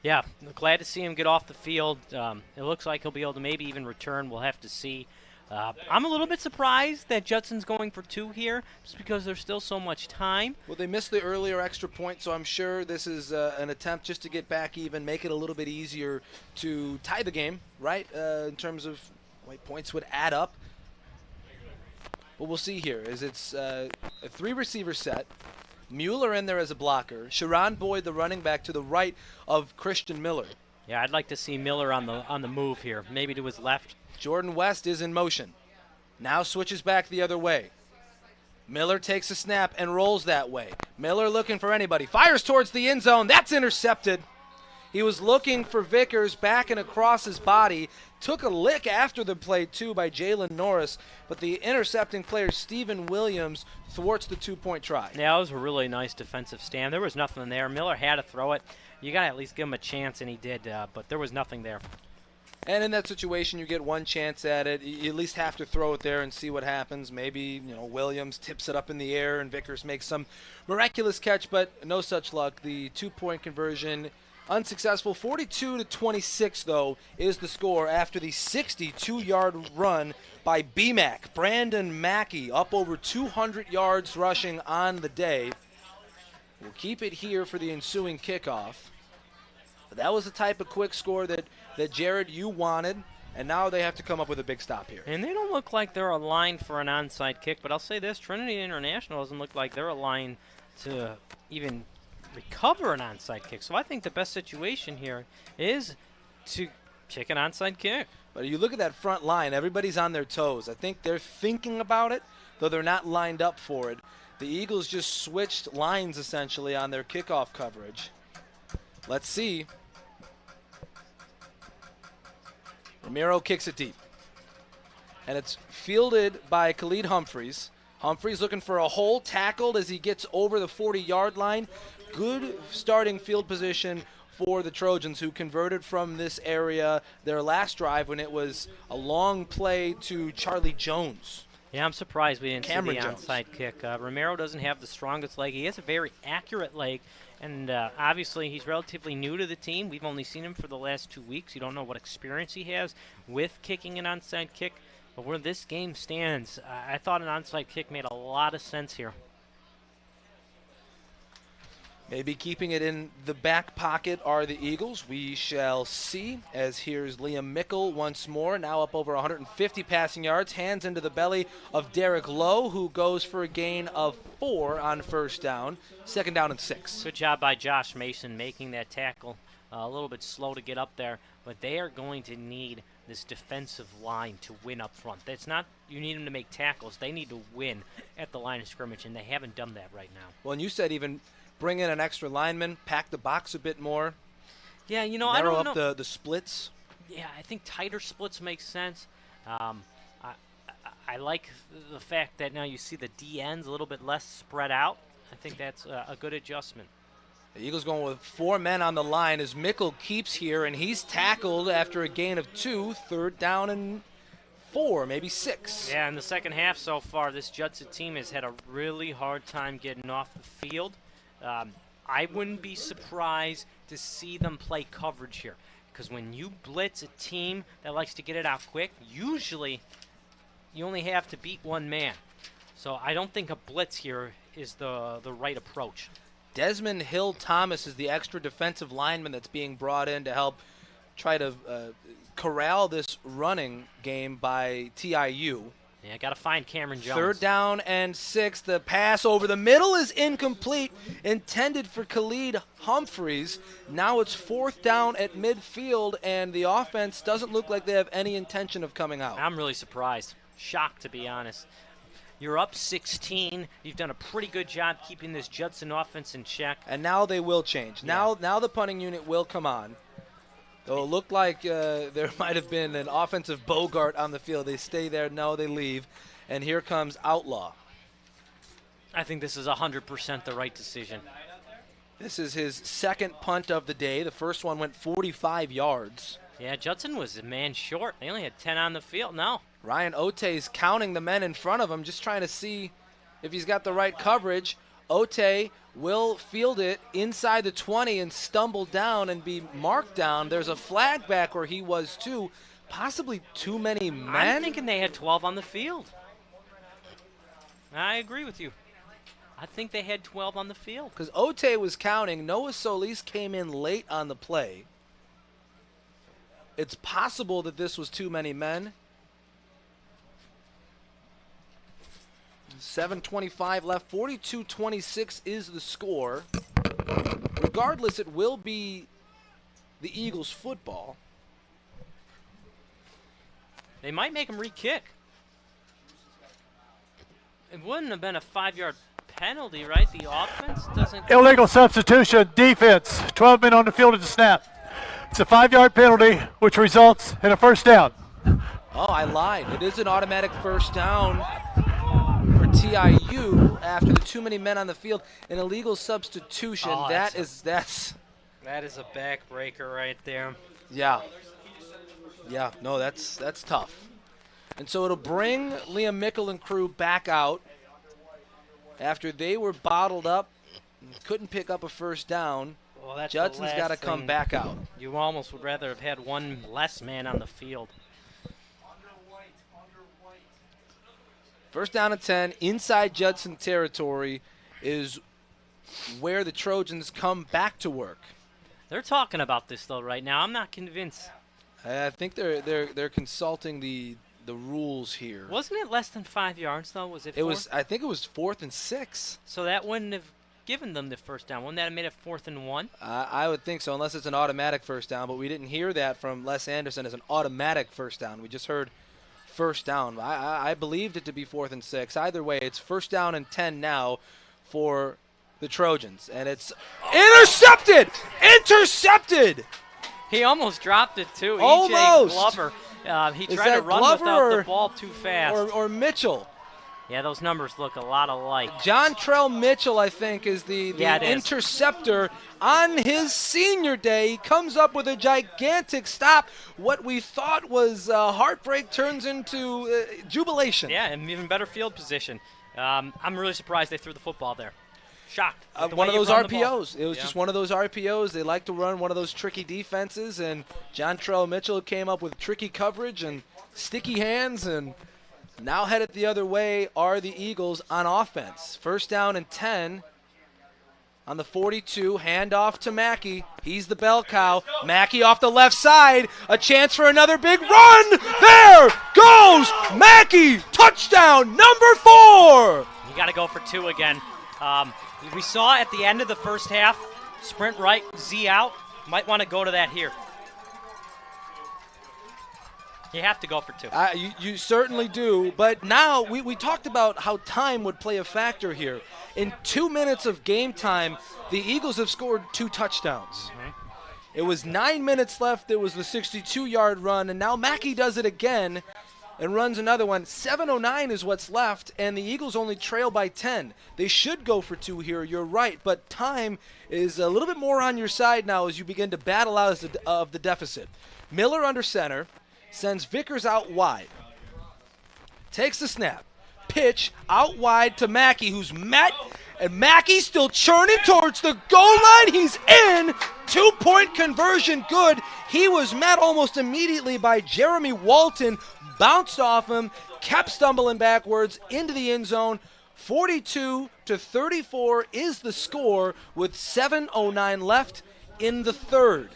Yeah, glad to see him get off the field. It looks like he'll be able to maybe even return. We'll have to see. I'm a little bit surprised that Judson's going for 2 here, just because there's still so much time. Well, they missed the earlier extra point, so I'm sure this is an attempt just to get back even, make it a little bit easier to tie the game, right, in terms of points would add up. What we'll see here is it's a 3-receiver set. Mueller in there as a blocker. Sharon Boyd, the running back, to the right of Christian Miller. Yeah, I'd like to see Miller on the move here, maybe to his left. Jordan West is in motion. Now switches back the other way. Miller takes a snap and rolls that way. Miller looking for anybody. Fires towards the end zone. That's intercepted. He was looking for Vickers back and across his body. Took a lick after the play, too, by Jalen Norris. But the intercepting player, Stephen Williams, thwarts the 2-point try. Yeah, it was a really nice defensive stand. There was nothing there. Miller had to throw it. You got to at least give him a chance, and he did. But there was nothing there. And in that situation, you get one chance at it. You at least have to throw it there and see what happens. Maybe, Williams tips it up in the air and Vickers makes some miraculous catch, but no such luck. The 2-point conversion unsuccessful. 42-26, though, is the score after the 62-yard run by BMAC. Brandon Mackey up over 200 yards rushing on the day. We'll keep it here for the ensuing kickoff. But that was the type of quick score that Jared, you wanted, and now they have to come up with a big stop here. And they don't look like they're aligned for an onside kick, but I'll say this, Trinity International doesn't look like they're aligned to even recover an onside kick. So I think the best situation here is to kick an onside kick. But you look at that front line, everybody's on their toes. I think they're thinking about it, though they're not lined up for it. The Eagles just switched lines, essentially, on their kickoff coverage. Let's see. Ramiro kicks it deep. And it's fielded by Khalid Humphreys. Humphreys looking for a hole, tackled as he gets over the 40-yard line. Good starting field position for the Trojans, who converted from this area their last drive when it was a long play to Charlie Jones. Yeah, I'm surprised we didn't Cameron see the Jones. onside kick. Romero doesn't have the strongest leg. He has a very accurate leg, and obviously he's relatively new to the team. We've only seen him for the last 2 weeks. You don't know what experience he has with kicking an onside kick. But where this game stands, I thought an onside kick made a lot of sense here. Maybe keeping it in the back pocket are the Eagles. We shall see, as here's Liam Mickle once more, now up over 150 passing yards, hands into the belly of Derek Lowe, who goes for a gain of 4 on first down, 2nd down and 6. Good job by Josh Mason making that tackle. A little bit slow to get up there, but they are going to need this defensive line to win up front. That's not you need them to make tackles. They need to win at the line of scrimmage, and they haven't done that right now. Well, and you said even bring in an extra lineman, pack the box a bit more. Yeah, you know, narrow I don't know. up the splits. Yeah, I think tighter splits make sense. I like the fact that now you see the D ends a little bit less spread out. I think that's a good adjustment. The Eagles going with 4 men on the line as Mickle keeps here, and he's tackled after a gain of 2, 3rd down and 4, maybe 6. Yeah, in the second half so far, this Judson team has had a really hard time getting off the field. I wouldn't be surprised to see them play coverage here, because when you blitz a team that likes to get it out quick, usually you only have to beat one man. So I don't think a blitz here is the right approach. Desmond Hill Thomas is the extra defensive lineman that's being brought in to help try to corral this running game by TIU. Yeah, got to find Cameron Jones. 3rd down and 6. The pass over the middle is incomplete, intended for Khalid Humphreys. Now it's 4th down at midfield, and the offense doesn't look like they have any intention of coming out. I'm really surprised. Shocked, to be honest. You're up 16. You've done a pretty good job keeping this Judson offense in check. And now they will change. Yeah. Now the punting unit will come on. Though it looked like there might have been an offensive Bogart on the field. They stay there. No, they leave. And here comes Outlaw. I think this is 100% the right decision. This is his 2nd punt of the day. The first one went 45 yards. Yeah, Judson was a man short. They only had 10 on the field. No. Ryan Ote's counting the men in front of him, just trying to see if he's got the right coverage. Ote will field it inside the 20 and stumble down and be marked down. There's a flag back where he was too. Possibly too many men. I'm thinking they had 12 on the field. I agree with you. I think they had 12 on the field. Because Ote was counting. Noah Solis came in late on the play. It's possible that this was too many men. 7:25 left. 42-26 is the score. Regardless, it will be the Eagles football. They might make him re-kick. It wouldn't have been a 5-yard penalty, right? The offense doesn't... Illegal substitution, defense. 12 men on the field at the snap. It's a 5-yard penalty, which results in a first down. Oh, I lied. It is an automatic first down for TIU after the too many men on the field. An illegal substitution. Oh, That that is a backbreaker right there. Yeah. Yeah, no, that's tough. And so it'll bring Liam Mickle and crew back out after they were bottled up and couldn't pick up a first down. Well, that's Judson's got to come back out. You almost would rather have had one less man on the field. First down and 10, inside Judson territory is where the Trojans come back to work. They're talking about this, though, right now. I'm not convinced. I think they're consulting the rules here. Wasn't it less than 5 yards, though? Was it 4? I think it was 4th and 6. So that wouldn't have given them the first down. Wouldn't that have made it 4th and 1? I would think so, unless it's an automatic first down. But we didn't hear that from Les Anderson as an automatic first down. We just heard first down. I believed it to be 4th and 6. Either way, it's first down and 10 now for the Trojans. And it's intercepted! Intercepted! He almost dropped it, too. Almost. E.J. Glover. He Is tried to that run Glover without or- the ball too fast. Or Mitchell. Yeah, those numbers look a lot alike. Jontrell Mitchell, I think, is the interceptor on his senior day. He comes up with a gigantic stop. What we thought was heartbreak turns into jubilation. Yeah, and even better field position. I'm really surprised they threw the football there. Shocked. One of those RPOs. It was just one of those RPOs. They like to run one of those tricky defenses, and Jontrell Mitchell came up with tricky coverage and sticky hands, and now headed the other way are the Eagles on offense. First down and 10 on the 42. Handoff to Mackey. He's the bell cow. Mackey off the left side. A chance for another big run. There goes Mackey. Touchdown number 4. You got to go for 2 again. We saw at the end of the first half, sprint right, Z out. Might want to go to that here. You have to go for 2. You certainly do. But now we talked about how time would play a factor here. In 2 minutes of game time, the Eagles have scored 2 touchdowns. Mm-hmm. It was 9 minutes left. There was the 62-yard run, and now Mackey does it again and runs another one. 7:09 is what's left, and the Eagles only trail by 10. They should go for 2 here, you're right, but time is a little bit more on your side now as you begin to battle out of the deficit. Miller under center. Sends Vickers out wide. Takes the snap. Pitch out wide to Mackey, who's met. And Mackey still churning towards the goal line. He's in. 2-point conversion good. He was met almost immediately by Jeremy Walton. Bounced off him. Kept stumbling backwards into the end zone. 42-34 is the score with 7:09 left in the third.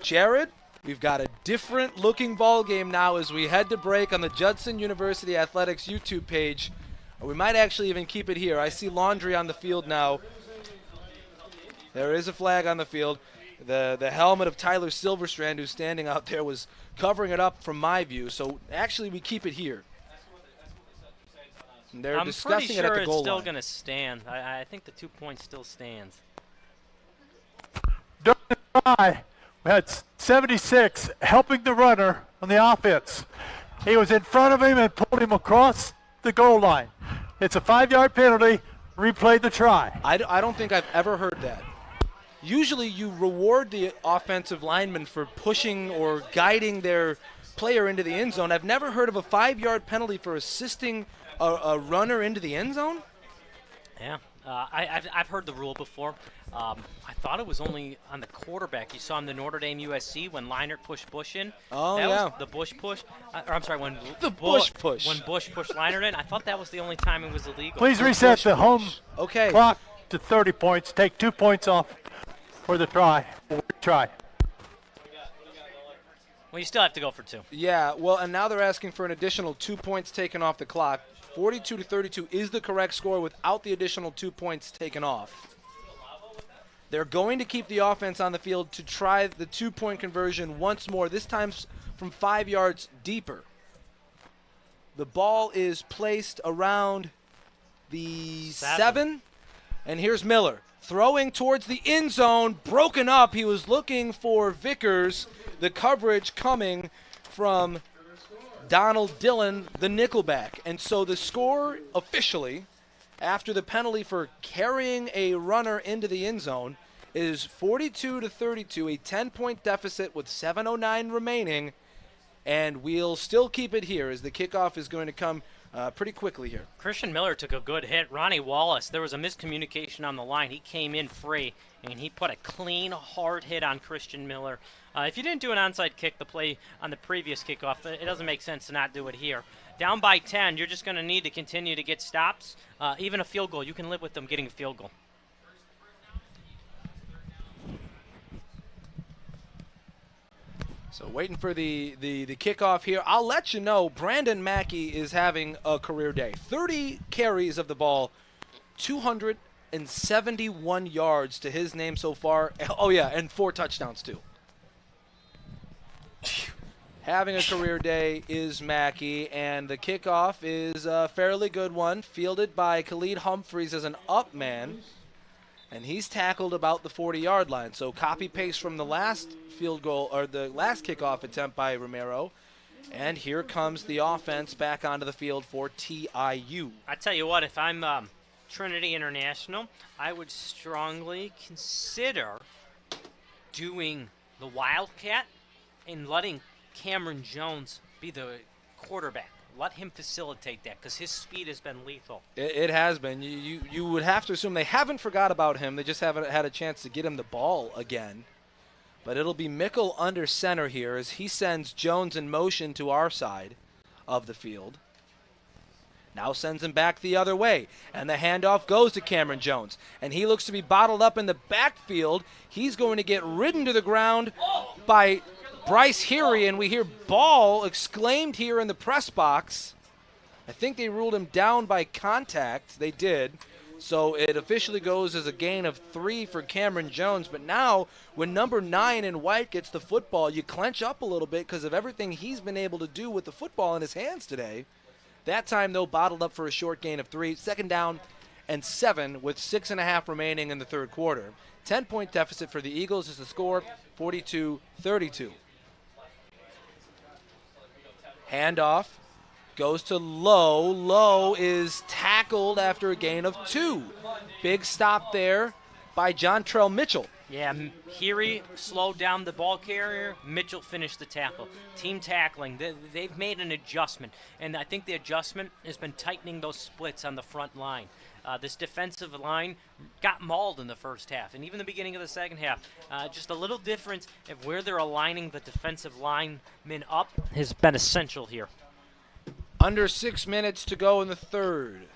Jared, we've got a different looking ball game now as we head to break on the Judson University Athletics YouTube page. Or we might actually even keep it here. I see laundry on the field now. There is a flag on the field. The helmet of Tyler Silverstrand, who's standing out there, was covering it up from my view. So actually we keep it here. And they're discussing it at the goal line. I'm pretty sure it's still going to stand. I think the 2 points still stands. During the try, we had 76 helping the runner on the offense. He was in front of him and pulled him across the goal line. It's a 5-yard penalty. Replay the try. I don't think I've ever heard that. Usually you reward the offensive lineman for pushing or guiding their player into the end zone. I've never heard of a 5-yard penalty for assisting a runner into the end zone. Yeah, I've heard the rule before. I thought it was only on the quarterback. You saw in the Notre Dame USC when Leinart pushed Bush in. Oh, that yeah. was the Bush push. Or I'm sorry, when the Bush push. When Bush pushed Leinart in. I thought that was the only time it was illegal. Please reset the home clock to 30 points. Take 2 points off for the try. Well, you still have to go for 2. Yeah, well, and now they're asking for an additional 2 points taken off the clock. 42-32 is the correct score without the additional 2 points taken off. They're going to keep the offense on the field to try the 2-point conversion once more, this time from 5 yards deeper. The ball is placed around the 7, and here's Miller throwing towards the end zone, broken up. He was looking for Vickers, the coverage coming from Donald Dillon, the nickelback. And so the score officially, after the penalty for carrying a runner into the end zone, is 42-32, a 10-point deficit with 7:09 remaining. And we'll still keep it here as the kickoff is going to come pretty quickly here. Christian Miller took a good hit. Ronnie Wallace, there was a miscommunication on the line. He came in free, and he put a clean, hard hit on Christian Miller. If you didn't do an onside kick, the play on the previous kickoff, it doesn't make sense to not do it here. Down by 10, you're just going to need to continue to get stops. Even a field goal, you can live with them getting a field goal. So waiting for the kickoff here. I'll let you know, Brandon Mackey is having a career day. 30 carries of the ball, 271 yards to his name so far. Oh, yeah, and 4 touchdowns, too. Having a career day is Mackey, and the kickoff is a fairly good one, fielded by Khalid Humphreys as an up man, and he's tackled about the 40-yard line. So copy-paste from the last field goal, or the last kickoff attempt by Romero, And here comes the offense back onto the field for TIU. I tell you what, if I'm Trinity International, I would strongly consider doing the Wildcat and letting Cameron Jones be the quarterback. Let him facilitate that because his speed has been lethal. It has been. You would have to assume they haven't forgot about him. They just haven't had a chance to get him the ball again. But it'll be Mickle under center here as he sends Jones in motion to our side of the field. Now sends him back the other way. And the handoff goes to Cameron Jones. And he looks to be bottled up in the backfield. He's going to get ridden to the ground by Bryce Heary, and we hear ball exclaimed here in the press box. I think they ruled him down by contact. They did. So it officially goes as a gain of 3 for Cameron Jones. But now, when number 9 in white gets the football, you clench up a little bit because of everything he's been able to do with the football in his hands today. That time, though, bottled up for a short gain of 3. Second down and 7 with 6.5 remaining in the third quarter. 10-point deficit for the Eagles is the score, 42-32. Handoff goes to Lowe. Lowe is tackled after a gain of 2. Big stop there by Jontrell Mitchell. Yeah, Heary slowed down the ball carrier. Mitchell finished the tackle. Team tackling. They've made an adjustment, and I think the adjustment has been tightening those splits on the front line. This defensive line got mauled in the first half, and even the beginning of the second half. Just a little difference of where they're aligning the defensive linemen up has been essential here. Under 6 minutes to go in the third.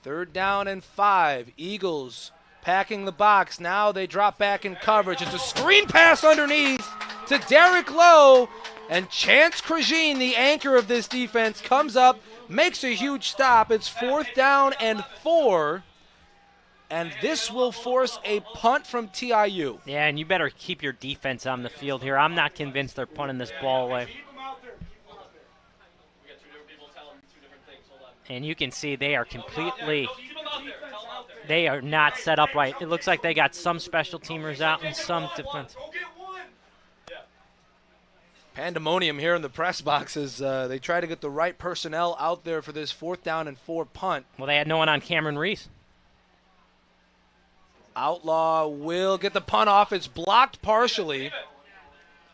Third down and 5. Eagles packing the box. Now they drop back in coverage. It's a screen pass underneath to Derek Lowe, and Chance Krajine, the anchor of this defense, comes up, makes a huge stop. It's 4th down and 4, and this will force a punt from TIU. Yeah, and you better keep your defense on the field here. I'm not convinced they're punting this ball away. And you can see they are they are not set up right. It looks like they got some special teamers out and some defense. Pandemonium here in the press box as they try to get the right personnel out there for this 4th down and 4 punt. Well, they had no one on Cameron Reese. Outlaw will get the punt off. It's blocked partially.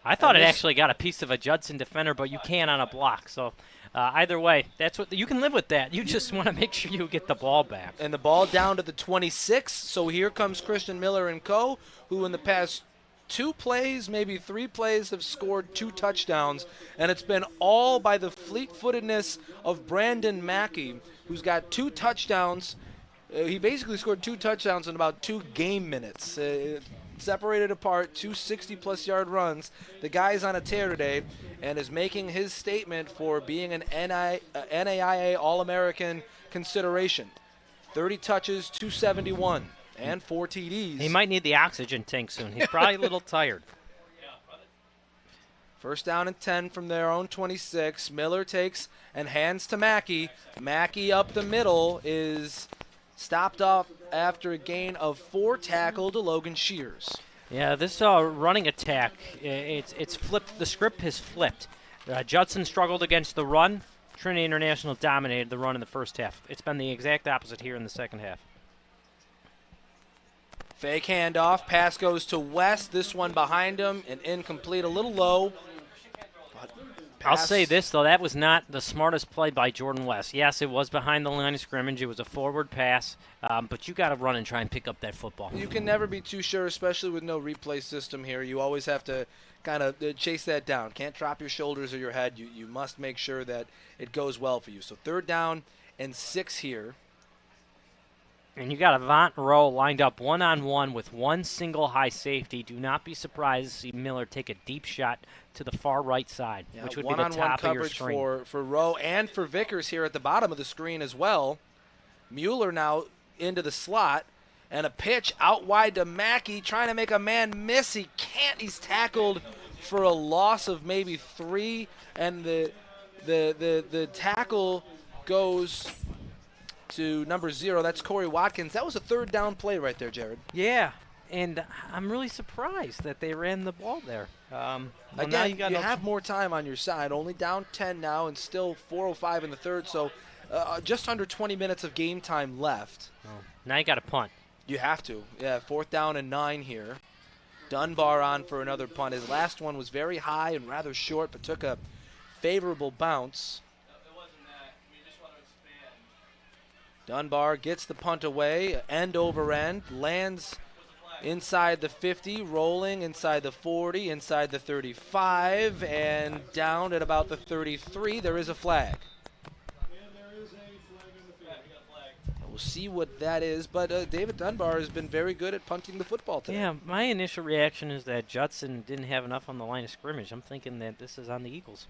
I thought it actually got a piece of a Judson defender, but you can on a block. So either way, that's what you can live with that. You just want to make sure you get the ball back. And the ball down to the 26. So here comes Christian Miller and co., who in the past 2 plays, maybe 3 plays, have scored 2 touchdowns. And it's been all by the fleet-footedness of Brandon Mackey, who's got 2 touchdowns. He basically scored 2 touchdowns in about 2 game minutes. Separated apart, 2 60-plus yard runs. The guy's on a tear today and is making his statement for being an NAIA All-American consideration. 30 touches, 271, and 4 TDs. He might need the oxygen tank soon. He's probably a little tired. First down and 10 from their own 26. Miller takes and hands to Mackey. Mackey up the middle is stopped off after a gain of 4 tackle to Logan Shears. Yeah, this running attack, it's flipped. The script has flipped. Judson struggled against the run. Trinity International dominated the run in the first half. It's been the exact opposite here in the second half. Fake handoff. Pass goes to West. This one behind him and incomplete, a little low. I'll say this, though. That was not the smartest play by Jordan West. Yes, it was behind the line of scrimmage. It was a forward pass. But you got to run and try and pick up that football. You can never be too sure, especially with no replay system here. You always have to kind of chase that down. Can't drop your shoulders or your head. You must make sure that it goes well for you. So 3rd down and 6 here. And you got Avant Rowe lined up one-on-one with one single high safety. Do not be surprised to see Miller take a deep shot to the far right side, which would be the top of your screen. One-on-one coverage for Rowe and for Vickers here at the bottom of the screen as well. Mueller now into the slot, and a pitch out wide to Mackey, trying to make a man miss. He can't. He's tackled for a loss of maybe 3, and the tackle goes to number 0. That's Corey Watkins. That was a 3rd down play right there, Jared. Yeah, And I'm really surprised that they ran the ball there. Well, now Again, you no have more time on your side. Only down 10 now and still 4:05 in the third, so just under 20 minutes of game time left. Now you got to punt. You have to. Yeah, 4th down and 9 here. Dunbar on for another punt. His last one was very high and rather short, but took a favorable bounce. Dunbar gets the punt away, end over end, lands inside the 50, rolling inside the 40, inside the 35, and down at about the 33. There is a flag. We'll see what that is, but David Dunbar has been very good at punting the football today. Yeah, my initial reaction is that Judson didn't have enough on the line of scrimmage. I'm thinking that this is on the Eagles.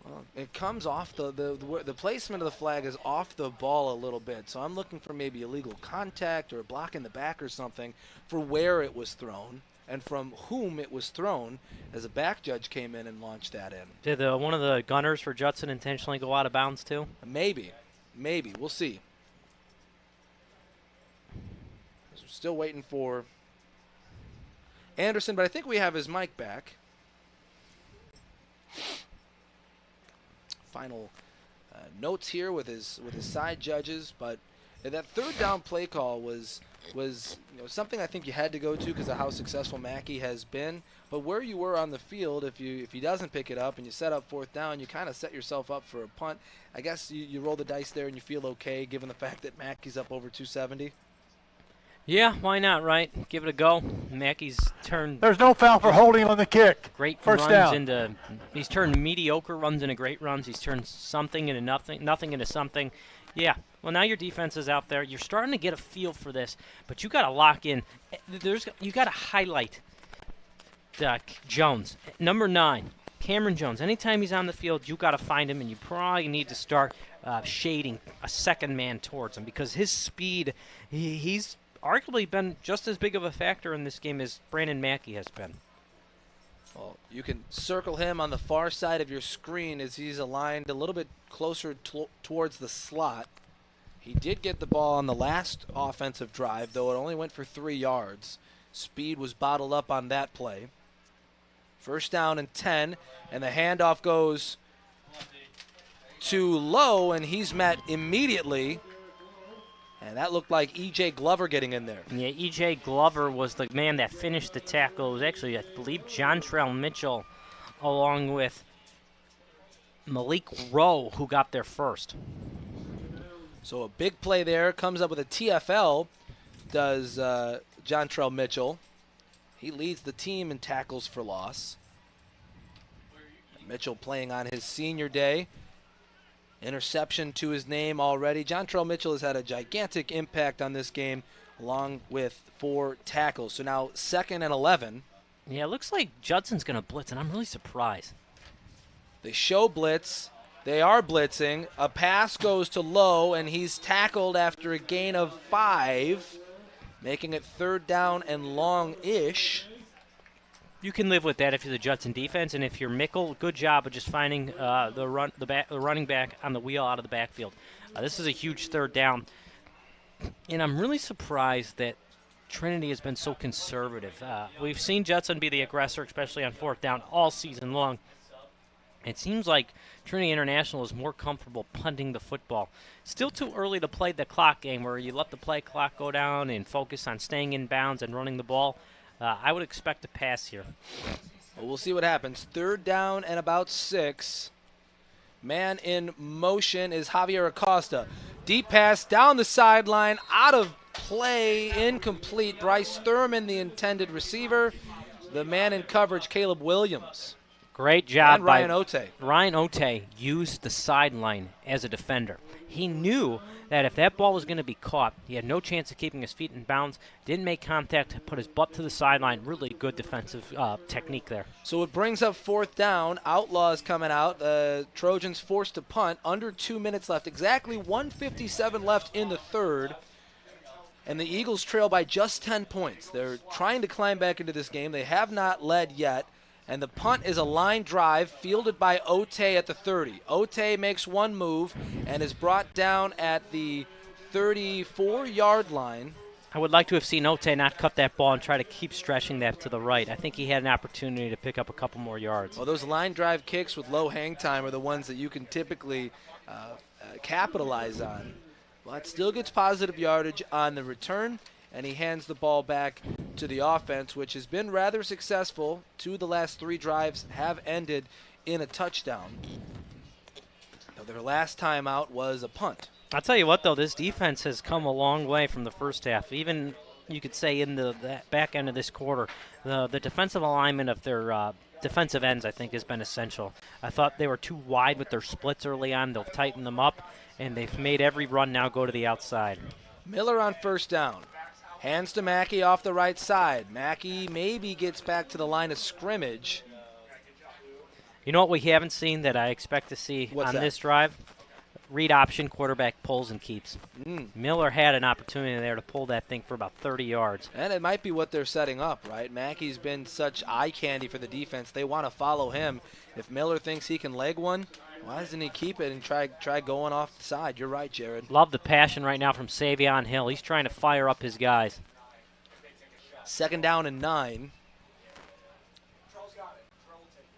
Well, it comes off the placement of the flag is off the ball a little bit, so I'm looking for maybe illegal contact or a block in the back or something for where it was thrown and from whom it was thrown, as a back judge came in and launched that in. Did one of the gunners for Judson intentionally go out of bounds too? Maybe. We'll see. We're still waiting for Anderson, but I think we have his mic back. Final notes here with his side judges, but that 3rd down play call was something I think you had to go to because of how successful Mackey has been. But where you were on the field, if he doesn't pick it up and you set up 4th down, you kind of set yourself up for a punt. I guess you roll the dice there and you feel okay given the fact that Mackey's up over 270. Yeah, why not, right? Give it a go. Mackey's turned There's no foul for holding on the kick. great First runs down. into he's turned mediocre runs into great runs. He's turned something into nothing into something. Yeah. Well, now your defense is out there. You're starting to get a feel for this, but you got to lock in. You got to highlight Jones, number 9, Cameron Jones. Anytime he's on the field, you got to find him, and you probably need to start shading a second man towards him because his speed, he's arguably been just as big of a factor in this game as Brandon Mackey has been. Well, you can circle him on the far side of your screen as he's aligned a little bit closer towards the slot. He did get the ball on the last offensive drive, though it only went for 3 yards. Speed was bottled up on that play. 1st down and 10, and the handoff goes to Lowe, and he's met immediately. And that looked like E.J. Glover getting in there. Yeah, E.J. Glover was the man that finished the tackle. It was actually, I believe, Jontrell Mitchell along with Malik Rowe who got there first. So a big play there. Comes up with a TFL, does Jontrell Mitchell. He leads the team in tackles for loss. Mitchell playing on his senior day. Interception to his name already. Jontrell Mitchell has had a gigantic impact on this game along with 4 tackles. So now 2nd and 11. Yeah, it looks like Judson's going to blitz, and I'm really surprised. They show blitz. They are blitzing. A pass goes to Lowe, and he's tackled after a gain of 5, making it 3rd down and long-ish. You can live with that if you're the Judson defense, and if you're Mickle, good job of just finding the running back on the wheel out of the backfield. This is a huge 3rd down, and I'm really surprised that Trinity has been so conservative. We've seen Judson be the aggressor, especially on 4th down, all season long. It seems like Trinity International is more comfortable punting the football. Still too early to play the clock game where you let the play clock go down and focus on staying in bounds and running the ball. I would expect a pass here. Well, we'll see what happens. 3rd down and about 6. Man in motion is Javier Acosta. Deep pass down the sideline, out of play, incomplete. Bryce Thurman, the intended receiver. The man in coverage, Caleb Williams. Great job and Ryan Ote. Ryan Ote used the sideline as a defender. He knew that if that ball was going to be caught, he had no chance of keeping his feet in bounds, didn't make contact, put his butt to the sideline. Really good defensive technique there. So it brings up 4th down. Outlaws coming out. Trojans forced to punt. Under 2 minutes left. Exactly 1:57 left in the 3rd. And the Eagles trail by just 10 points. They're trying to climb back into this game. They have not led yet. And the punt is a line drive fielded by Ote at the 30. Ote makes one move and is brought down at the 34-yard line. I would like to have seen Ote not cut that ball and try to keep stretching that to the right. I think he had an opportunity to pick up a couple more yards. Well, those line drive kicks with low hang time are the ones that you can typically capitalize on. But still gets positive yardage on the return, and he hands the ball back to the offense, which has been rather successful. 2 of the last 3 drives have ended in a touchdown. Their last time out was a punt. I'll tell you what, though, this defense has come a long way from the first half. Even, you could say, in the back end of this quarter, the defensive alignment of their defensive ends, I think, has been essential. I thought they were too wide with their splits early on. They'll tighten them up, and they've made every run now go to the outside. Miller on first down. Hands to Mackey off the right side. Mackey maybe gets back to the line of scrimmage. You know what we haven't seen that I expect to see on this drive? Read option, quarterback pulls and keeps. Miller had an opportunity there to pull that thing for about 30 yards. And it might be what they're setting up, right? Mackey's been such eye candy for the defense. They want to follow him. If Miller thinks he can leg one, why doesn't he keep it and try going off the side? You're right, Jared. Love the passion right now from Savion Hill. He's trying to fire up his guys. 2nd down and 9.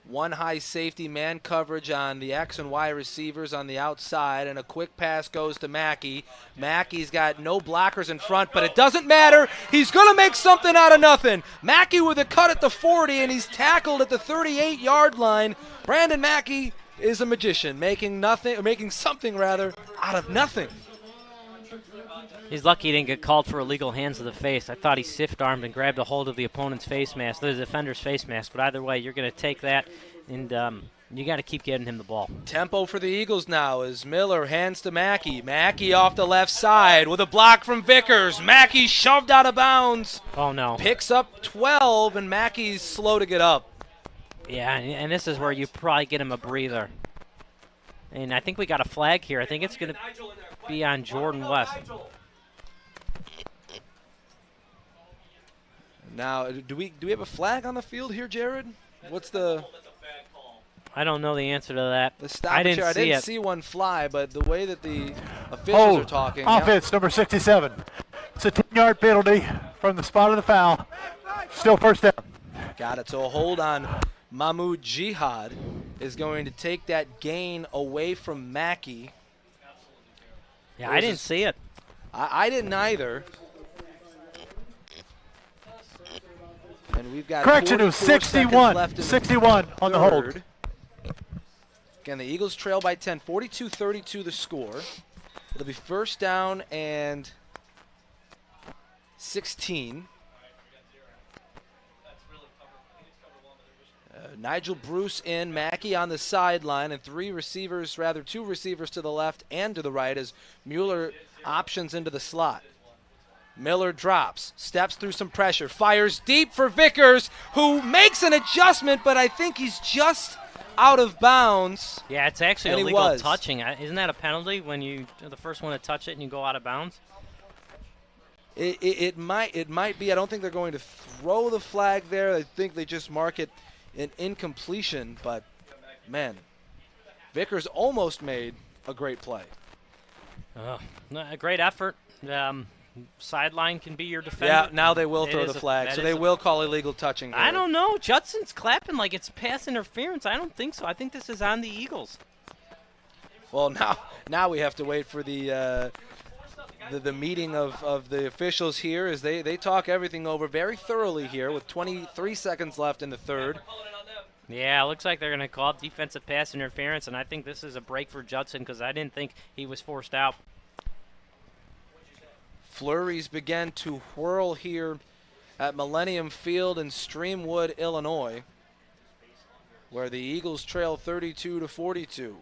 One high safety man coverage on the X and Y receivers on the outside, and a quick pass goes to Mackey. Mackey's got no blockers in front, but it doesn't matter. He's going to make something out of nothing. Mackey with a cut at the 40, and he's tackled at the 38-yard line. Brandon Mackey is a magician, making something out of nothing. He's lucky he didn't get called for illegal hands to the face. I thought he stiff-armed and grabbed a hold of the opponent's face mask, the defender's face mask. But either way, you're going to take that, and you got to keep getting him the ball. Tempo for the Eagles now as Miller hands to Mackey. Mackey off the left side with a block from Vickers. Mackey shoved out of bounds. Oh, no. Picks up 12, and Mackey's slow to get up. Yeah, and this is where you probably get him a breather. And I think we got a flag here. I think it's going to be on Jordan West. Now, do we have a flag on the field here, Jared? What's the? I don't know the answer to that. I didn't see one fly, but the way that the officials are talking. Offense, number 67. It's a 10-yard penalty from the spot of the foul. Still first down. Got it. So a hold on Mahmoud Jihad is going to take that gain away from Mackey. Yeah, I didn't see it. I didn't either. And we've got correction, it was 61. 61 on the hold. Again, the Eagles trail by 10, 42-32 the score. It'll be first down and 16. Nigel Bruce in, Mackey on the sideline, and two receivers to the left and to the right as Mueller options into the slot. Miller drops, steps through some pressure, fires deep for Vickers, who makes an adjustment, but I think he's just out of bounds. Yeah, it's actually illegal touching. Isn't that a penalty when you're the first one to touch it and you go out of bounds? It might be. I don't think they're going to throw the flag there. I think they just mark it an incompletion, but man, Vickers almost made a great play. A great effort. Sideline can be your defender. Yeah, now they will throw the flag, so they will call illegal touching there. I don't know. Judson's clapping like it's pass interference. I don't think so. I think this is on the Eagles. Well, now we have to wait for the meeting of the officials here as they talk everything over very thoroughly here with 23 seconds left in the third. Yeah, it looks like they're going to call defensive pass interference, and I think this is a break for Judson because I didn't think he was forced out. Flurries began to whirl here at Millennium Field in Streamwood, Illinois, where the Eagles trail 32-42.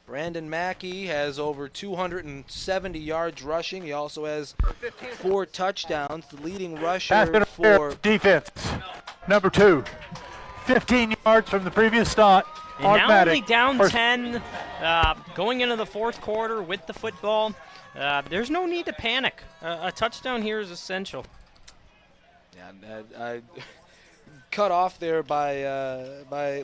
Brandon Mackey has over 270 yards rushing. He also has 4 touchdowns. The leading rusher for defense, number 2. 15 yards from the previous start. And now only down 10, going into the fourth quarter with the football. There's no need to panic. A touchdown here is essential. Yeah, I cut off there by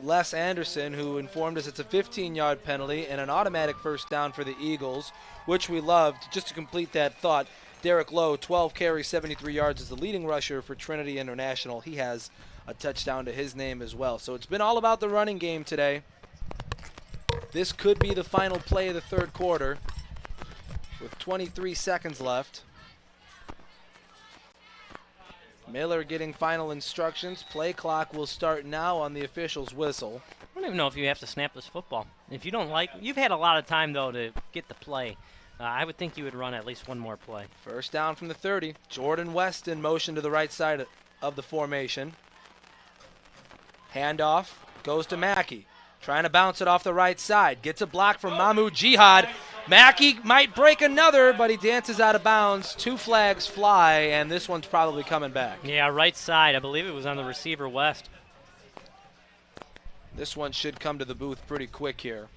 Les Anderson, who informed us it's a 15-yard penalty and an automatic first down for the Eagles, which we loved. Just to complete that thought, Derek Lowe, 12 carries, 73 yards, is the leading rusher for Trinity International. He has a touchdown to his name as well. So it's been all about the running game today. This could be the final play of the third quarter with 23 seconds left. Miller getting final instructions. Play clock will start now on the official's whistle. I don't even know if you have to snap this football. If you don't like, you've had a lot of time though to get the play. I would think you would run at least one more play. First down from the 30. Jordan West in motion to the right side of the formation. Handoff goes to Mackey. Trying to bounce it off the right side. Gets a block from Mahmoud Jihad. Mackey might break another, but he dances out of bounds. 2 flags fly, and this one's probably coming back. Yeah, right side. I believe it was on the receiver, West. This one should come to the booth pretty quick here.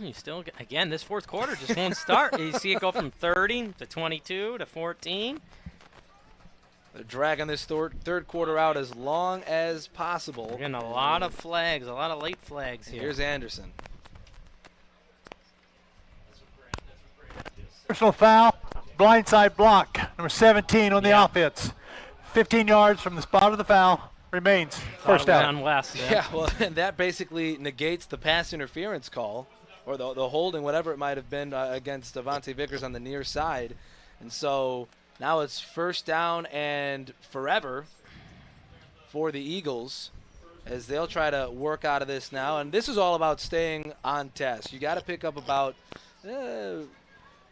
You still, again, this fourth quarter just won't start. You see it go from 30 to 22 to 14. They're dragging this third quarter out as long as possible. We're getting a lot of flags, a lot of late flags here. Here's Anderson. Personal foul, blindside block, number 17 on the offense. 15 yards from the spot of the foul, remains first down. On West. Yeah, well, and that basically negates the pass interference call, or the holding, whatever it might have been against Devontae Vickers on the near side. And so now it's first down and forever for the Eagles as they'll try to work out of this now. And this is all about staying on task. You got to pick up about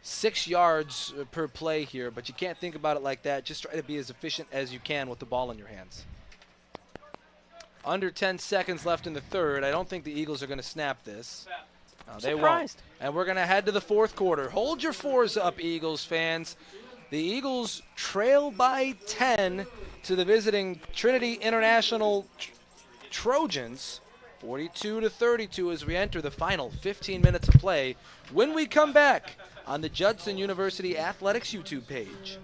6 yards per play here, but you can't think about it like that. Just try to be as efficient as you can with the ball in your hands. Under 10 seconds left in the third. I don't think the Eagles are going to snap this. No, they won't. And we're going to head to the fourth quarter. Hold your fours up, Eagles fans. The Eagles trail by 10 to the visiting Trinity International Trojans, 42-32 as we enter the final 15 minutes of play when we come back on the Judson University Athletics YouTube page.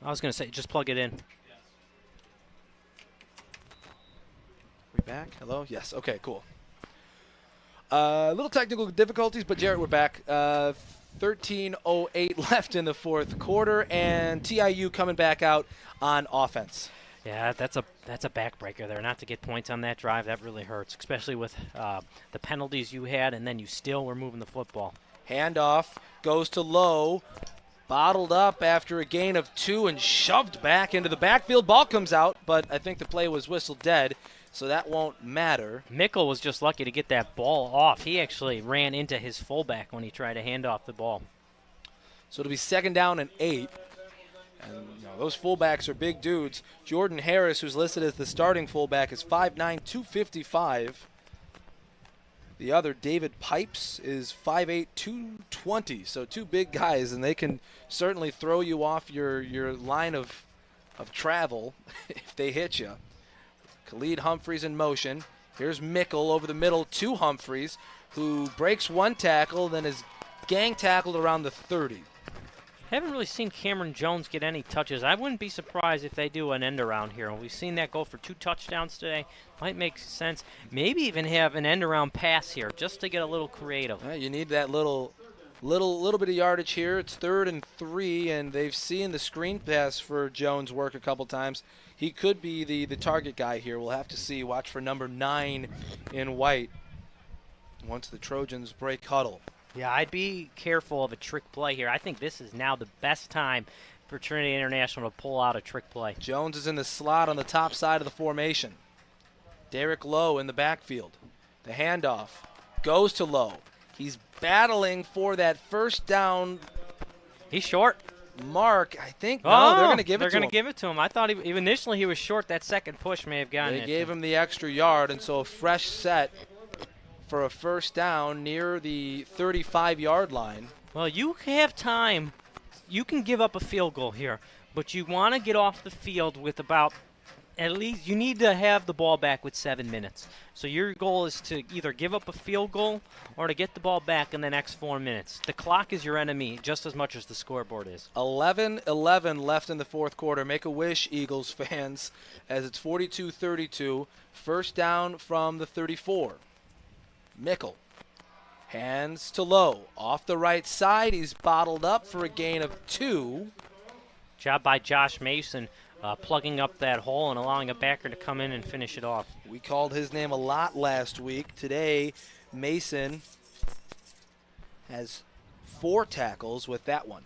I was going to say, just plug it in. We back? Hello? Yes. Okay, cool. Little technical difficulties, but Jarrett, we're back. 13:08 left in the fourth quarter, and TIU coming back out on offense. Yeah, that's a backbreaker there. Not to get points on that drive, that really hurts, especially with the penalties you had, and then you still were moving the football. Handoff goes to Lowe, bottled up after a gain of 2 and shoved back into the backfield. Ball comes out, but I think the play was whistled dead, so that won't matter. Mickle was just lucky to get that ball off. He actually ran into his fullback when he tried to hand off the ball. So it'll be 2nd down and 8. And those fullbacks are big dudes. Jordan Harris, who's listed as the starting fullback, is 5'9", 255. The other, David Pipes, is 5'8", 220. So 2 big guys, and they can certainly throw you off your line of travel if they hit you. Khalid Humphreys in motion. Here's Mickle over the middle to Humphreys, who breaks 1 tackle, then is gang tackled around the 30. Haven't really seen Cameron Jones get any touches. I wouldn't be surprised if they do an end around here. We've seen that go for 2 touchdowns today. Might make sense. Maybe even have an end around pass here just to get a little creative. You need that little bit of yardage here. It's 3rd and 3, and they've seen the screen pass for Jones work a couple times. He could be the target guy here. We'll have to see. Watch for number 9 in white once the Trojans break huddle. Yeah, I'd be careful of a trick play here. I think this is now the best time for Trinity International to pull out a trick play. Jones is in the slot on the top side of the formation. Derek Lowe in the backfield. The handoff goes to Lowe. He's battling for that first down. He's short. Mark, I think, no, they're going to give it to him. They're going to give it to him. I thought initially he was short. That second push may have gotten it. They gave him the extra yard, and so a fresh set for a first down near the 35-yard line. Well, you have time. You can give up a field goal here, but you want to get off the field with about, at least, you need to have the ball back with 7 minutes. So your goal is to either give up a field goal or to get the ball back in the next 4 minutes. The clock is your enemy just as much as the scoreboard is. 11:11 left in the fourth quarter. Make a wish, Eagles fans, as it's 42-32. First down from the 34. Mickle. Hands to Lowe. Off the right side, he's bottled up for a gain of 2. Job by Josh Mason, plugging up that hole and allowing a backer to come in and finish it off. We called his name a lot last week. Today, Mason has 4 tackles with that one.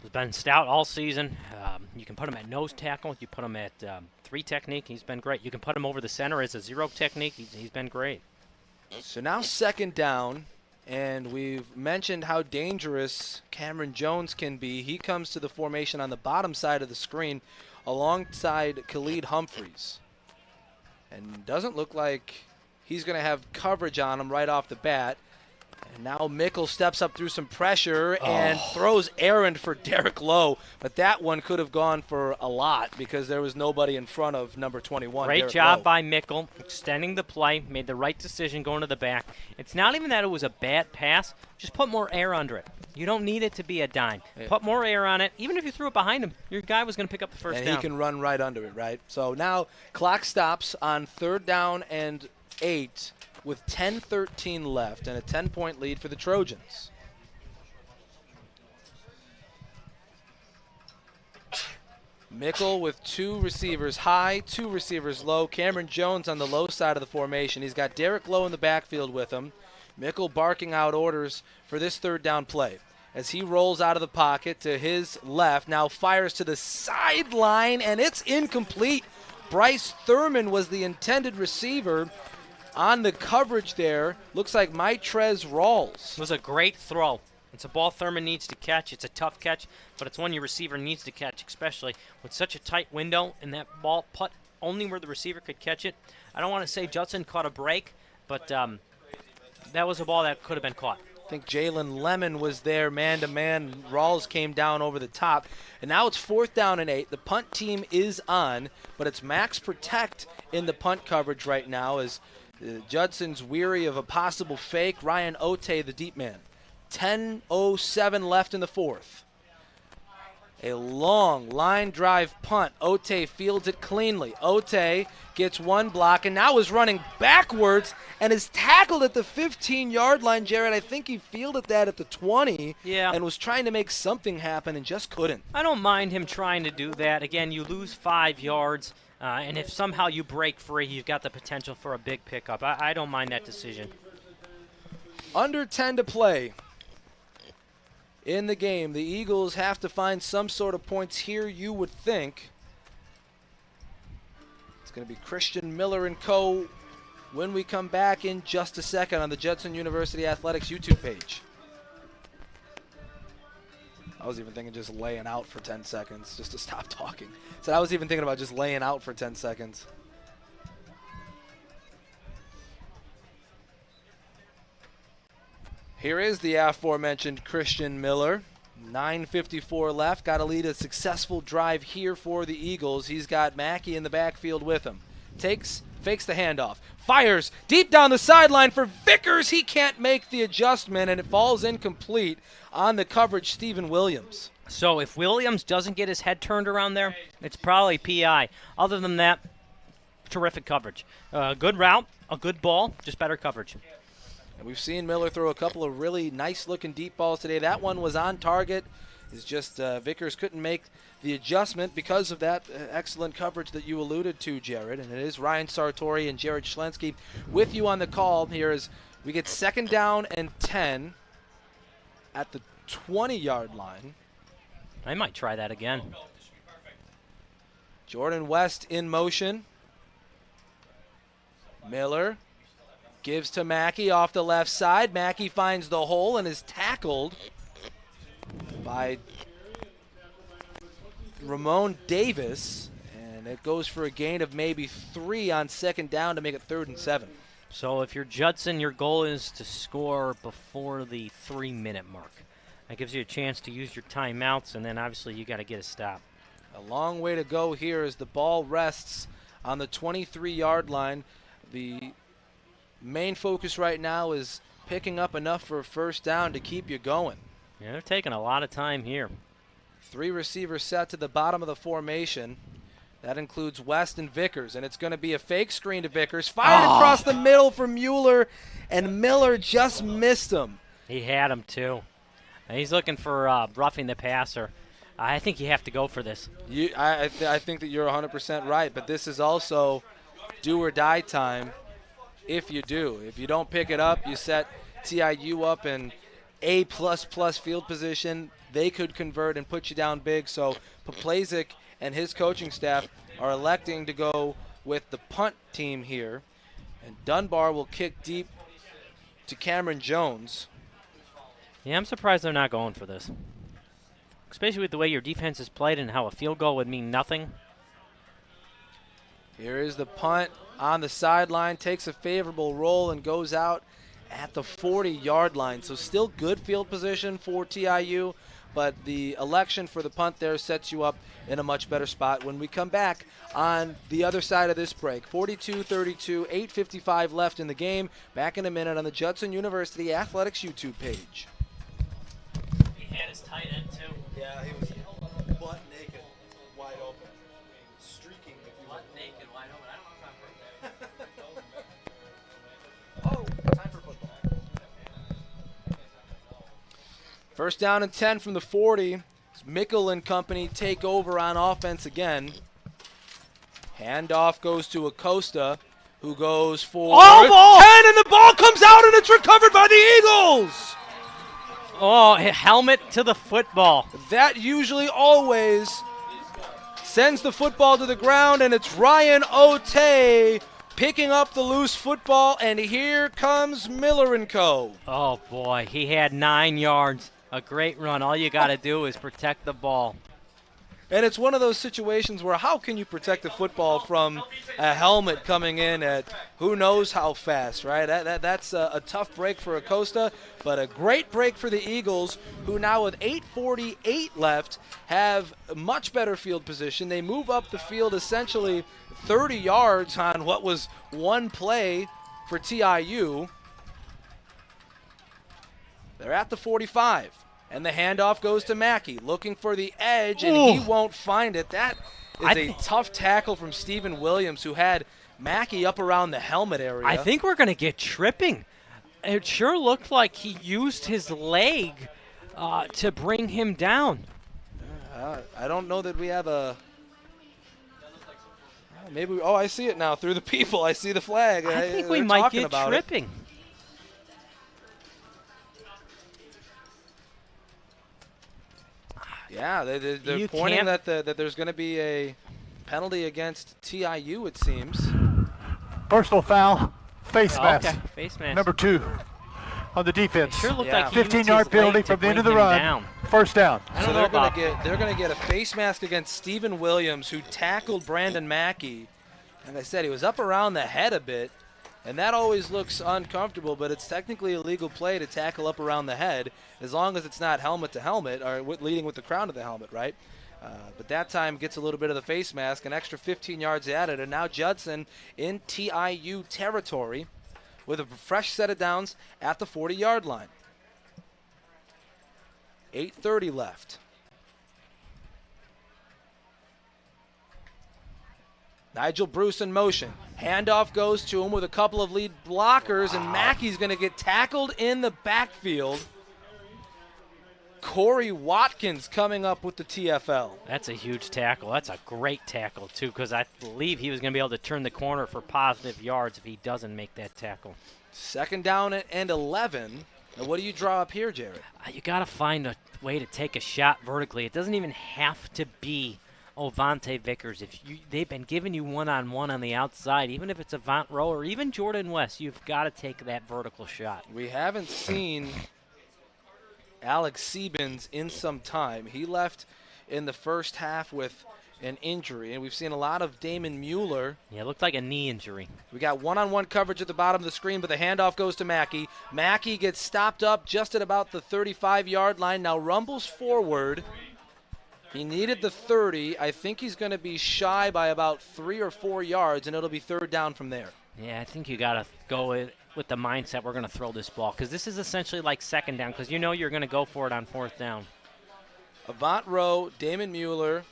He's been stout all season. You can put him at nose tackle. You put him at 3 technique. He's been great. You can put him over the center as a 0 technique. He's been great. So now 2nd down, and we've mentioned how dangerous Cameron Jones can be. He comes to the formation on the bottom side of the screen alongside Khalid Humphreys. And doesn't look like he's going to have coverage on him right off the bat. And now Mickle steps up through some pressure and throws errand for Derek Lowe. But that one could have gone for a lot because there was nobody in front of number 21. Great Derek job Lowe. by Mickle, extending the play, made the right decision going to the back. It's not even that it was a bad pass. Just put more air under it. You don't need it to be a dime. Yeah. Put more air on it. Even if you threw it behind him, your guy was going to pick up the first down. And he can run right under it, right? So now clock stops on 3rd down and 8. With 10:13 left and a 10-point lead for the Trojans. Mickle with 2 receivers high, 2 receivers low. Cameron Jones on the low side of the formation. He's got Derek Lowe in the backfield with him. Mickle barking out orders for this 3rd down play. As he rolls out of the pocket to his left, now fires to the sideline, and it's incomplete. Bryce Thurman was the intended receiver. On the coverage there, looks like Maitrez Rawls. It was a great throw. It's a ball Thurman needs to catch. It's a tough catch, but it's one your receiver needs to catch, especially with such a tight window and that ball put only where the receiver could catch it. I don't want to say Judson caught a break, but that was a ball that could have been caught. I think Jalen Lemon was there man-to-man. Rawls came down over the top. And now it's 4th down and 8. The punt team is on, but it's max protect in the punt coverage right now as Judson's weary of a possible fake. Ryan Ote, the deep man. 10:07 left in the 4th. A long line drive punt. Ote fields it cleanly. Ote gets one block and now is running backwards and is tackled at the 15-yard line, Jared. I think he fielded that at the 20 and was trying to make something happen and just couldn't. I don't mind him trying to do that. Again, you lose 5 yards, and if somehow you break free, you've got the potential for a big pickup. I don't mind that decision. Under 10 to play in the game. The Eagles have to find some sort of points here, you would think. It's going to be Christian Miller and co. when we come back in just a second on the Judson University Athletics YouTube page. I was even thinking just laying out for 10 seconds just to stop talking. So I was even thinking about just laying out for 10 seconds. Here is the aforementioned Christian Miller. 9:54 left. Got to lead a successful drive here for the Eagles. He's got Mackey in the backfield with him. Fakes the handoff. Fires deep down the sideline for Vickers. He can't make the adjustment, and it falls incomplete on the coverage, Stephen Williams. So if Williams doesn't get his head turned around there, it's probably PI. Other than that, terrific coverage. Good route, a good ball, just better coverage. And we've seen Miller throw a couple of really nice-looking deep balls today. That one was on target. It's just Vickers couldn't make the adjustment because of that excellent coverage that you alluded to, Jared. And it is Ryan Sartori and Jared Schlensky with you on the call here as we get 2nd down and 10 at the 20-yard line. I might try that again. Jordan West in motion. Miller gives to Mackey off the left side. Mackey finds the hole and is tackled by Ramon Davis. And it goes for a gain of maybe 3 on 2nd down to make it 3rd and 7. So if you're Judson, your goal is to score before the 3-minute mark. That gives you a chance to use your timeouts, and then obviously you got to get a stop. A long way to go here as the ball rests on the 23-yard line. The main focus right now is picking up enough for a 1st down to keep you going. Yeah, they're taking a lot of time here. 3 receivers set to the bottom of the formation. That includes West and Vickers, and it's going to be a fake screen to Vickers. Fired across the middle for Mueller, and Miller just missed him. He had him, too. And he's looking for roughing the passer. I think you have to go for this. I think that you're 100% right, but this is also do or die time if you do. If you don't pick it up, you set TIU up in A++ field position. They could convert and put you down big. So Paplazik and his coaching staff are electing to go with the punt team here. And Dunbar will kick deep to Cameron Jones. Yeah, I'm surprised they're not going for this. Especially with the way your defense is played and how a field goal would mean nothing. Here is the punt on the sideline, takes a favorable roll and goes out at the 40-yard line. So still good field position for TIU, but the election for the punt there sets you up in a much better spot when we come back on the other side of this break. 42-32, 8:55 left in the game. Back in a minute on the Judson University Athletics YouTube page. He had his tight end, too. Yeah, he was butt naked, wide open, streaking. Butt naked, wide open. I don't know if Oh, time for football. 1st down and 10 from the 40. Mickle and company take over on offense again. Handoff goes to Acosta, who goes for 10, and the ball comes out, and it's recovered by the Eagles. Oh, helmet to the football. That usually always sends the football to the ground, and it's Ryan Ote picking up the loose football, and here comes Miller and co. Oh, boy, he had 9 yards. A great run. All you got to do is protect the ball. And it's one of those situations where how can you protect the football from a helmet coming in at who knows how fast, right? That's a tough break for Acosta, but a great break for the Eagles, who now with 8:48 left have much better field position. They move up the field essentially 30 yards on what was one play for TIU. They're at the 45. And the handoff goes to Mackey, looking for the edge, and he won't find it. That is a tough tackle from Stephen Williams, who had Mackey up around the helmet area. I think we're going to get tripping. It sure looked like he used his leg to bring him down. I don't know that we have a... Maybe. Oh, I see it now through the people. I see the flag. I think we might get tripping. Yeah, they're pointing that there's going to be a penalty against TIU, it seems. Personal foul, face mask. Okay, face mask. Number 2 on the defense. Sure looked like he 15-yard penalty from the end of the run. Down. First down. I don't know about they're going to get a face mask against Stephen Williams, who tackled Brandon Mackey. Like I said, he was up around the head a bit, and that always looks uncomfortable, but it's technically a legal play to tackle up around the head, as long as it's not helmet to helmet, or leading with the crown of the helmet, right? But that time gets a little bit of the face mask, an extra 15 yards added, and now Judson in TIU territory with a fresh set of downs at the 40-yard line. 8:30 left. Nigel Bruce in motion. Handoff goes to him with a couple of lead blockers, and Mackey's going to get tackled in the backfield. Corey Watkins coming up with the TFL. That's a huge tackle. That's a great tackle, too, because I believe he was going to be able to turn the corner for positive yards if he doesn't make that tackle. Second down and 11. Now, what do you draw up here, Jared? You got to find a way to take a shot vertically. It doesn't even have to be Ovante Vickers. They've been giving you one-on-one on the outside, even if it's Avant Rowe or even Jordan West, you've got to take that vertical shot. We haven't seen Alex Siebens in some time. He left in the first half with an injury, and we've seen a lot of Damon Mueller. Yeah, it looked like a knee injury. We got one-on-one coverage at the bottom of the screen, but the handoff goes to Mackey. Mackey gets stopped up just at about the 35-yard line, now rumbles forward. He needed the 30. I think he's going to be shy by about 3 or 4 yards, and it'll be third down from there. Yeah, I think you got to go with the mindset we're going to throw this ball, because this is essentially like second down, because you know you're going to go for it on fourth down. Avant Rowe, Damon Mueller,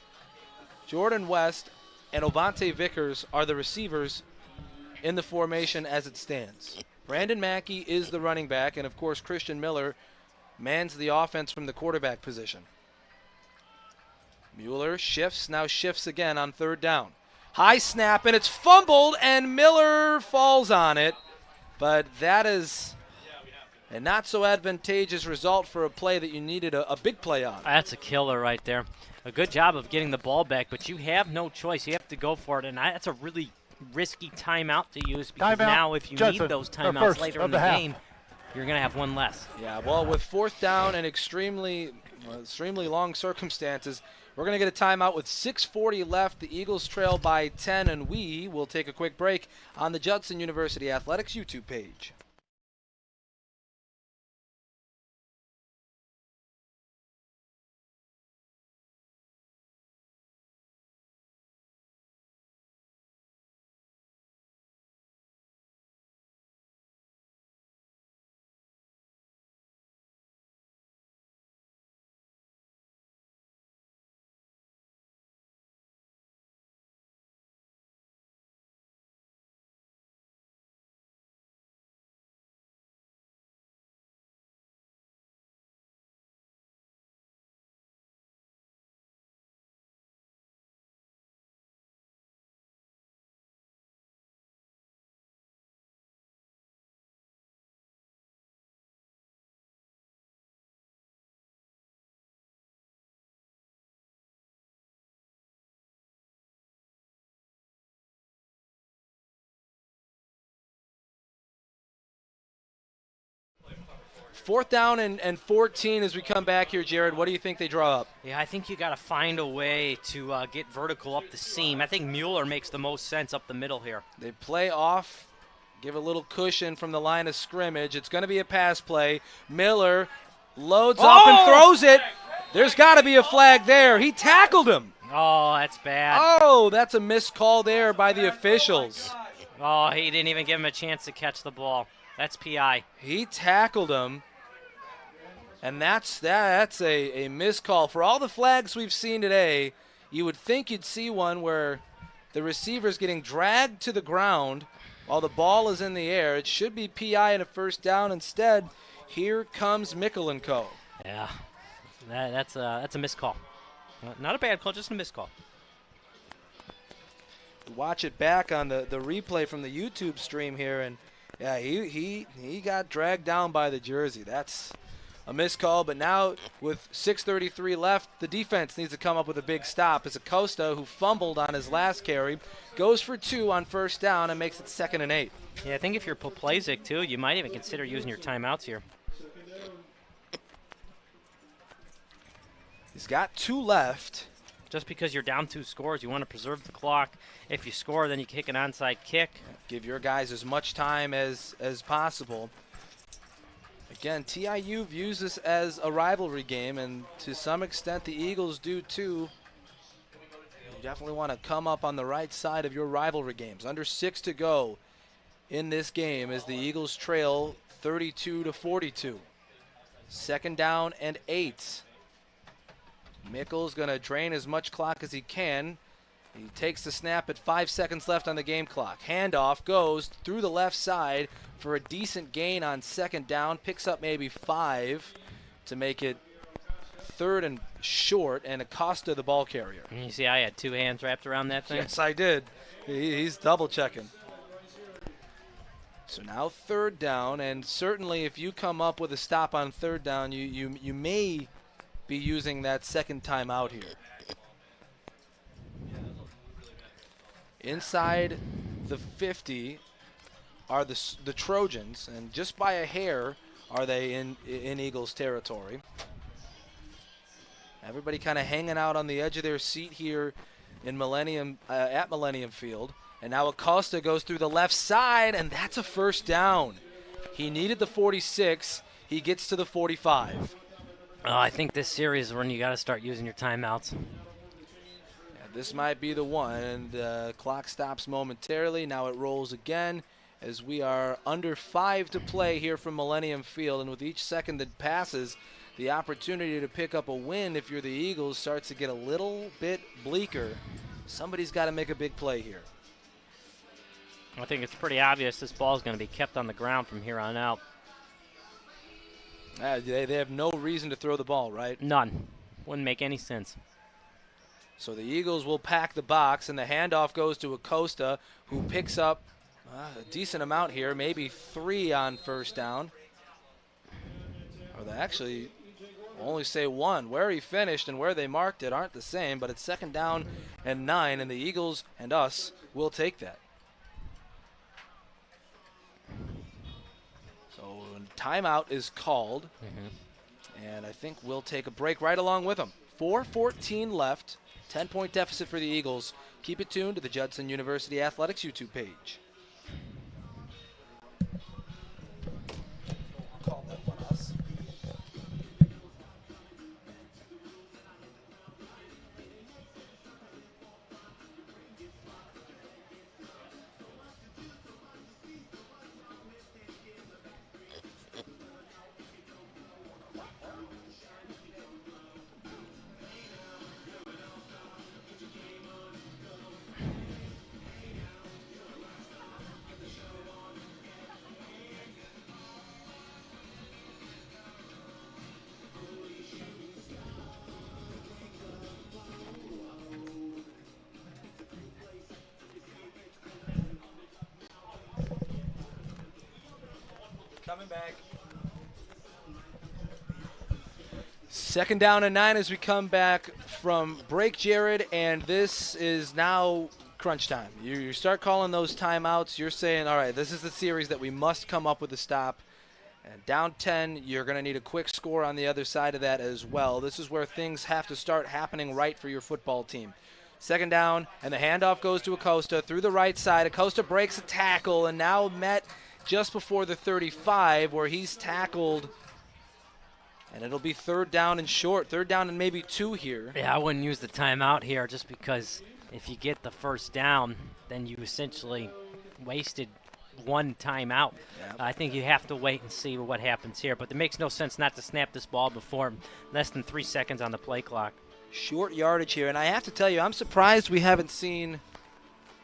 Jordan West, and Ovante Vickers are the receivers in the formation as it stands. Brandon Mackey is the running back, and of course Christian Miller mans the offense from the quarterback position. Mueller now shifts again on third down. High snap, and it's fumbled, and Miller falls on it. But that is a not so advantageous result for a play that you needed a big play on. That's a killer right there. A good job of getting the ball back, but you have no choice. You have to go for it, and that's a really risky timeout to use, because now if you need those timeouts later in the game, you're going to have one less. Yeah, well, with fourth down and extremely long circumstances, we're going to get a timeout with 6:40 left. The Eagles trail by 10, and we will take a quick break on the Judson University Athletics YouTube page. Fourth down and 14 as we come back here, Jared. What do you think they draw up? Yeah, I think you got to find a way to get vertical up the seam. I think Mueller makes the most sense up the middle here. They play off, give a little cushion from the line of scrimmage. It's going to be a pass play. Miller loads up and throws it. There's got to be a flag there. He tackled him. Oh, that's bad. Oh, that's a missed call there by the officials. Oh, he didn't even give him a chance to catch the ball. That's PI. He tackled him. And that's a missed call. For all the flags we've seen today, you would think you'd see one where the receiver's getting dragged to the ground while the ball is in the air. It should be PI and a first down. Instead, here comes Mickle & Co. Yeah, that's a missed call. Not a bad call, just a missed call. Watch it back on the replay from the YouTube stream here, and yeah, he got dragged down by the jersey. That's a missed call, but now with 6:33 left, the defense needs to come up with a big stop as Acosta, who fumbled on his last carry, goes for 2 on first down and makes it 2nd and 8. Yeah, I think if you're Poplazik, too, you might even consider using your timeouts here. He's got 2 left. Just because you're down 2 scores, you want to preserve the clock. If you score, then you kick an onside kick. Give your guys as much time as possible. Again, TIU views this as a rivalry game, and to some extent the Eagles do too. You definitely want to come up on the right side of your rivalry games. Under 6 to go in this game as the Eagles trail 32-42. 2nd down and 8. Mickle's going to drain as much clock as he can. He takes the snap at 5 seconds left on the game clock. Handoff goes through the left side for a decent gain on 2nd down. Picks up maybe 5 to make it 3rd and short, and Acosta the ball carrier. And you see I had 2 hands wrapped around that thing? Yes, I did. He's double checking. So now 3rd down, and certainly if you come up with a stop on 3rd down, you may be using that 2nd timeout here. Inside the 50 are the Trojans, and just by a hair are they in Eagles territory. Everybody kind of hanging out on the edge of their seat here in at Millennium Field. And now Acosta goes through the left side, and that's a first down. He needed the 46. He gets to the 45. Oh, I think this series is when you got to start using your timeouts. Yeah, this might be the one, and the clock stops momentarily. Now it rolls again as we are under 5 to play here from Millennium Field, and with each second that passes, the opportunity to pick up a win if you're the Eagles starts to get a little bit bleaker. Somebody's got to make a big play here. I think it's pretty obvious this ball is going to be kept on the ground from here on out. They have no reason to throw the ball, right? None. Wouldn't make any sense. So the Eagles will pack the box, and the handoff goes to Acosta, who picks up a decent amount here, maybe 3 on first down. Or they actually only say 1. Where he finished and where they marked it aren't the same, but it's 2nd down and 9, and the Eagles and us will take that. Timeout is called, and I think we'll take a break right along with them. 4:14 left, 10-point deficit for the Eagles. Keep it tuned to the Judson University Athletics YouTube page. Coming back. 2nd down and 9 as we come back from break, Jared, and this is now crunch time. You start calling those timeouts. You're saying, all right, this is the series that we must come up with a stop. And down 10, you're going to need a quick score on the other side of that as well. This is where things have to start happening right for your football team. 2nd down, and the handoff goes to Acosta through the right side. Acosta breaks a tackle, and now met just before the 35 where he's tackled, and it'll be 3rd down and short. 3rd down and maybe 2 here. Yeah, I wouldn't use the timeout here just because if you get the first down, then you essentially wasted one timeout. Yeah. I think you have to wait and see what happens here. But it makes no sense not to snap this ball before less than 3 seconds on the play clock. Short yardage here, and I have to tell you, I'm surprised we haven't seen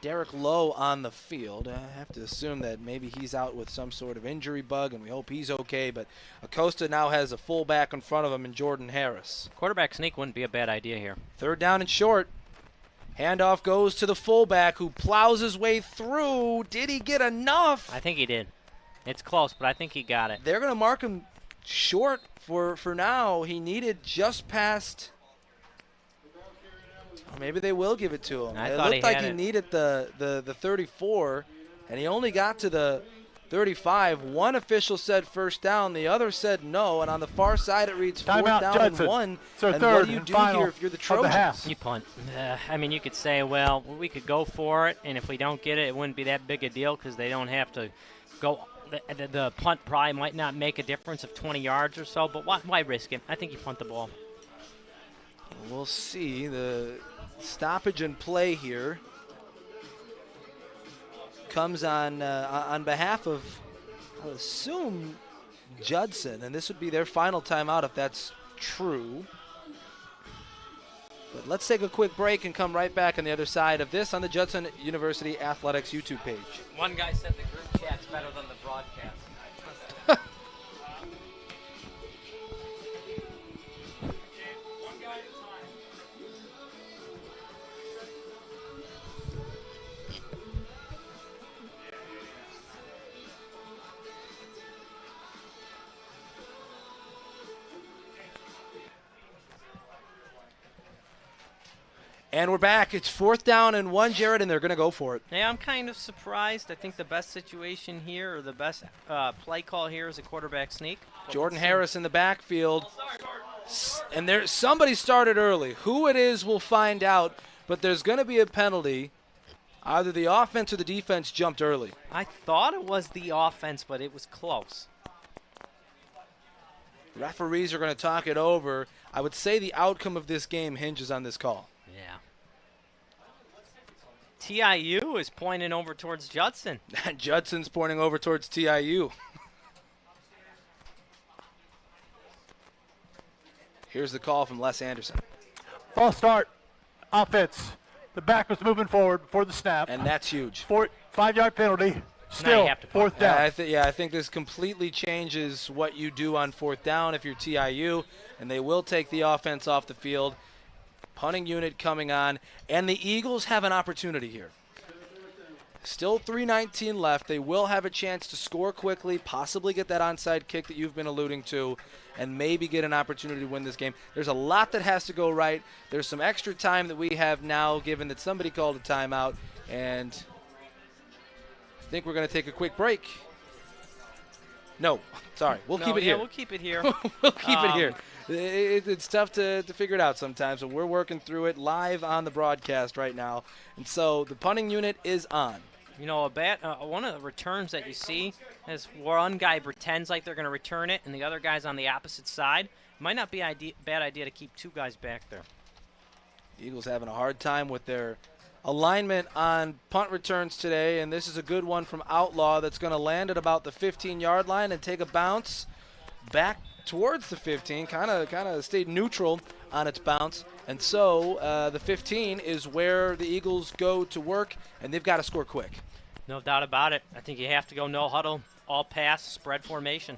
Derek Lowe on the field. I have to assume that maybe he's out with some sort of injury bug, and we hope he's okay. But Acosta now has a fullback in front of him in Jordan Harris. Quarterback sneak wouldn't be a bad idea here. 3rd down and short. Handoff goes to the fullback who plows his way through. Did he get enough? I think he did. It's close, but I think he got it. They're going to mark him short for now. He needed just past. Maybe they will give it to him. I it thought looked like had he it. needed the 34, and he only got to the 35. One official said first down, the other said no, and on the far side it reads 4th Timeout, down Judson. and 1. It's our And third what do you and do final here if you're the of the Trojans? half. You punt. I mean, you could say, well, we could go for it, and if we don't get it, it wouldn't be that big a deal because they don't have to go. The punt probably might not make a difference of 20 yards or so, but why risk it? I think you punt the ball. We'll see. The stoppage and play here comes on behalf of, I would assume, Judson, and this would be their final timeout if that's true. But let's take a quick break and come right back on the other side of this on the Judson University Athletics YouTube page. One guy said the group chat's better than the broadcast. And we're back. It's 4th down and 1, Jared, and they're going to go for it. Yeah, I'm kind of surprised. I think the best situation here, or the best play call here, is a quarterback sneak. Jordan Harris in the backfield. And somebody started early. Who it is, we'll find out. But there's going to be a penalty. Either the offense or the defense jumped early. I thought it was the offense, but it was close. Referees are going to talk it over. I would say the outcome of this game hinges on this call. Yeah. TIU is pointing over towards Judson. Judson's pointing over towards TIU. Here's the call from Les Anderson. False start. Offense. The back was moving forward before the snap. And that's huge. 5-yard penalty. Still, have to punt. 4th down. I think this completely changes what you do on 4th down if you're TIU, and they will take the offense off the field. Punting unit coming on, and the Eagles have an opportunity here. Still 3:19 left. They will have a chance to score quickly, possibly get that onside kick that you've been alluding to, and maybe get an opportunity to win this game. There's a lot that has to go right. There's some extra time that we have now, given that somebody called a timeout, and I think we're going to take a quick break. No, sorry. We'll keep it here. We'll keep it here. We'll keep it here. It's tough to figure it out sometimes, but we're working through it live on the broadcast right now. And so the punting unit is on. You know, one of the returns that you see is one guy pretends like they're going to return it, and the other guy's on the opposite side. Might not be a bad idea to keep 2 guys back there. The Eagles having a hard time with their alignment on punt returns today, and this is a good one from Outlaw that's going to land at about the 15-yard line and take a bounce back towards the 15, kind of stayed neutral on its bounce. And so the 15 is where the Eagles go to work, and they've got to score quick. No doubt about it. I think you have to go no huddle, all pass, spread formation.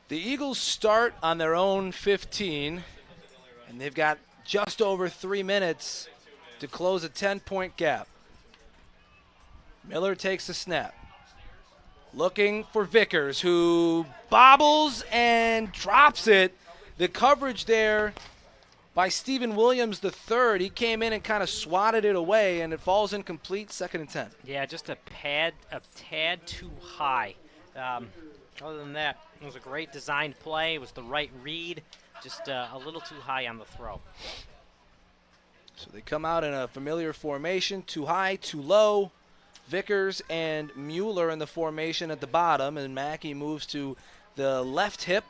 The Eagles start on their own 15, and they've got just over 3 minutes to close a 10-point gap. Miller takes the snap. Looking for Vickers, who bobbles and drops it. The coverage there by Stephen Williams III. He came in and kind of swatted it away, and it falls incomplete, 2nd and 10. Yeah, just a tad too high. Other than that, it was a great designed play. It was the right read, just a little too high on the throw. So they come out in a familiar formation, too high, too low. Vickers and Mueller in the formation at the bottom, and Mackey moves to the left hip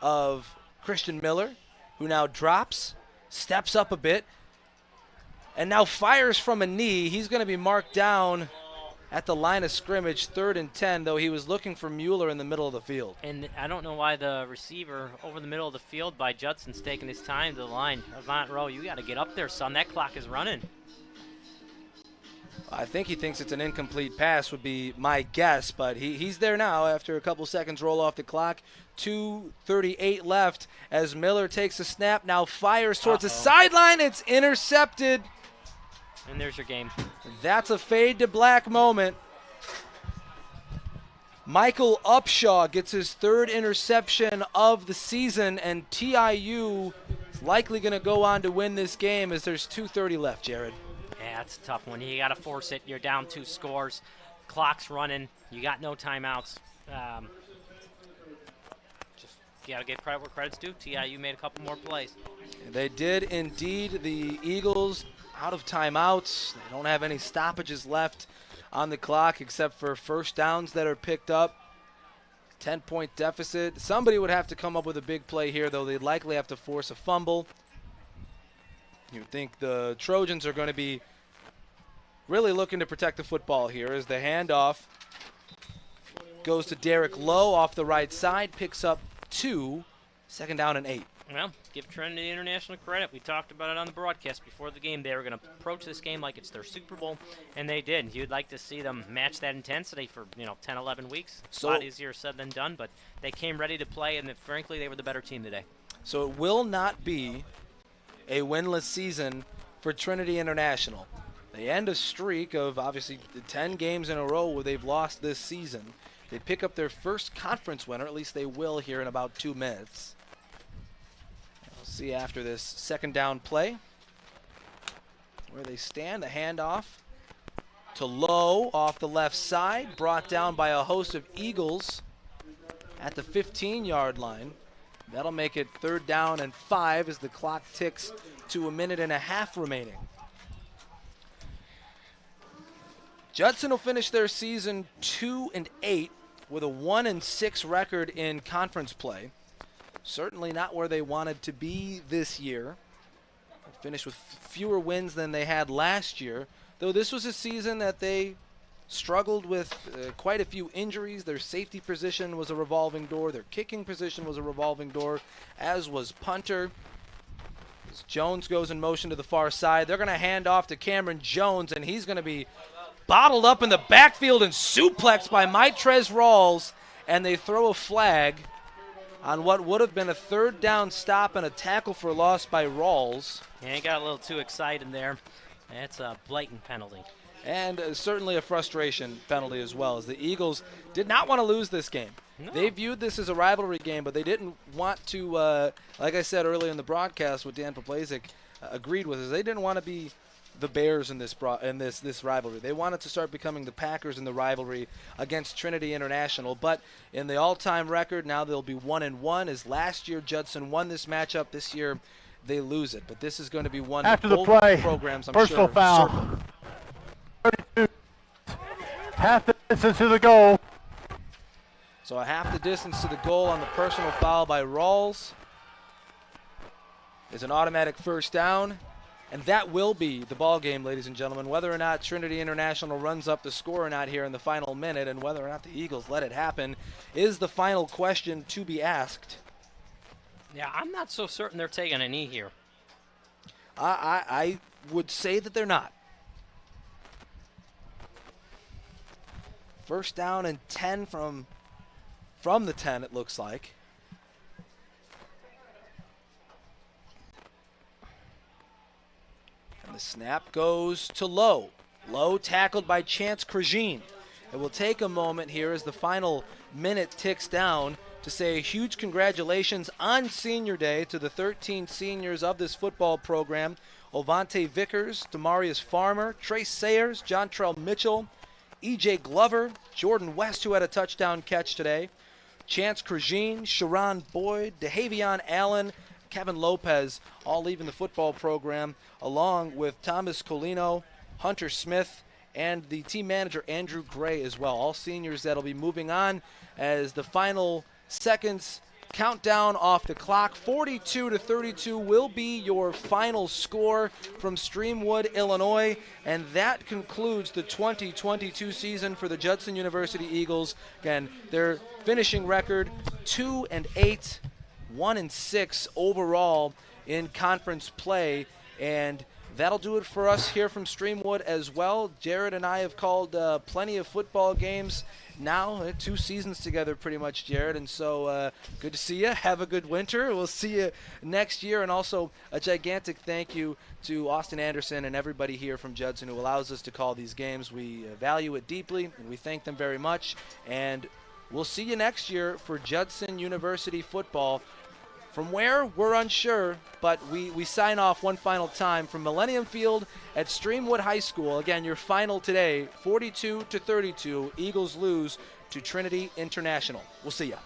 of Christian Miller, who now drops, steps up a bit, and now fires from a knee. He's going to be marked down at the line of scrimmage, 3rd and 10, though he was looking for Mueller in the middle of the field. And I don't know why the receiver over the middle of the field by Judson's taking his time to the line. Avant Rowe, you got to get up there, son. That clock is running. I think he thinks it's an incomplete pass would be my guess, but he's there now after a couple seconds roll off the clock. 2:38 left as Miller takes a snap, now fires towards the sideline. It's intercepted. And there's your game. That's a fade to black moment. Michael Upshaw gets his 3rd interception of the season, and TIU is likely going to go on to win this game as there's 2:30 left, Jared. Yeah, it's a tough one. You got to force it. You're down 2 scores. Clock's running. You got no timeouts. Just got to give credit where credit's due. TIU made a couple more plays. They did indeed. The Eagles out of timeouts. They don't have any stoppages left on the clock except for first downs that are picked up. 10-point deficit. Somebody would have to come up with a big play here, though. They'd likely have to force a fumble. You think the Trojans are going to be really looking to protect the football here as the handoff goes to Derek Lowe off the right side, picks up 2, 2nd down and 8. Well, give Trinity International credit. We talked about it on the broadcast before the game. They were going to approach this game like it's their Super Bowl, and they did. You'd like to see them match that intensity for 10, 11 weeks. A lot easier said than done, but they came ready to play, and frankly, they were the better team today. So it will not be a winless season for Trinity International. They end a streak of obviously 10 games in a row where they've lost this season. They pick up their first conference winner, at least they will here in about 2 minutes. We'll see after this 2nd down play where they stand. The handoff to Lowe off the left side, brought down by a host of Eagles at the 15-yard line. That'll make it 3rd down and 5 as the clock ticks to 1.5 minutes remaining. Judson will finish their season 2-8 with a 1-6 record in conference play. Certainly not where they wanted to be this year. They finished with fewer wins than they had last year, though this was a season that they struggled with quite a few injuries. Their safety position was a revolving door. Their kicking position was a revolving door, as was punter. As Jones goes in motion to the far side, they're going to hand off to Cameron Jones, and he's going to be bottled up in the backfield and suplexed by Maitrez Rawls, and they throw a flag on what would have been a 3rd down stop and a tackle for loss by Rawls. Yeah, he got a little too excited there. That's a blatant penalty. And certainly a frustration penalty as well, as the Eagles did not want to lose this game. No. They viewed this as a rivalry game, but they didn't want to, like I said earlier in the broadcast, what Dan Poplasik agreed with, is they didn't want to be the Bears in this rivalry. They wanted to start becoming the Packers in the rivalry against Trinity International. But in the all-time record, now they'll be 1-1, as last year Judson won this matchup. This year they lose it. But this is going to be one after that the both play, programs, I'm personal sure, foul. 32, half the distance to the goal. So a half the distance to the goal on the personal foul by Rawls is an automatic 1st down. And that will be the ball game, ladies and gentlemen. Whether or not Trinity International runs up the score or not here in the final minute, and whether or not the Eagles let it happen, is the final question to be asked. Yeah, I'm not so certain they're taking a knee here. I would say that they're not. 1st down and 10 from the 10, it looks like. And the snap goes to Lowe. Lowe tackled by Chance Krajine. It will take a moment here as the final minute ticks down to say a huge congratulations on Senior Day to the 13 seniors of this football program. Ovante Vickers, Demarius Farmer, Trace Sayers, Jontrell Mitchell, E.J. Glover, Jordan West, who had a touchdown catch today, Chance Krajine, Sharon Boyd, DeHavion Allen, Kevin Lopez, all leaving the football program, along with Thomas Colino, Hunter Smith, and the team manager Andrew Gray as well. All seniors that'll be moving on as the final seconds countdown off the clock. 42-32 will be your final score from Streamwood, Illinois, and that concludes the 2022 season for the Judson University Eagles. Again, their finishing record 2-8, 1-6 overall in conference play, and that'll do it for us here from Streamwood as well. Jared and I have called plenty of football games now, 2 seasons together pretty much, Jared, and so good to see you. Have a good winter. We'll see you next year, and also a gigantic thank you to Austin Anderson and everybody here from Judson who allows us to call these games. We value it deeply, and we thank them very much, and we'll see you next year for Judson University football. From where, we're unsure, but we sign off one final time from Millennium Field at Streamwood High School. Again, your final today, 42-32. Eagles lose to Trinity International. We'll see ya.